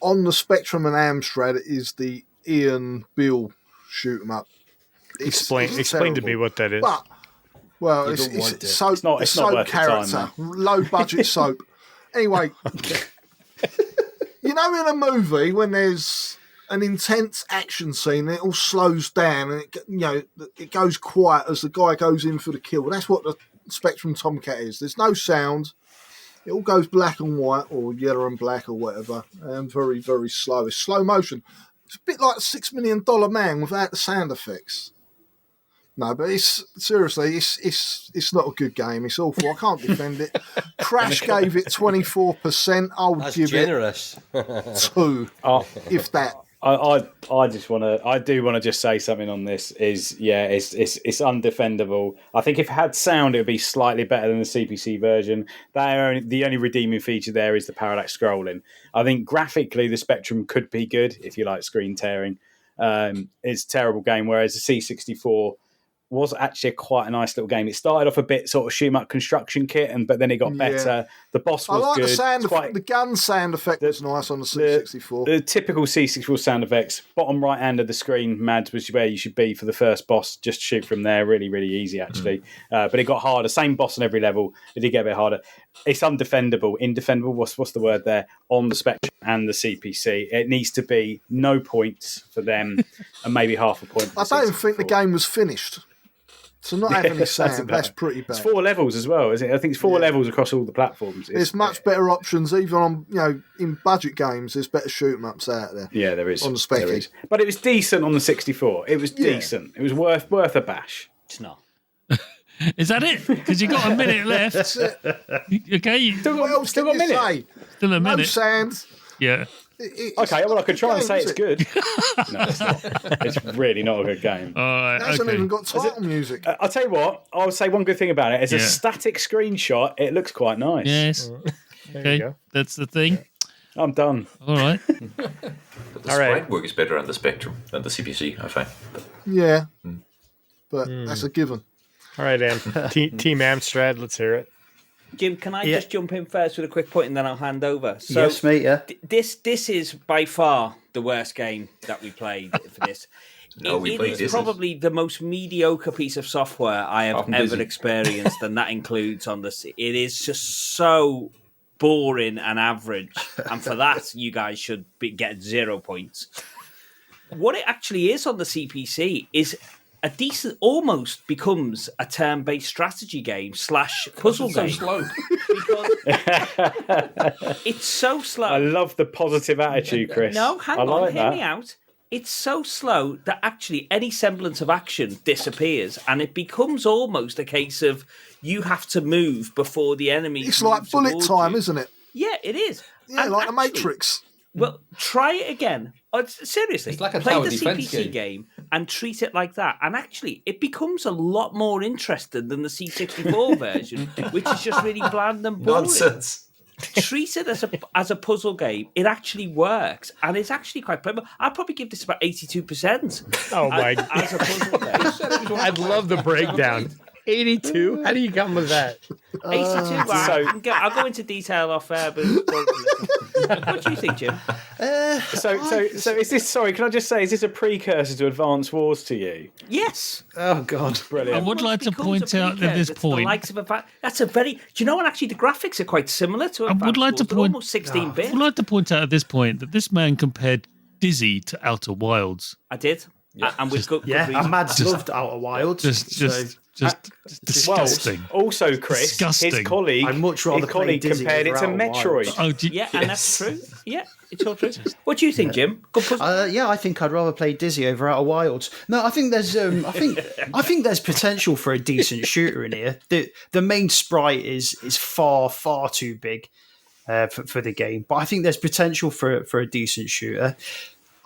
On the Spectrum and Amstrad is the Ian Bill shoot 'em up. Explain to me what that is. But, well, it's soap, it's not soap character, time, low budget soap. Anyway, you know, in a movie when there's an intense action scene, it all slows down and it goes quiet as the guy goes in for the kill. That's what the Spectrum Tomcat is. There's no sound. It all goes black and white or yellow and black or whatever, and very, very slow. It's slow motion. It's a bit like $6 Million Man without the sound effects. No, but it's not a good game. It's awful. I can't defend it. Crash gave it 24%. I'll give generous. it 2, if that. I do want to just say something on this. It's undefendable. I think if it had sound, it would be slightly better than the CPC version. The only redeeming feature there is the parallax scrolling. I think graphically the Spectrum could be good if you like screen tearing. It's a terrible game, whereas the C64 was actually quite a nice little game. It started off a bit sort of shoot 'em up construction kit, but then it got better. The boss was good. The gun sound effect was nice on the C64. The typical C64 sound effects, bottom right hand of the screen, Mads, was where you should be for the first boss. Just shoot from there. Really, really easy, actually. But it got harder. Same boss on every level. It did get a bit harder. It's undefendable. Indefendable, what's the word there? On the Spectrum and the CPC. It needs to be no points for them and maybe half a point for I don't think the game was finished. So not having any sound, that's pretty bad. It's 4 levels as well, isn't it? I think it's 4 levels across all the platforms. There's much better options, even on in budget games. There's better shoot 'em ups out there. Yeah, there is on the Specky. But it was decent on the 64. It was decent. It was worth a bash. It's not. Is that it? Because you got a minute left. Okay, what else still got a minute. Say? Still a minute. No sound. Yeah. Okay, well, I could try and say it's good. No, it's not. It's really not a good game. It hasn't even got title music. I'll tell you what, I'll say one good thing about it. As a static screenshot, it looks quite nice. Yes. Okay, that's the thing. I'm done. All right. But the sprite work is better on the Spectrum than the CPC, I find. Yeah. But that's a given. All right, Am. Team Amstrad, let's hear it. Jim, can I just jump in first with a quick point and then I'll hand over? So yes, mate, yeah. This is by far the worst game that we played for this. It is probably the most mediocre piece of software I have ever experienced, and that includes on the... It is just so boring and average, and for that, you guys should get 0 points. What it actually is on the CPC is... a decent, almost becomes a turn-based strategy game / puzzle game. So slow. It's so slow. I love the positive attitude, Chris. No, hang on, hear me out. It's so slow that actually any semblance of action disappears, and it becomes almost a case of you have to move before the enemy. It's like bullet time, isn't it? Yeah, it is. Yeah, and like the Matrix. Well, try it again. Seriously, it's like a play tower the defense CPC game and treat it like that. And actually, it becomes a lot more interesting than the C64 version, which is just really bland and boring. Nonsense. Treat it as a puzzle game. It actually works, and it's actually quite playable. I'd probably give this about 82%. Oh my! As a puzzle game, I'd love the breakdown. 82? How do you come with that? 82. I'll go into detail off air, but what do you think, Jim? So is this? Sorry, can I just say, is this a precursor to Advance Wars to you? Yes. Oh God, brilliant! I would like to point out at this point. The likes of that's a very. Do you know what? Actually, the graphics are quite similar to. Advance I would like Wars. to point. Almost 16-bit. I would like to point out at this point that this man compared Dizzy to Outer Wilds. I did. Yeah. And with good and reason. Mads loved Outer Wilds. Just disgusting. Well, also, Chris, disgusting. His colleague compared it to Metroid. Oh, and that's true. Yeah, it's all true. What do you think, Jim? Good puzzle. Yeah, I think I'd rather play Dizzy over Outer Wilds. No, I think there's I think there's potential for a decent shooter in here. The main sprite is far too big for the game, but I think there's potential for a decent shooter.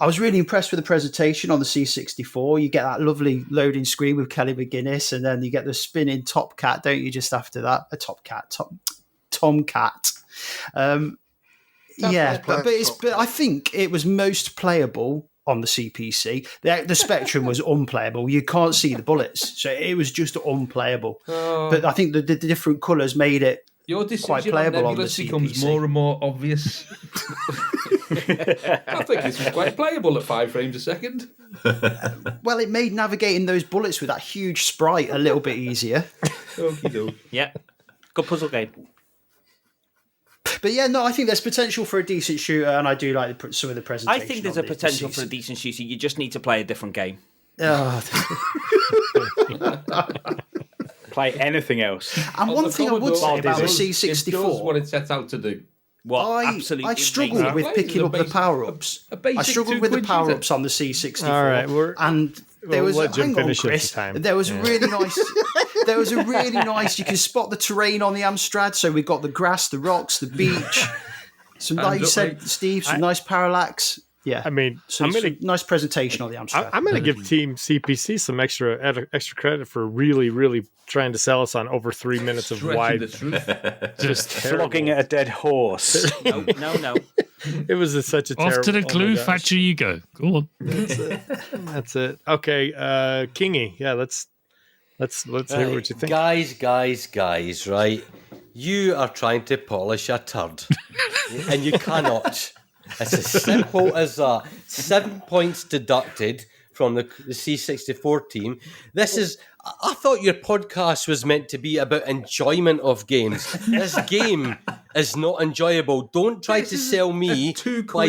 I was really impressed with the presentation on the C64. You get that lovely loading screen with Kelly McGuinness, and then you get the spinning Top Cat, don't you, just after that? A Tomcat. But I think it was most playable on the CPC. The Spectrum was unplayable. You can't see the bullets, so it was just unplayable. But I think the different colours made it your quite playable on the decision CPC. becomes more and more obvious. I think this was quite playable at 5 frames a second. Well, it made navigating those bullets with that huge sprite a little bit easier. Okie doke. Yeah, good puzzle game. But yeah, no, I think there's potential for a decent shooter, and I do like some of the presentation. I think there's a potential for a decent shooter. You just need to play a different game. Play anything else. And one thing I would say about the C64, it does what it sets out to do. I struggled with picking up the power-ups. I struggled with the power-ups on the C64. All right, and there was hang on, Chris. There was really nice. There was a really nice. You can spot the terrain on the Amstrad. So we got the grass, the rocks, the beach. Some, like you said, Steve, some nice parallax. Yeah, I mean, some nice presentation on the Amstrad. I'm going to give Team CPC some extra credit for really trying to sell us on over 3 minutes of wide. Just flogging at a dead horse. No. It was such a terrible. Off to the clue factory you go. Go on. That's it. Okay, Kingy. Yeah, let's hear what you think. Guys, right? You are trying to polish a turd, and you cannot. It's as simple as that. 7 points deducted from the C64 team. I thought your podcast was meant to be about enjoyment of games. This game is not enjoyable. Don't try to sell me by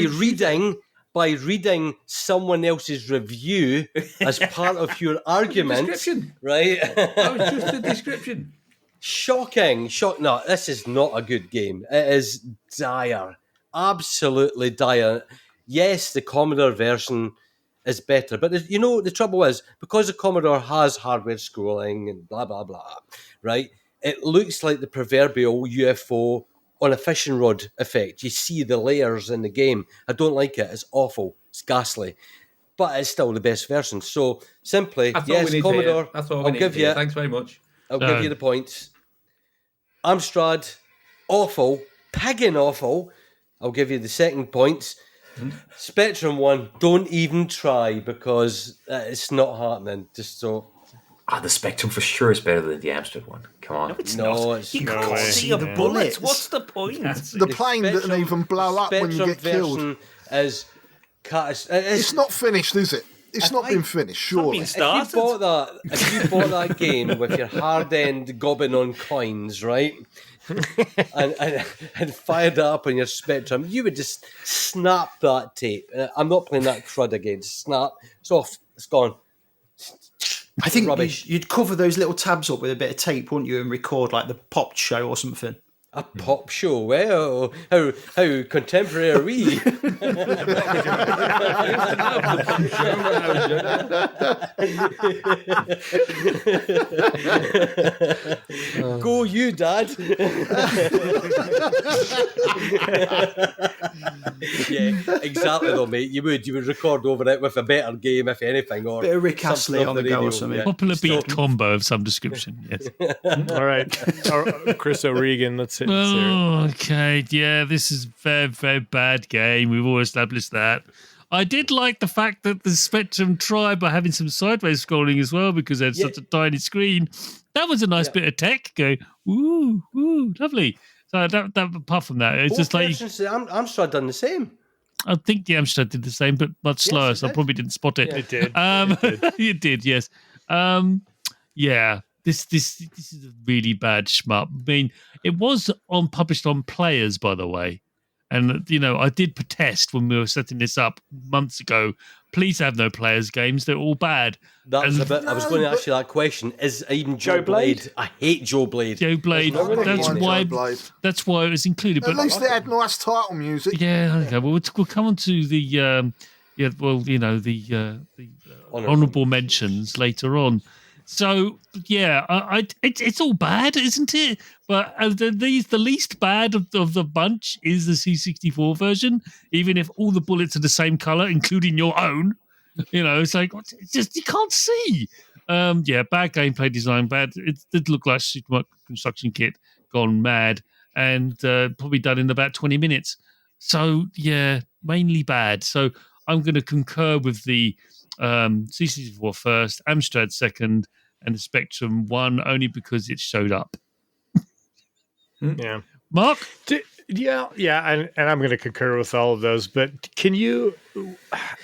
reading someone else's review as part of your argument. Description. Right? That was just a description. Shocking. No, this is not a good game. It is dire. Absolutely dire. Yes, the Commodore version is better, but the trouble is, because the Commodore has hardware scrolling and blah blah blah, right? It looks like the proverbial UFO on a fishing rod effect. You see the layers in the game. I don't like it. It's awful. It's ghastly, but it's still the best version. So simply, yes, Commodore. I'll give you. Thanks very much. I'll give you the points. Amstrad, awful, pigging awful. I'll give you the second points. Spectrum 1, don't even try because it's not happening. Just so. The Spectrum for sure is better than the Amstrad one. Come on. No, it's not. You can't see a bullet. What's the point? The plane didn't even blow up when you get killed. It's not finished, is it? It's not been finished, surely. If you bought that game with your hard end gobbing on coins, right? and fired it up on your Spectrum, you would just snap that tape. I'm not playing that crud again. Snap. It's off. It's gone. I think you'd cover those little tabs up with a bit of tape, wouldn't you, and record like the pop show or something. A pop show? Well, how contemporary are we? Go you, Dad. Yeah, exactly though, mate. You would record over it with a better game, if anything, or bit of Rick Astley on the go or something. Popular beat combo of some description. Yes. All right, Chris O'Regan. Let's hit. Okay, yeah, this is a very, very bad game. We've all established that. I did like the fact that the Spectrum tried by having some sideways scrolling as well because they had such a tiny screen. That was a nice bit of tech. Go, ooh, lovely. So that apart from that, it's just like Amstrad done the same. I think the Amstrad did the same, but much slower. So I probably didn't spot it. Yeah. It did. It did, yes. Yeah. This is a really bad shmup. I mean, it was published on Players, by the way. And, I did protest when we were setting this up months ago. Please have no Players games. They're all bad. I was going to ask you that question. Is even Joe Blade? I hate Joe Blade. Joe Blade. That's why it was included. At least they had nice title music. Yeah, okay. Well, we'll come on to the honourable mentions later on. So yeah, it's all bad, isn't it? But the least bad of the bunch is the C64 version. Even if all the bullets are the same color, including your own, it's like it's just you can't see. Bad gameplay design, bad. It did look like Super Construction Kit gone mad, and probably done in about 20 minutes. So yeah, mainly bad. So I'm going to concur with the C64 first, Amstrad second, and the Spectrum 1 only because it showed up. Yeah. Mark? Yeah, and I'm going to concur with all of those, but can you...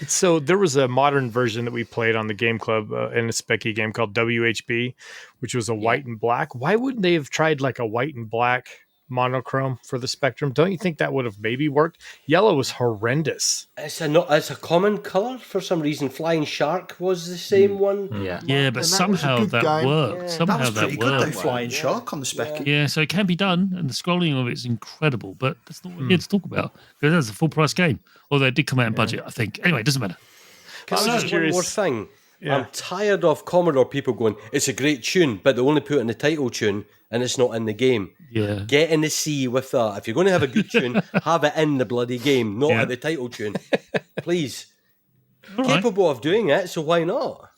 So there was a modern version that we played on the Game Club in a Specky game called WHB, which was a white and black. Why wouldn't they have tried like a white and black monochrome for the Spectrum. Don't you think that would have maybe worked? Yellow was horrendous. It's a common colour for some reason. Flying Shark was the same one. Yeah, but somehow that worked. Yeah. Somehow That was pretty good, worked. though, Flying Shark on the Spec. Yeah, so it can be done, and the scrolling of it is incredible, but that's not what we're here to talk about, because that's a full-price game. Although it did come out in budget, I think. Anyway, it doesn't matter. Just one more thing. Yeah. I'm tired of Commodore people going, it's a great tune, but they only put it in the title tune, and it's not in the game. Yeah. Get in the sea with that. If you're going to have a good tune, have it in the bloody game, not at the title tune. Please. Capable of doing it, so why not?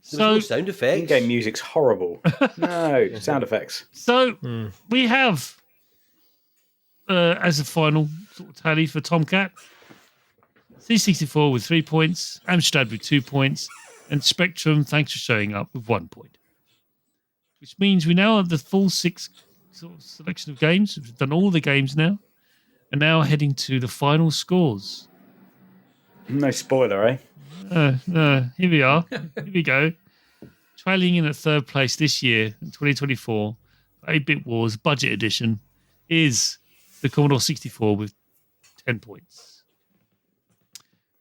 There's no sound effects. In-game music's horrible. No, sound effects. So we have, as a final sort of tally for Tomcat, C64 with 3 points, Amstrad with 2 points, and Spectrum, thanks for showing up, with 1 point. Which means we now have the full 6 sort of selection of games. We've done all the games now, and now heading to the final scores. No spoiler, eh? Here we are. Here we go. Trailing in at third place this year in 2024, 8-Bit Wars Budget Edition, is the Commodore 64 with 10 points.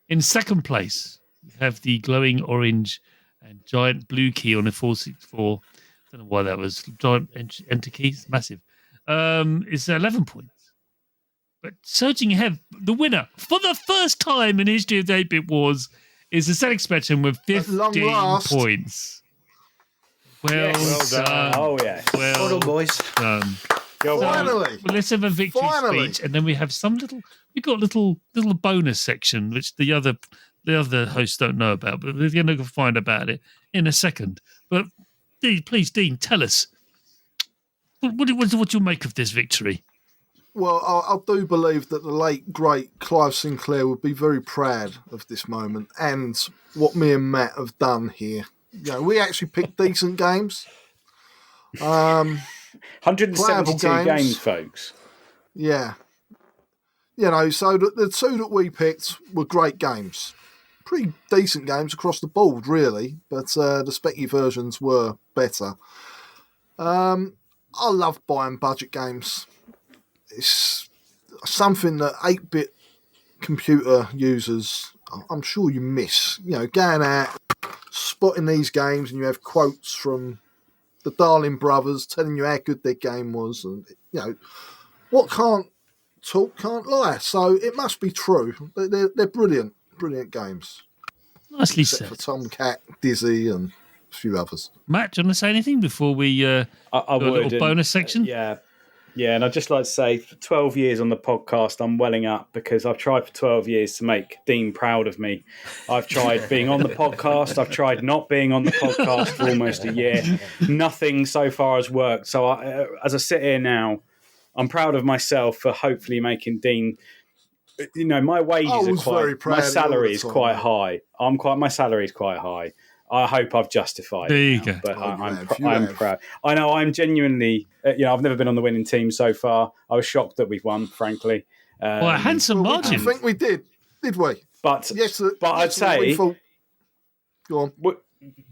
In second place, we have the glowing orange and giant blue key on the 464. I don't know why that was. Giant enter key, it's massive. It's 11 points. But surging ahead, the winner for the first time in the history of the 8-Bit Wars is the ZX Spectrum with 15 points. Well done. Oh, yeah. Well done, boys. Done. Finally. Well, let's have a victory speech, and then we have we've got little bonus section which the other hosts don't know about, but we're going to find about it in a second. But please, Dean, tell us what you make of this victory. Well, I do believe that the late, great Clive Sinclair would be very proud of this moment and what me and Matt have done here. You know, we actually picked decent games. 172 games, folks. Yeah. You know, so the two that we picked were great games. Pretty decent games across the board, really, but the Specky versions were better. I love buying budget games. It's something that 8-bit computer users, I'm sure you miss. You know, going out, spotting these games, and you have quotes from the Darling brothers telling you how good their game was. And, you know, what can't talk can't lie. So it must be true. They're brilliant games. Nicely Except said. for Tomcat, Dizzy, and a few others. Matt, do you want to say anything before we do a little bonus section? Yeah, and I'd just like to say, for 12 years on the podcast, I'm welling up because I've tried for 12 years to make Dean proud of me. I've tried being on the podcast. I've tried not being on the podcast for almost a year. Nothing so far has worked. So as I sit here now, I'm proud of myself for hopefully making Dean... You know, my wages are my salary is quite high. My salary is quite high. I hope I've justified. There you go. But I'm proud. I know I'm genuinely. I've never been on the winning team so far. I was shocked that we've won, frankly. Well, a handsome margin. I think we did we? But yes, I'd say. Go on.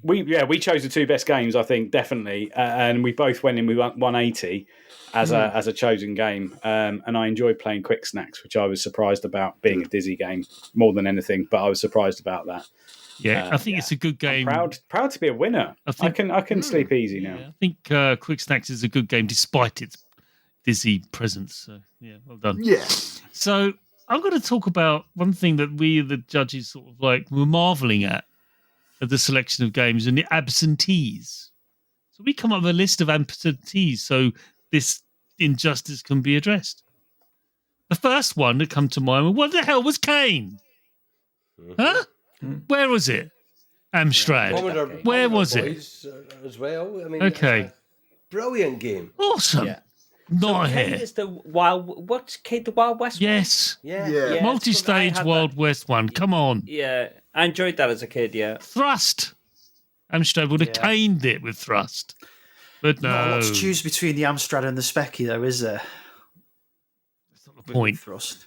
We chose the two best games, I think, definitely, and we both went in. We won 180 as a chosen game, and I enjoyed playing Quick Snacks, which I was surprised about being a Dizzy game more than anything. But I was surprised about that. Yeah, I think it's a good game. I'm proud to be a winner. I can sleep easy now. I think Quick Snacks is a good game despite its Dizzy presence. So yeah, well done. Yeah. So I'm going to talk about one thing that we, the judges, sort of like were marveling at the selection of games and the absentees. So we come up with a list of absentees so this injustice can be addressed. The first one that come to mind, what the hell was Kane? Huh? Where was it? Amstrad. Where was it? As well. I mean, okay. Brilliant game. Awesome. Yeah. Not here. Is the Wild West? Yes. Yeah. Multi-stage Wild West one. Come on. Yeah, I enjoyed that as a kid. Yeah. Thrust. Amstrad would have caned it with Thrust, but no. Not a lot to choose between the Amstrad and the Specky, though, is there? That's not the point. Thrust.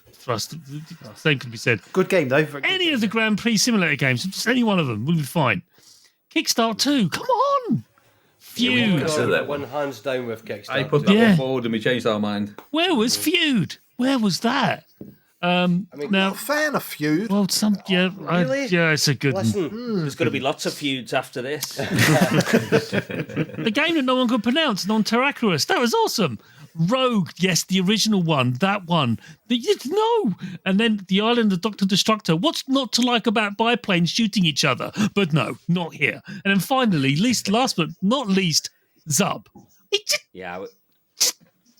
Same could be said. Good game, though. Any of the Grand Prix simulator games, just any one of them will be fine. Kickstart 2, come on! Feud. One hands down with Kickstarter. I put that one forward and we changed our mind. Where was Feud? Where was that? I'm not a fan of Feud. Well, it's a good. There's going to be lots of feuds after this. The game that no one could pronounce, Non-Terraculous. That was awesome. Rogue, yes, the original one, that one. No. And then the Island of Dr. Destructor. What's not to like about biplanes shooting each other? But no, not here. And then finally, last but not least, Zub. Yeah,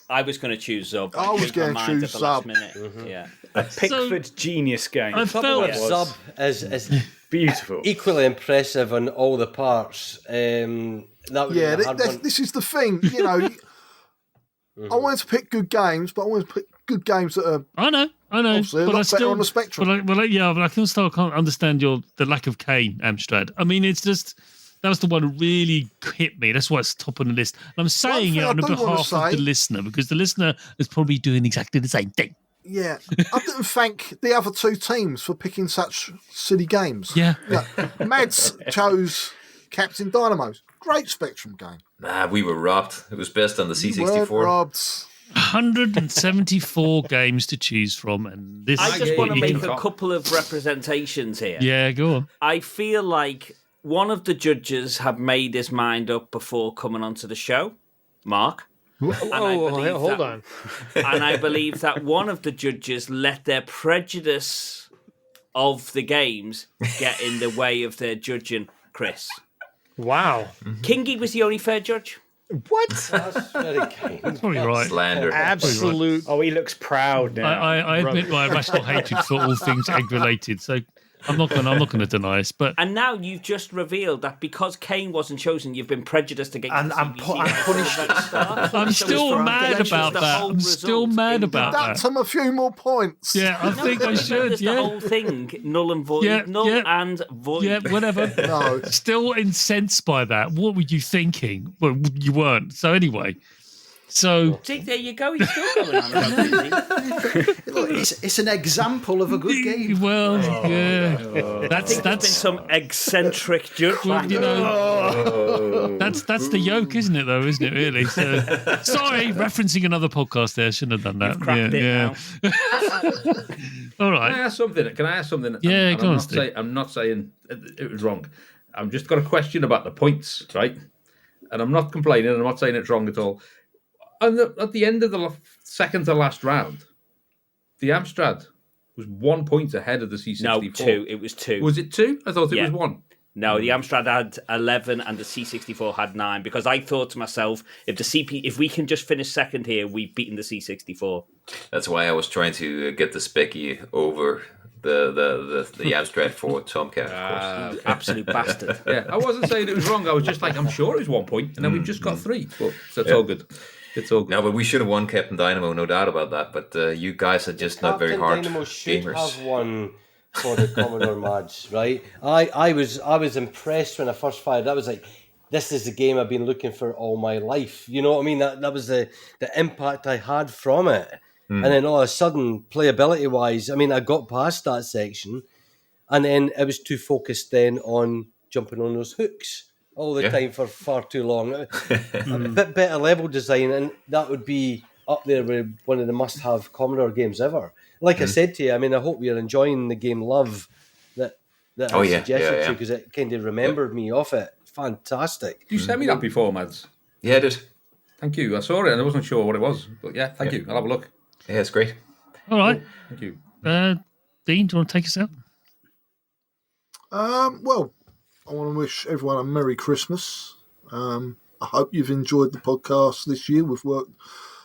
I was going to choose Zub. I was going to choose Zub. Yeah. A Pickford genius game. I felt Zub is beautiful, equally impressive on all the parts. This is the thing, you know. I wanted to pick good games, but I wanted to pick good games that are. I know, obviously but a lot better on the spectrum. But I can still can't understand the lack of Kane, Amstrad. I mean, it's just that was the one that really hit me. That's why it's top on the list. And I'm saying it on behalf of the listener because the listener is probably doing exactly the same thing. Yeah, I didn't thank the other two teams for picking such silly games. Yeah, Mads chose Captain Dynamo's. Great Spectrum game. Nah, we were robbed. It was best on the C64. We were robbed. 174 games to choose from, and this. I just want to make a couple of representations here. Yeah, go on. I feel like one of the judges have made his mind up before coming onto the show, Mark. Hold on. And I believe that one of the judges let their prejudice of the games get in the way of their judging, Chris. Wow. Kingy was the only fair judge. What? That's very kind. That's probably right. Slander. Absolute. Oh, he looks proud now. I admit my irrational hatred for all things egg-related, so I'm not going to deny this. But and now you've just revealed that because Kane wasn't chosen, you've been prejudiced against. And I'm punished. I'm still mad about that. I'm still mad about that. Deduct him a few more points. Yeah, I think I should. The whole thing null and void. And void. Yeah, whatever. No. Still incensed by that. What were you thinking? Well, you weren't. So anyway. So see, there you go. He's still going on. Look, it's an example of a good game. Well, yeah, that's been some eccentric joke. Well, you know, that's the yoke, isn't it? Though, isn't it? Really. So, sorry, referencing another podcast. There, shouldn't have done that. You've cracked it now. All right. Can I ask something? Yeah, go on, Steve. I'm not saying it was wrong. I've just got a question about the points, right? And I'm not complaining. I'm not saying it's wrong at all. And at the end of the second to last round, the Amstrad was 1 point ahead of the C64. No, 2. It was 2. Was it 2? I thought it was 1. No, the Amstrad had 11 and the C64 had 9 because I thought to myself, if we can just finish second here, we've beaten the C64. That's why I was trying to get the Specky over the Amstrad for Tomcat, of course. Absolute bastard. Yeah, I wasn't saying it was wrong. I was just like, I'm sure it was 1 point, and then we've just got 3. But so it's all good. It's all good. No, but we should have won Captain Dynamo, no doubt about that. But you guys are just not very hard Dynamo should gamers. have won for the Commodore Mads, right? I was impressed when I first fired. I was like, this is the game I've been looking for all my life. You know what I mean? That was the impact I had from it. And then all of a sudden, playability-wise, I mean, I got past that section, and then I was too focused then on jumping on those hooks all the time for far too long. A bit better level design, and that would be up there with one of the must-have Commodore games ever. Like I said to you, I mean, I hope you're enjoying the game Love that I suggested to you, because it kind of remembered me of it. Fantastic. You sent me that before, Mads? Yeah, I did. Thank you. I saw it and I wasn't sure what it was. But yeah, thank you. I'll have a look. Yeah, it's great. All right. Thank you. Dean, do you want to take us out? Well, I want to wish everyone a Merry Christmas. I hope you've enjoyed the podcast this year. We've worked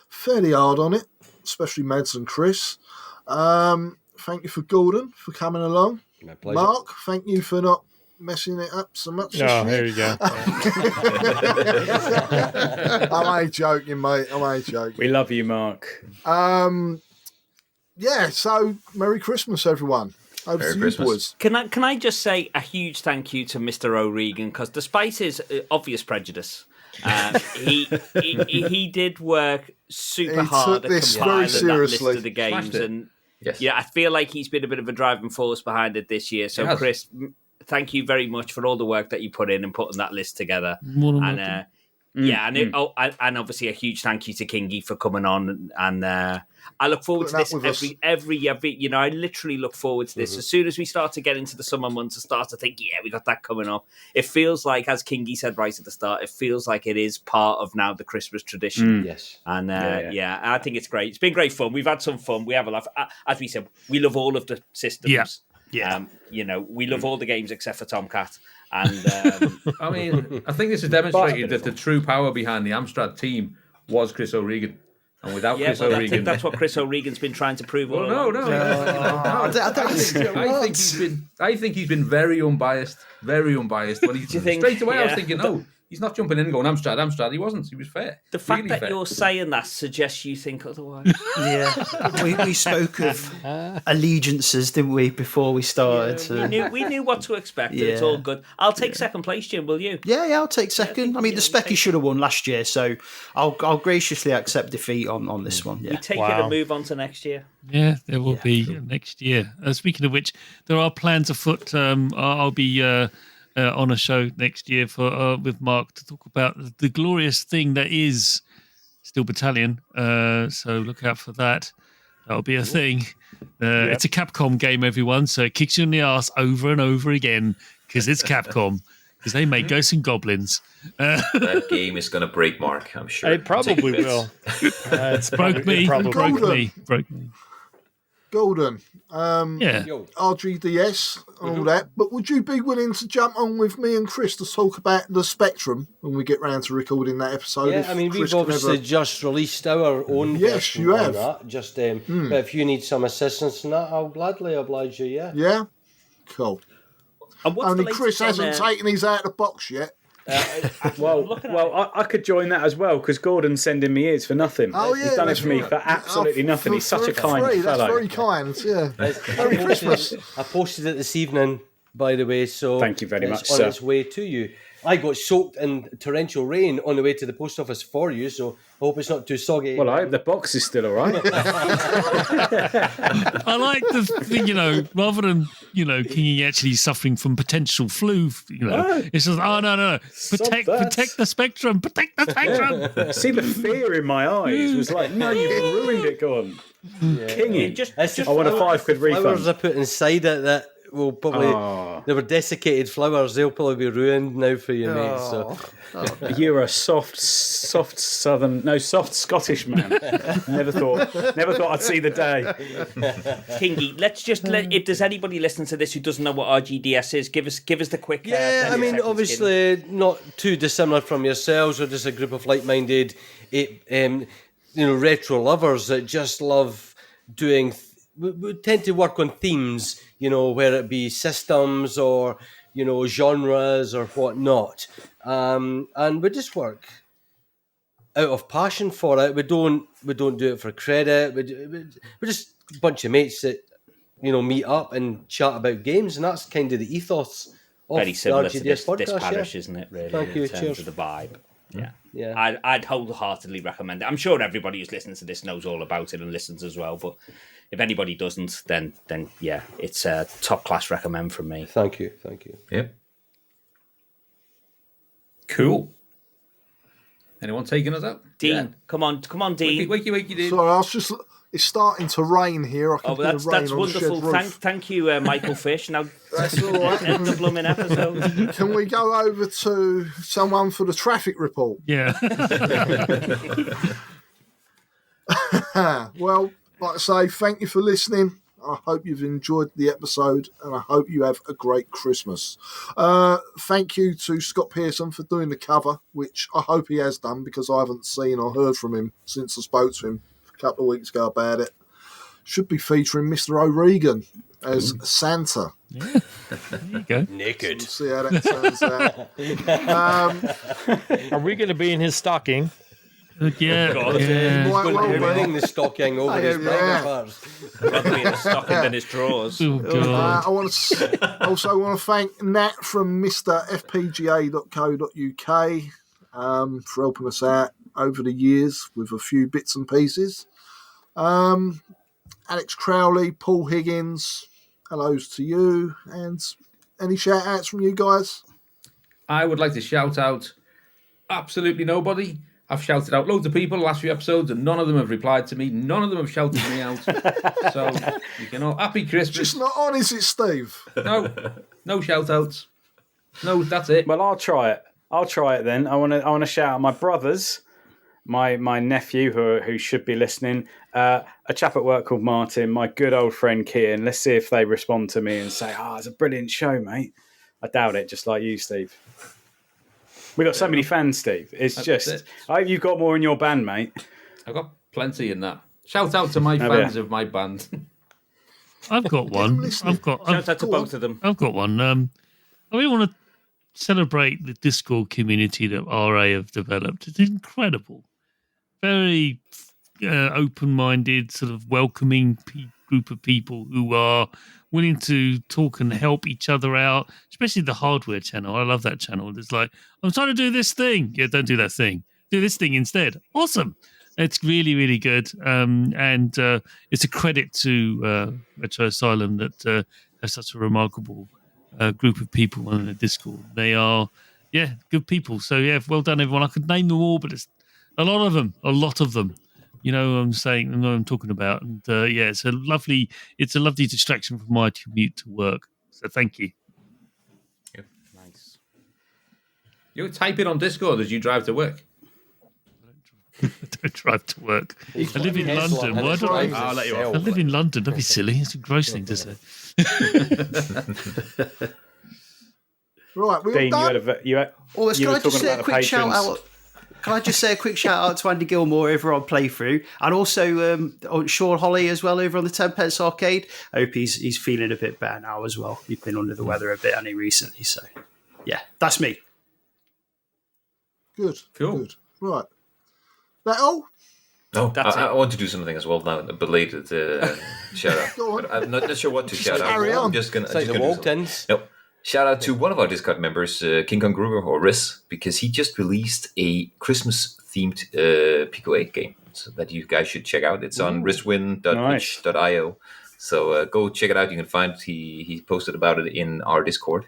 fairly hard on it, especially Mads and Chris. Thank you for Gordon for coming along. My pleasure. Mark, thank you for not messing it up so much. Oh, there you go. I'm only joking, mate. I'm only joking. We love you, Mark. Yeah, so Merry Christmas, everyone. Over to you, boys. Can I just say a huge thank you to Mr. O'Regan, because despite his obvious prejudice, he did work super hard at compiling that list of the games, and I feel like he's been a bit of a driving force behind it this year. So, Chris, thank you very much for all the work that you put in and putting that list together. And Yeah, and and obviously a huge thank you to Kingy for coming on, and I look forward to this every. You know, I literally look forward to this. As soon as we start to get into the summer months, I start to think, we got that coming up. It feels like, as Kingy said right at the start, it feels like it is part of now the Christmas tradition. Yes, and I think it's great. It's been great fun. We've had some fun. We have a laugh. As we said, we love all of the systems. Yeah. You know, we love all the games except for Tomcat. And I mean, I think this has demonstrated that the true power behind the Amstrad team was Chris O'Regan. And without Chris O'Regan, I think that's what Chris O'Regan's been trying to prove. I think he's been very unbiased. Very unbiased. When straight away, I was thinking, no, he's not jumping in and going Amstrad. He wasn't. He was fair. The fact that you're saying that suggests you think otherwise. We spoke of allegiances, didn't we, before we started? We knew what to expect. And it's all good. I'll take second place, Jim. Will you? Yeah, I'll take second. I mean, the Specky should have won last year, so I'll graciously accept defeat on this one. Yeah. We take it and move on to next year. Yeah, there will be next year. Speaking of which, there are plans afoot. I'll be on a show next year with Mark to talk about the glorious thing that is Steel Battalion. So look out for that. That'll be a thing. It's a Capcom game, everyone. So it kicks you in the arse over and over again because it's Capcom. Because they make Ghosts and Goblins. That game is going to break Mark, I'm sure. It probably will. It's broke me. Golden. RGDS and all that. But would you be willing to jump on with me and Chris to talk about the Spectrum when we get round to recording that episode? Yeah, I mean, we've obviously just released our own version you have. That. Just, but if you need some assistance in that, I'll gladly oblige you, Yeah? Cool. Only Chris hasn't taken his out of the box yet. I could join that as well because Gordon's sending me ears for nothing. Oh, yeah, he's done it for me for absolutely nothing. He's such a kind fellow. That's very kind. Yeah. Merry Christmas. I posted it this evening, by the way. So thank you very much, it's on its way to you. I got soaked in torrential rain on the way to the post office for you, so I hope it's not too soggy. Well, I hope the box is still all right. I like the thing, rather than, Kingy actually suffering from potential flu, it's just, no. Protect the Spectrum. Protect the Spectrum. See the fear in my eyes was like, no, you've ruined it, Gordon. Kingy. I want a £5 refund. Flowers I put inside it that will probably they were desiccated flowers. They'll probably be ruined now for you, mate. So you're a soft Scottish man. Never thought I'd see the day. Kingy, let's just if there's anybody listening to this who doesn't know what RGDS is, give us the quick. I mean, obviously not too dissimilar from yourselves. We're just a group of like-minded, retro lovers that just love doing. We tend to work on themes, whether it be systems or, genres or whatnot. And we just work out of passion for it. We don't do it for credit. We're just a bunch of mates that, meet up and chat about games. And that's kind of the ethos of very similar the to this podcast, parish, isn't it, really? Thank you. In terms of the vibe. Yeah. I'd wholeheartedly recommend it. I'm sure everybody who's listening to this knows all about it and listens as well, but if anybody doesn't, then yeah, it's a top class recommend from me. Thank you. Yep. Cool. Anyone taking us out? Dean, come on, Dean. Wakey, Dean. Sorry, it's starting to rain here. I can hear the rain that's on wonderful. The shed roof. Thank you, Michael Fish. Now that's all right. End the blooming episode. Can we go over to someone for the traffic report? Yeah. Well, like I say, thank you for listening. I hope you've enjoyed the episode and I hope you have a great Christmas. Thank you to Scott Pearson for doing the cover, which I hope he has done because I haven't seen or heard from him since I spoke to him a couple of weeks ago about it. Should be featuring Mr. O'Regan as Santa. Yeah. There you go. Naked. We'll see how that turns out. Are we going to be in his stocking? Yeah. Running the stocking over his private parts. Probably in his stocking in his drawers. Oh, God. I also want to thank Nat from MrFPGA.co.uk for helping us out over the years with a few bits and pieces. Alex Crowley, Paul Higgins, hellos to you. And any shout outs from you guys? I would like to shout out absolutely nobody. I've shouted out loads of people the last few episodes, and none of them have replied to me. None of them have shouted me out. So you can all happy Christmas. Just not on, is it, Steve? No shout outs. No, that's it. Well, I'll try it then. I want to shout out my brothers, my nephew who should be listening, a chap at work called Martyn, my good old friend Cian. Let's see if they respond to me and say, it's a brilliant show, mate. I doubt it, just like you, Steve. We got so many fans, Steve. It's just, I hope you've got more in your band, mate. I've got plenty in that. Shout out to my fans of my band. I've got one. Shout out to both of them. I've got one. I really want to celebrate the Discord community that RA have developed. It's incredible. Very open-minded, sort of welcoming group of people who are willing to talk and help each other out, especially the hardware channel. I love that channel. It's like, I'm trying to do this thing. Yeah, don't do that thing. Do this thing instead. Awesome. It's really, really good. And it's a credit to Retro Asylum that has such a remarkable group of people on the Discord. They are, good people. So, well done, everyone. I could name them all, but it's a lot of them. You know what I'm saying, and what I'm talking about. And it's a lovely distraction from my commute to work. So thank you. Yep. Nice. You type it on Discord as you drive to work. I don't drive to work. I live in London. Why do I'll let you off. I live in London. Don't be silly. It's a gross thing to say. Right, Dean, can I just say a quick shout out? Can I just say a quick shout out to Andy Gilmore over on Playthrough, and also Sean Holly as well over on the 10pence Arcade. I hope he's feeling a bit better now as well. He's been under the weather a bit, hasn't he, recently? So, yeah, that's me. Good. Cool. Good. Right. That all? No, I want to do something as well now. A belated shout out. Go on. But I'm not sure what to shout out. Carry on. I'm just gonna. It's like the Waltons. Nope. Shout out to one of our Discord members, King Kong Gruber or Riz, because he just released a Christmas-themed Pico 8 game, so that you guys should check out. It's on rizwin.itch.io, so go check it out. You can find he posted about it in our Discord,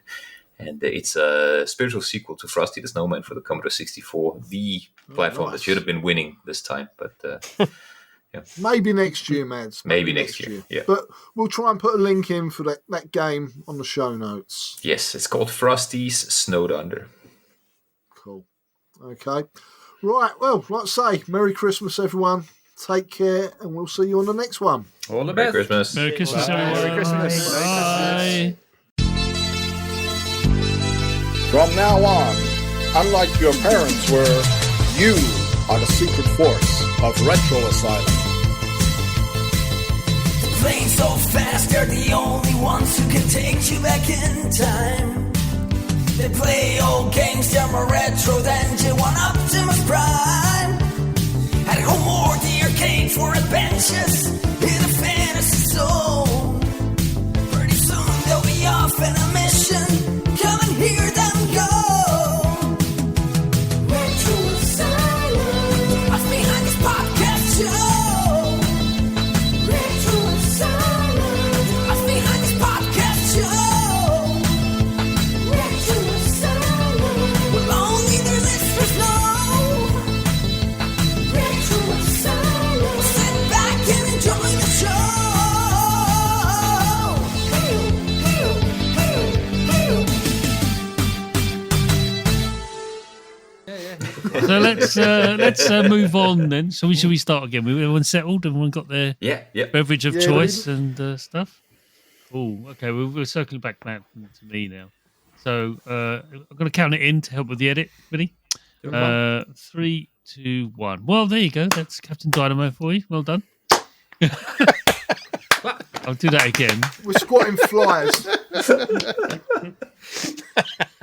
and it's a spiritual sequel to Frosty the Snowman for the Commodore 64, the platform that should have been winning this time, but. Yeah. Maybe next year, Mads. Maybe next year, yeah. But we'll try and put a link in for that game on the show notes. Yes, it's called Frosty's Snowed Under. Cool. Okay. Right, well, like I say, Merry Christmas, everyone. Take care, and we'll see you on the next one. All the Merry best. Christmas. Merry Christmas, Bye. everyone. Merry Christmas. Bye. From now on, unlike your parents were, you are the secret force of Retro Asylum. Playing so fast, they're the only ones who can take you back in time. They play old games, they're more retro than J1 Optimus Prime. At home or the arcade for adventures in a fantasy zone. Pretty soon they'll be off on a mission. Come and hear them go. Retro Asylum. What's behind this podcast show? So let's move on then. So should we start again? Everyone settled? Everyone got their beverage of choice and stuff? Oh, okay. We're circling back now to me now. So I'm going to count it in to help with the edit, Vinny. 3, 2, 1. Well, there you go. That's Captain Dynamo for you. Well done. I'll do that again. We're squatting flyers.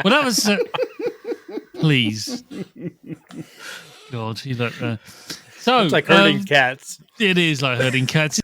Well, that was... please. God, you look... So, it's like herding cats. It is like herding cats.